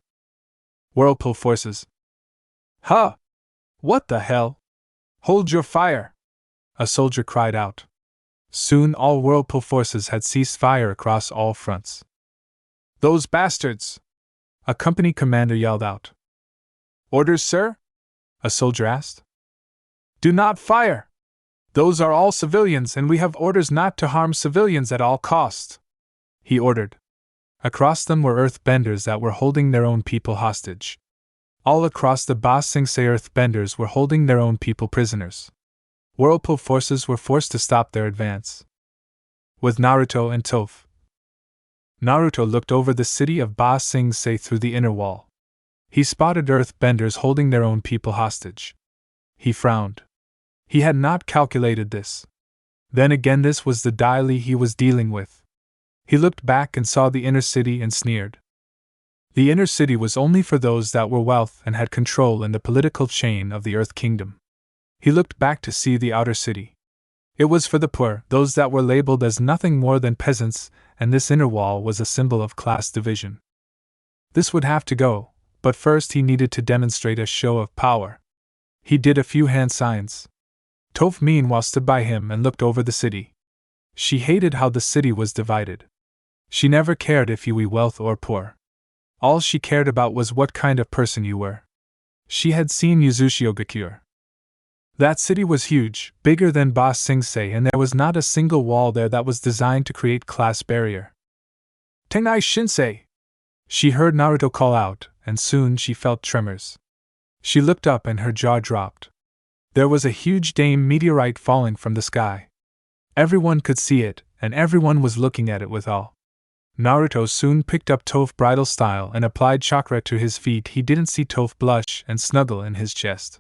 "Whirlpool forces." "Huh! What the hell? Hold your fire!" a soldier cried out. Soon all Whirlpool forces had ceased fire across all fronts. "Those bastards!" a company commander yelled out. "Orders, sir?" a soldier asked. "Do not fire! Those are all civilians and we have orders not to harm civilians at all costs," he ordered. Across them were earthbenders that were holding their own people hostage. All across the Ba Sing Se earthbenders were holding their own people prisoners. Whirlpool forces were forced to stop their advance. With Naruto and Toph. Naruto looked over the city of Ba Sing Se through the inner wall. He spotted earthbenders holding their own people hostage. He frowned. He had not calculated this. Then again, this was the Daily he was dealing with. He looked back and saw the inner city and sneered. The inner city was only for those that were wealth and had control in the political chain of the Earth Kingdom. He looked back to see the outer city. It was for the poor, those that were labeled as nothing more than peasants, and this inner wall was a symbol of class division. This would have to go, but first he needed to demonstrate a show of power. He did a few hand signs. Toph meanwhile stood by him and looked over the city. She hated how the city was divided. She never cared if you were wealth or poor. All she cared about was what kind of person you were. She had seen Yuzushiogakure. That city was huge, bigger than Ba Sing Se, and there was not a single wall there that was designed to create class barrier. Tengai Shinsei! She heard Naruto call out, and soon she felt tremors. She looked up and her jaw dropped. There was a huge dame meteorite falling from the sky. Everyone could see it, and everyone was looking at it with awe. Naruto soon picked up Toph bridal style and applied chakra to his feet. He didn't see Toph blush and snuggle in his chest.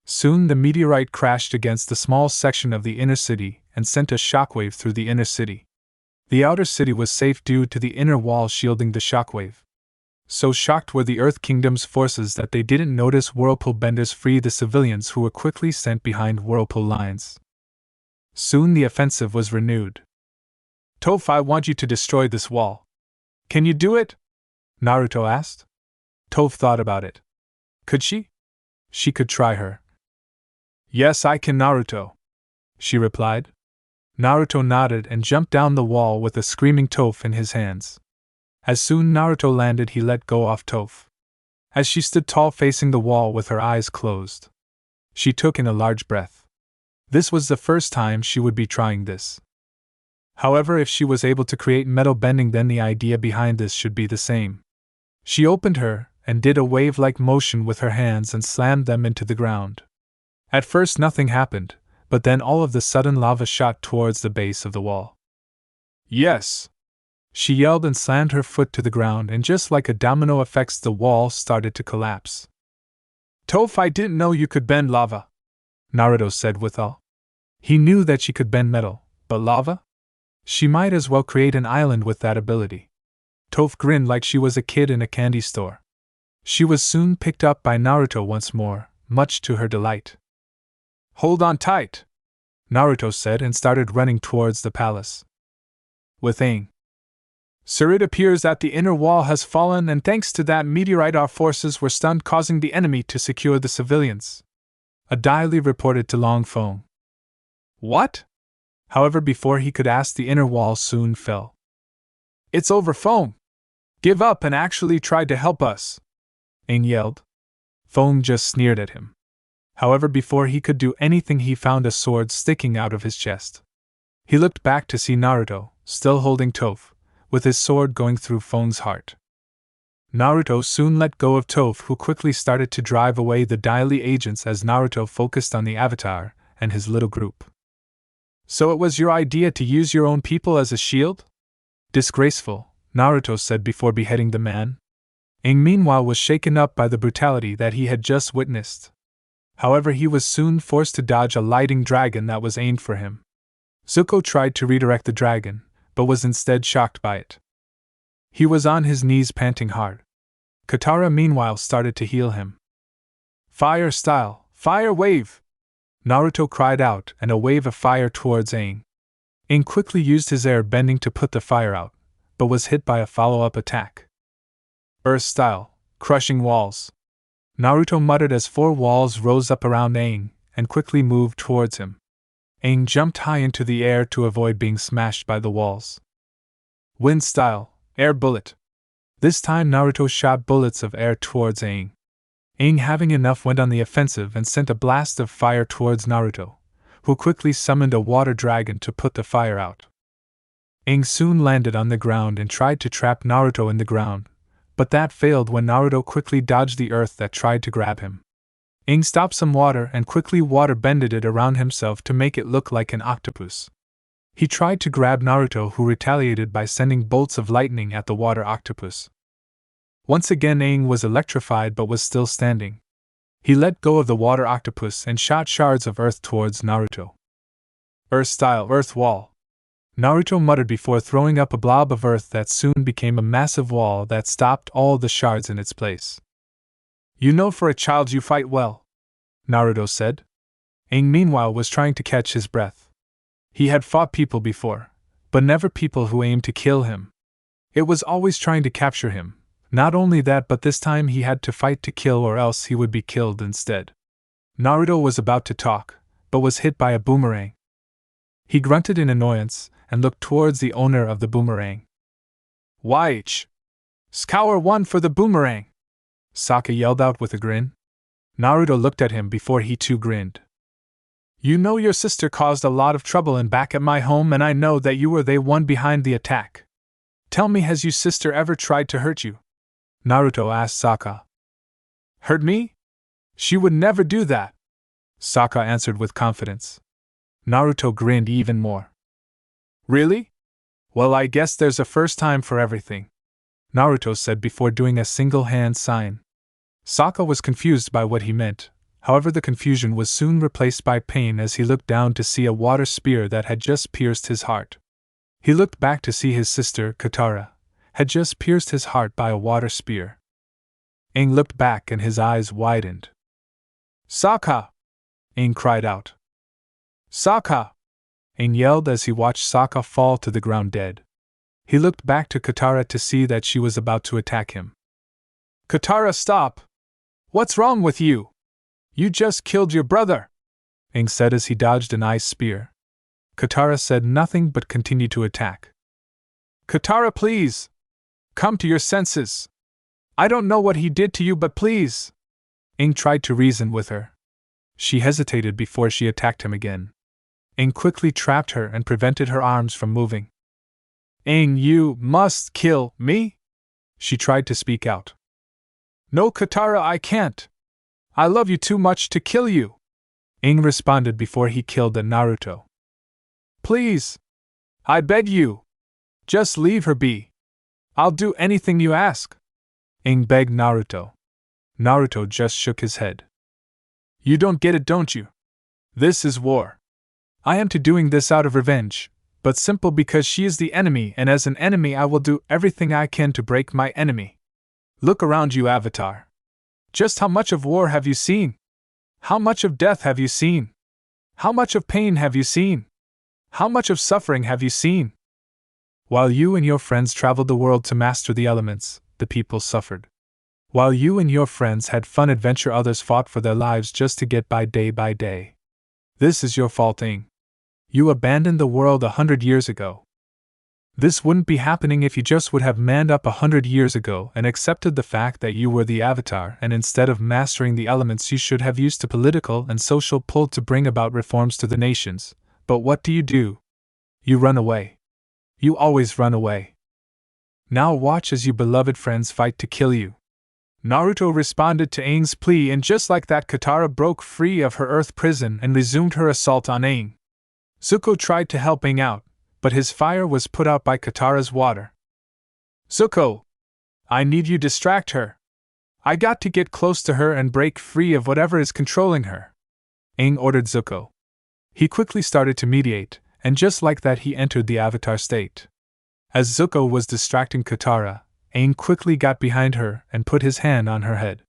Soon the meteorite crashed against the small section of the inner city and sent a shockwave through the inner city. The outer city was safe due to the inner wall shielding the shockwave. So shocked were the Earth Kingdom's forces that they didn't notice Whirlpool Benders free the civilians, who were quickly sent behind Whirlpool lines. Soon the offensive was renewed. Toph, I want you to destroy this wall. Can you do it? Naruto asked. Toph thought about it. Could she? She could try her. Yes, I can, Naruto, she replied. Naruto nodded and jumped down the wall with a screaming Toph in his hands. As soon Naruto landed, he let go of Toph. As she stood tall facing the wall with her eyes closed, she took in a large breath. This was the first time she would be trying this. However, if she was able to create metal bending, then the idea behind this should be the same. She opened her and did a wave-like motion with her hands and slammed them into the ground. At first nothing happened, but then all of the sudden lava shot towards the base of the wall. Yes! She yelled and slammed her foot to the ground, and just like a domino effect, the wall started to collapse. Toph, I didn't know you could bend lava, Naruto said with awe. He knew that she could bend metal, but lava? She might as well create an island with that ability. Toph grinned like she was a kid in a candy store. She was soon picked up by Naruto once more, much to her delight. Hold on tight, Naruto said and started running towards the palace. With Aang. Sir, it appears that the inner wall has fallen, and thanks to that meteorite our forces were stunned, causing the enemy to secure the civilians, Adaili reported to Long Feng. What? However, before he could ask, the inner wall soon fell. It's over, Feng! Give up and actually try to help us! Aang yelled. Feng just sneered at him. However, before he could do anything, he found a sword sticking out of his chest. He looked back to see Naruto, still holding Toph, with his sword going through Feng's heart. Naruto soon let go of Toph, who quickly started to drive away the Daily agents as Naruto focused on the Avatar and his little group. So it was your idea to use your own people as a shield? Disgraceful, Naruto said before beheading the man. Aang meanwhile was shaken up by the brutality that he had just witnessed. However, he was soon forced to dodge a lighting dragon that was aimed for him. Zuko tried to redirect the dragon, but was instead shocked by it. He was on his knees panting hard. Katara meanwhile started to heal him. Fire style, fire wave! Naruto cried out, and a wave of fire towards Aang. Aang quickly used his air bending to put the fire out, but was hit by a follow-up attack. Earth style, crushing walls. Naruto muttered as 4 walls rose up around Aang and quickly moved towards him. Aang jumped high into the air to avoid being smashed by the walls. Wind style, air bullet. This time Naruto shot bullets of air towards Aang. Aang, having enough, went on the offensive and sent a blast of fire towards Naruto, who quickly summoned a water dragon to put the fire out. Aang soon landed on the ground and tried to trap Naruto in the ground, but that failed when Naruto quickly dodged the earth that tried to grab him. Aang stopped some water and quickly water bended it around himself to make it look like an octopus. He tried to grab Naruto, who retaliated by sending bolts of lightning at the water octopus. Once again Aang was electrified but was still standing. He let go of the water octopus and shot shards of earth towards Naruto. Earth style, earth wall. Naruto muttered before throwing up a blob of earth that soon became a massive wall that stopped all the shards in its place. You know, for a child you fight well, Naruto said. Aang meanwhile was trying to catch his breath. He had fought people before, but never people who aimed to kill him. It was always trying to capture him. Not only that, but this time he had to fight to kill, or else he would be killed instead. Naruto was about to talk, but was hit by a boomerang. He grunted in annoyance and looked towards the owner of the boomerang. YH! Scour 1 for the boomerang! Sokka yelled out with a grin. Naruto looked at him before he too grinned. You know your sister caused a lot of trouble in back at my home, and I know that you were the one behind the attack. Tell me, has your sister ever tried to hurt you? Naruto asked Sakura. Hurt me? She would never do that, Sakura answered with confidence. Naruto grinned even more. Really? Well, I guess there's a first time for everything, Naruto said before doing a single hand sign. Sakura was confused by what he meant. However, the confusion was soon replaced by pain as he looked down to see a water spear that had just pierced his heart. He looked back to see his sister, Katara, had just pierced his heart by a water spear. Aang looked back and his eyes widened. Sakura! Aang cried out. Sakura! Aang yelled as he watched Sakura fall to the ground dead. He looked back to Katara to see that she was about to attack him. Katara, stop! What's wrong with you? You just killed your brother, Aang said as he dodged an ice spear. Katara said nothing but continued to attack. Katara, please! Come to your senses! I don't know what he did to you, but please! Aang tried to reason with her. She hesitated before she attacked him again. Aang quickly trapped her and prevented her arms from moving. Aang, you must kill me? She tried to speak out. No, Katara, I can't. I love you too much to kill you, Aang responded before he killed Naruto. Please! I beg you! Just leave her be. I'll do anything you ask, Aang begged Naruto. Naruto just shook his head. You don't get it, don't you? This is war. I am doing this out of revenge, but simple because she is the enemy, and as an enemy I will do everything I can to break my enemy. Look around you, Avatar. Just how much of war have you seen? How much of death have you seen? How much of pain have you seen? How much of suffering have you seen? While you and your friends traveled the world to master the elements, the people suffered. While you and your friends had fun adventure, others fought for their lives just to get by day. This is your fault, Aang. You abandoned the world 100 years ago. This wouldn't be happening if you just would have manned up 100 years ago and accepted the fact that you were the Avatar, and instead of mastering the elements you should have used the political and social pull to bring about reforms to the nations. But what do? You run away. You always run away. Now watch as your beloved friends fight to kill you. Naruto responded to Aang's plea, and just like that, Katara broke free of her earth prison and resumed her assault on Aang. Zuko tried to help Aang out, but his fire was put out by Katara's water. Zuko! I need you to distract her. I got to get close to her and break free of whatever is controlling her, Aang ordered Zuko. He quickly started to mediate, and just like that he entered the Avatar state. As Zuko was distracting Katara, Aang quickly got behind her and put his hand on her head.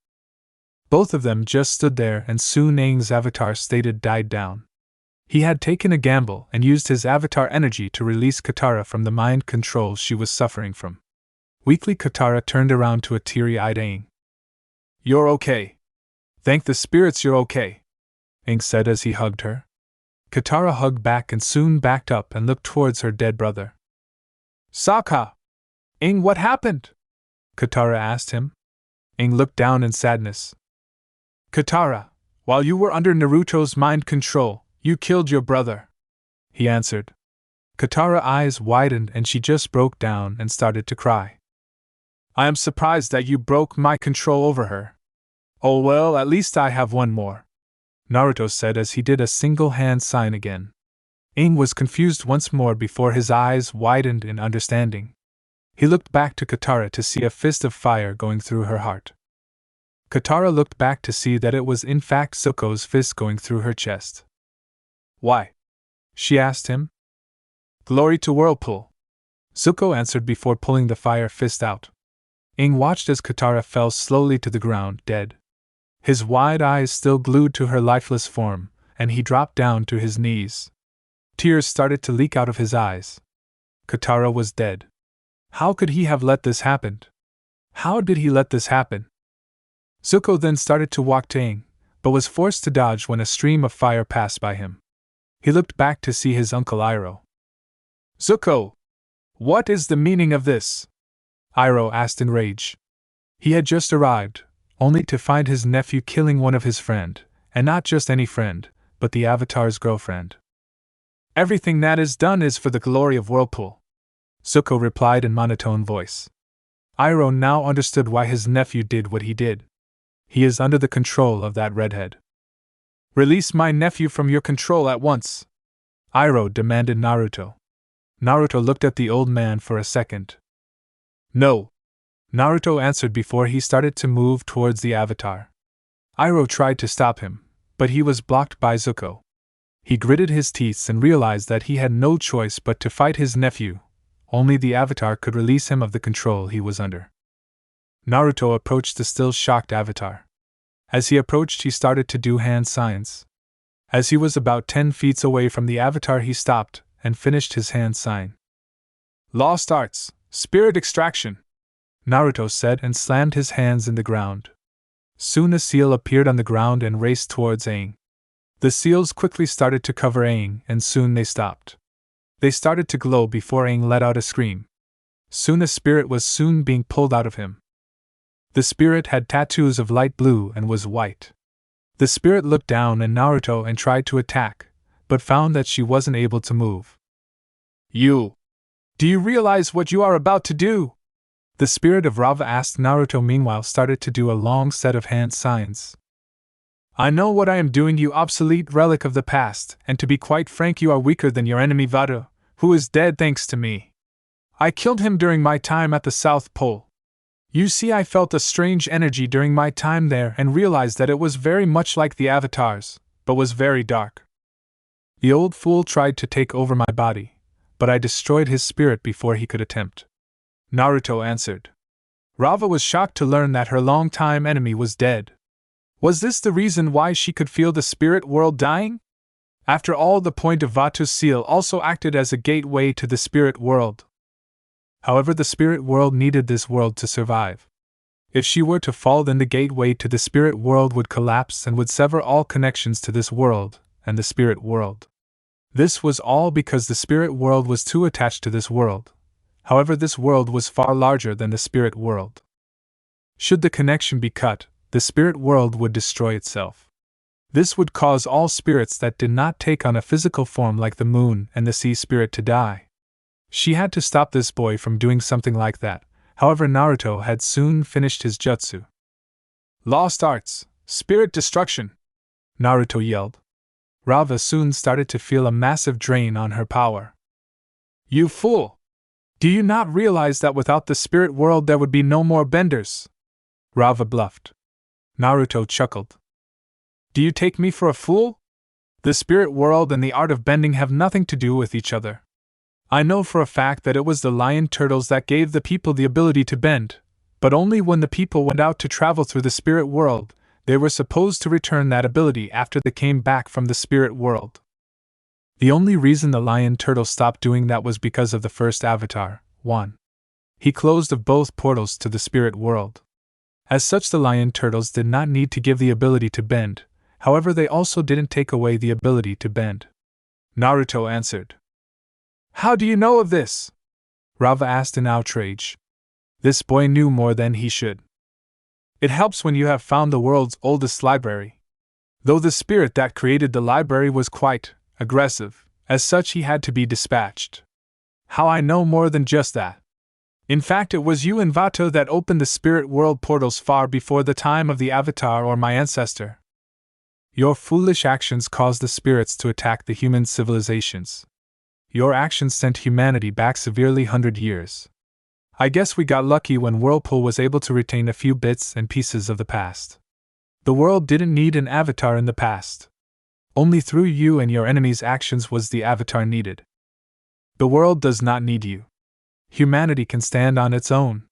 Both of them just stood there, and soon Aang's Avatar state died down. He had taken a gamble and used his Avatar energy to release Katara from the mind control she was suffering from. Weakly, Katara turned around to a teary-eyed Aang. You're okay. Thank the spirits you're okay, Aang said as he hugged her. Katara hugged back and soon backed up and looked towards her dead brother. Sakura! Aang, what happened? Katara asked him. Aang looked down in sadness. Katara, while you were under Naruto's mind control, you killed your brother, he answered. Katara's eyes widened and she just broke down and started to cry. I am surprised that you broke my control over her. Oh well, at least I have one more, Naruto said as he did a single hand sign again. Aang was confused once more before his eyes widened in understanding. He looked back to Katara to see a fist of fire going through her heart. Katara looked back to see that it was in fact Zuko's fist going through her chest. Why? She asked him. Glory to Whirlpool, Zuko answered before pulling the fire fist out. Aang watched as Katara fell slowly to the ground, dead. His wide eyes still glued to her lifeless form, and he dropped down to his knees. Tears started to leak out of his eyes. Katara was dead. How could he have let this happen? How did he let this happen? Zuko then started to walk to Aang, but was forced to dodge when a stream of fire passed by him. He looked back to see his uncle Iroh. Zuko! What is the meaning of this? Iroh asked in rage. He had just arrived, only to find his nephew killing one of his friend, and not just any friend, but the Avatar's girlfriend. Everything that is done is for the glory of Whirlpool, Zuko replied in monotone voice. Iroh now understood why his nephew did what he did. He is under the control of that redhead. Release my nephew from your control at once, Iroh demanded Naruto. Naruto looked at the old man for a second. No, Naruto answered before he started to move towards the Avatar. Iroh tried to stop him, but he was blocked by Zuko. He gritted his teeth and realized that he had no choice but to fight his nephew. Only the Avatar could release him of the control he was under. Naruto approached the still shocked Avatar. As he approached, he started to do hand signs. As he was about 10 feet away from the Avatar, he stopped and finished his hand sign. Lost Arts, Spirit Extraction, Naruto said and slammed his hands in the ground. Soon a seal appeared on the ground and raced towards Aang. The seals quickly started to cover Aang and soon they stopped. They started to glow before Aang let out a scream. Soon a spirit was soon being pulled out of him. The spirit had tattoos of light blue and was white. The spirit looked down at Naruto and tried to attack, but found that she wasn't able to move. Do you realize what you are about to do? The spirit of Rava asked. Naruto meanwhile started to do a long set of hand signs. I know what I am doing, you obsolete relic of the past, and to be quite frank, you are weaker than your enemy Vato, who is dead thanks to me. I killed him during my time at the South Pole. You see, I felt a strange energy during my time there and realized that it was very much like the Avatars, but was very dark. The old fool tried to take over my body, but I destroyed his spirit before he could attempt. Naruto answered. Rava was shocked to learn that her long-time enemy was dead. Was this the reason why she could feel the spirit world dying? After all, the point of Vatu's seal also acted as a gateway to the spirit world. However, the spirit world needed this world to survive. If she were to fall, then the gateway to the spirit world would collapse and would sever all connections to this world and the spirit world. This was all because the spirit world was too attached to this world. However, this world was far larger than the spirit world. Should the connection be cut, the spirit world would destroy itself. This would cause all spirits that did not take on a physical form like the moon and the sea spirit to die. She had to stop this boy from doing something like that. However, Naruto had soon finished his jutsu. Lost Arts, Spirit Destruction, Naruto yelled. Rava soon started to feel a massive drain on her power. You fool! Do you not realize that without the spirit world there would be no more benders? Rava bluffed. Naruto chuckled. Do you take me for a fool? The spirit world and the art of bending have nothing to do with each other. I know for a fact that it was the lion turtles that gave the people the ability to bend, but only when the people went out to travel through the spirit world, they were supposed to return that ability after they came back from the spirit world. The only reason the lion turtle stopped doing that was because of the first avatar, 1. He closed of both portals to the spirit world. As such, the lion turtles did not need to give the ability to bend, however they also didn't take away the ability to bend. Naruto answered. How do you know of this? Rava asked in outrage. This boy knew more than he should. It helps when you have found the world's oldest library. Though the spirit that created the library was quite aggressive, as such he had to be dispatched. How I know more than just that. In fact, it was you and Vato that opened the spirit world portals far before the time of the Avatar or my ancestor. Your foolish actions caused the spirits to attack the human civilizations. Your actions sent humanity back severely 100 years. I guess we got lucky when Whirlpool was able to retain a few bits and pieces of the past. The world didn't need an avatar in the past. Only through you and your enemy's actions was the avatar needed. The world does not need you. Humanity can stand on its own.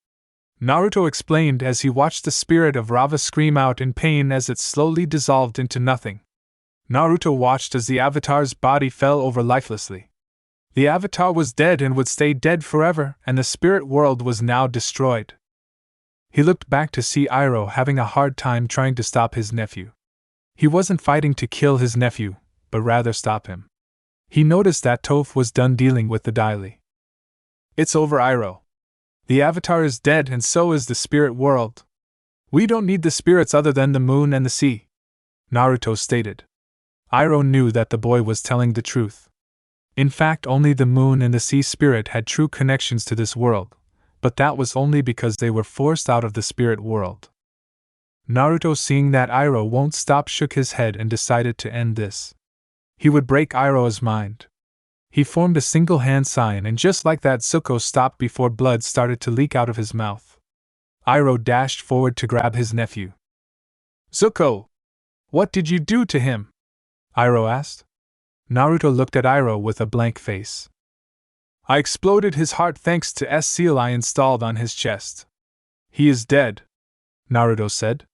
Naruto explained as he watched the spirit of Rava scream out in pain as it slowly dissolved into nothing. Naruto watched as the avatar's body fell over lifelessly. The avatar was dead and would stay dead forever, and the spirit world was now destroyed. He looked back to see Iroh having a hard time trying to stop his nephew. He wasn't fighting to kill his nephew, but rather stop him. He noticed that Toph was done dealing with the Daily. It's over, Iroh. The Avatar is dead and so is the spirit world. We don't need the spirits other than the moon and the sea, Naruto stated. Iroh knew that the boy was telling the truth. In fact, only the moon and the sea spirit had true connections to this world, but that was only because they were forced out of the spirit world. Naruto, seeing that Iroh won't stop, shook his head and decided to end this. He would break Iroh's mind. He formed a single hand sign, and just like that, Zuko stopped before blood started to leak out of his mouth. Iroh dashed forward to grab his nephew. "Zuko! What did you do to him?" Iroh asked. Naruto looked at Iroh with a blank face. "I exploded his heart thanks to S seal I installed on his chest. He is dead," Naruto said.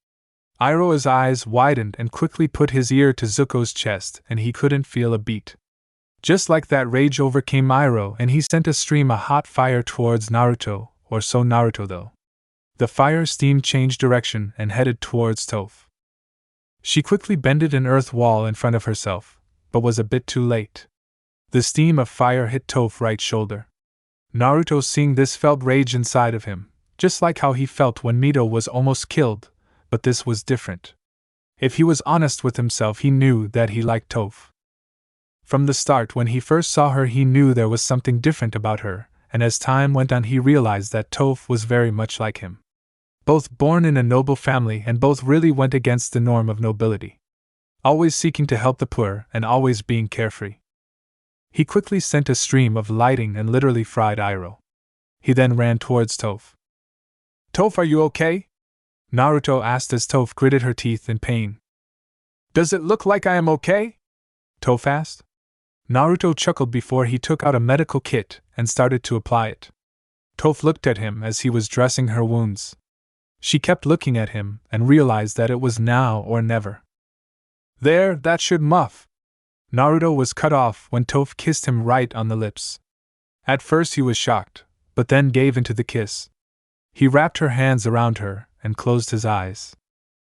Iroh's eyes widened and quickly put his ear to Zuko's chest, and he couldn't feel a beat. Just like that, rage overcame Iroh and he sent a stream of hot fire towards Naruto, or so Naruto thought. The fire steam changed direction and headed towards Toph. She quickly bended an earth wall in front of herself, but was a bit too late. The steam of fire hit Toph's right shoulder. Naruto, seeing this, felt rage inside of him, just like how he felt when Mito was almost killed, but this was different. If he was honest with himself, he knew that he liked Toph. From the start, when he first saw her, he knew there was something different about her, and as time went on, he realized that Toph was very much like him. Both born in a noble family, and both really went against the norm of nobility. Always seeking to help the poor and always being carefree. He quickly sent a stream of lightning and literally fried Iroh. He then ran towards Toph. "Toph, are you okay?" Naruto asked as Toph gritted her teeth in pain. "Does it look like I am okay?" Toph asked. Naruto chuckled before he took out a medical kit and started to apply it. Toph looked at him as he was dressing her wounds. She kept looking at him and realized that it was now or never. "There, that should muff." Naruto was cut off when Toph kissed him right on the lips. At first he was shocked, but then gave into the kiss. He wrapped her hands around her and closed his eyes.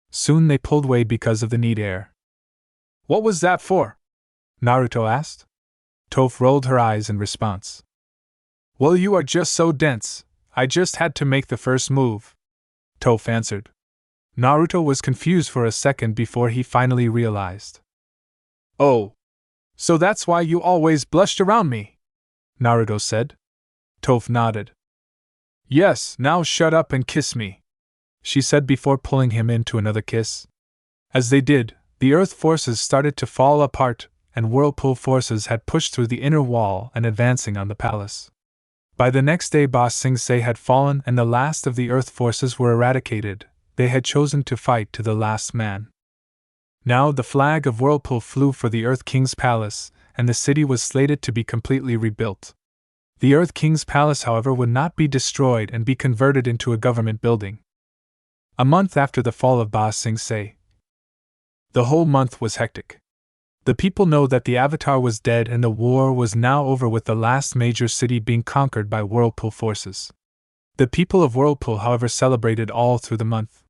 Soon they pulled away because of the need air. "What was that for?" Naruto asked. Toph rolled her eyes in response. "Well, you are just so dense, I just had to make the first move," Toph answered. Naruto was confused for a second before he finally realized. "Oh, so that's why you always blushed around me," Naruto said. Toph nodded. "Yes, now shut up and kiss me," she said before pulling him into another kiss. As they did, the earth forces started to fall apart, and whirlpool forces had pushed through the inner wall and advancing on the palace. By the next day, Ba Sing Se had fallen and the last of the earth forces were eradicated. They had chosen to fight to the last man. Now the flag of Whirlpool flew for the Earth King's palace, and the city was slated to be completely rebuilt. The Earth King's palace, however, would not be destroyed and be converted into a government building. A month after the fall of Ba Sing Se. The whole month was hectic. The people know that the Avatar was dead and the war was now over, with the last major city being conquered by Whirlpool forces. The people of Whirlpool, however, celebrated all through the month.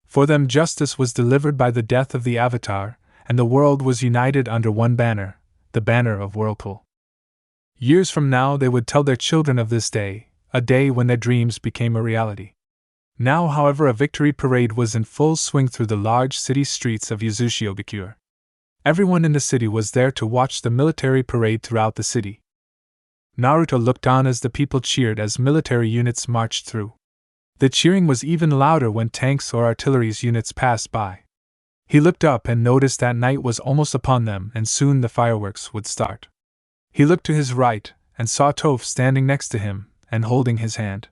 For them, justice was delivered by the death of the Avatar, and the world was united under one banner, the banner of Whirlpool. Years from now, they would tell their children of this day, a day when their dreams became a reality. Now, however, a victory parade was in full swing through the large city streets of Yuzushiogakure. Everyone in the city was there to watch the military parade throughout the city. Naruto looked on as the people cheered as military units marched through. The cheering was even louder when tanks or artillery's units passed by. He looked up and noticed that night was almost upon them, and soon the fireworks would start. He looked to his right and saw Toph standing next to him and holding his hand.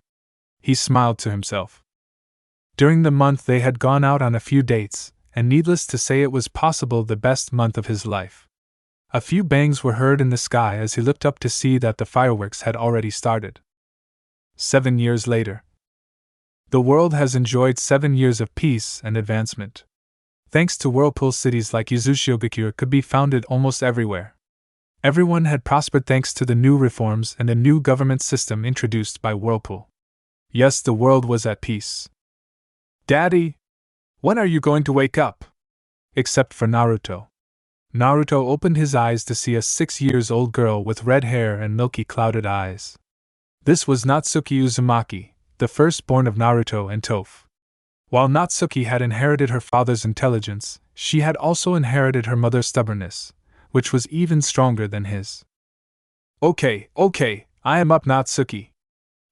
He smiled to himself. During the month they had gone out on a few dates, and needless to say it was possible the best month of his life. A few bangs were heard in the sky as he looked up to see that the fireworks had already started. 7 years later. The world has enjoyed 7 years of peace and advancement. Thanks to Whirlpool, cities like Yuzushiogakure could be founded almost everywhere. Everyone had prospered thanks to the new reforms and the new government system introduced by Whirlpool. Yes, the world was at peace. "Daddy, when are you going to wake up?" Except for Naruto. Naruto opened his eyes to see a 6-year-old girl with red hair and milky clouded eyes. This was Natsuki Uzumaki, the firstborn of Naruto and Toph. While Natsuki had inherited her father's intelligence, she had also inherited her mother's stubbornness, which was even stronger than his. Okay, I am up, Natsuki.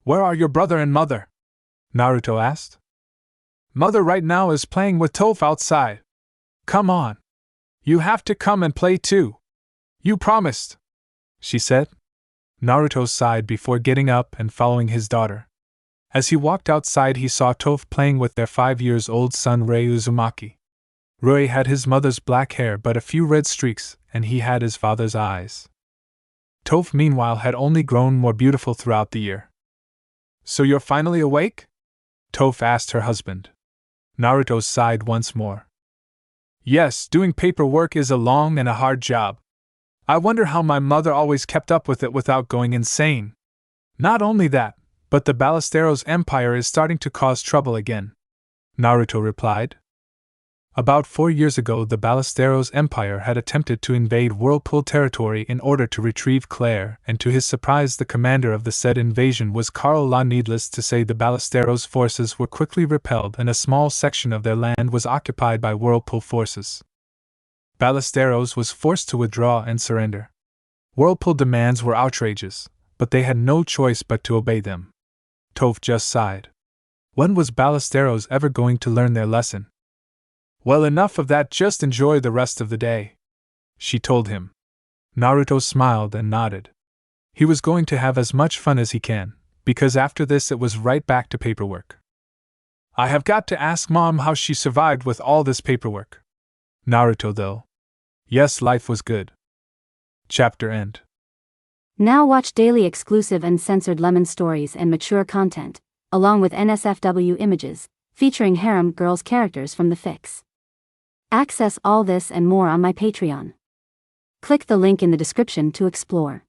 Where are your brother and mother? Naruto asked. Mother right now is playing with Toph outside. Come on. You have to come and play too. You promised, she said. Naruto sighed before getting up and following his daughter. As he walked outside, he saw Toph playing with their 5-year-old son Rei Uzumaki. Rei had his mother's black hair but a few red streaks, and he had his father's eyes. Toph, meanwhile, had only grown more beautiful throughout the year. So you're finally awake? Toph asked her husband. Naruto sighed once more. Yes, doing paperwork is a long and a hard job. I wonder how my mother always kept up with it without going insane. Not only that, but the Ballesteros Empire is starting to cause trouble again, Naruto replied. About 4 years ago, the Ballesteros Empire had attempted to invade Whirlpool territory in order to retrieve Claire, and to his surprise the commander of the said invasion was Carl La. Needless to say, the Ballesteros forces were quickly repelled and a small section of their land was occupied by Whirlpool forces. Ballesteros was forced to withdraw and surrender. Whirlpool demands were outrageous, but they had no choice but to obey them. Toph just sighed. When was Ballesteros ever going to learn their lesson? Well, enough of that, just enjoy the rest of the day, she told him. Naruto smiled and nodded. He was going to have as much fun as he can, because after this it was right back to paperwork. I have got to ask Mom how she survived with all this paperwork. Naruto, though. Yes, life was good. Chapter end. Now watch daily exclusive and censored lemon stories and mature content, along with NSFW images, featuring harem girls characters from the fics. Access all this and more on my Patreon. Click the link in the description to explore.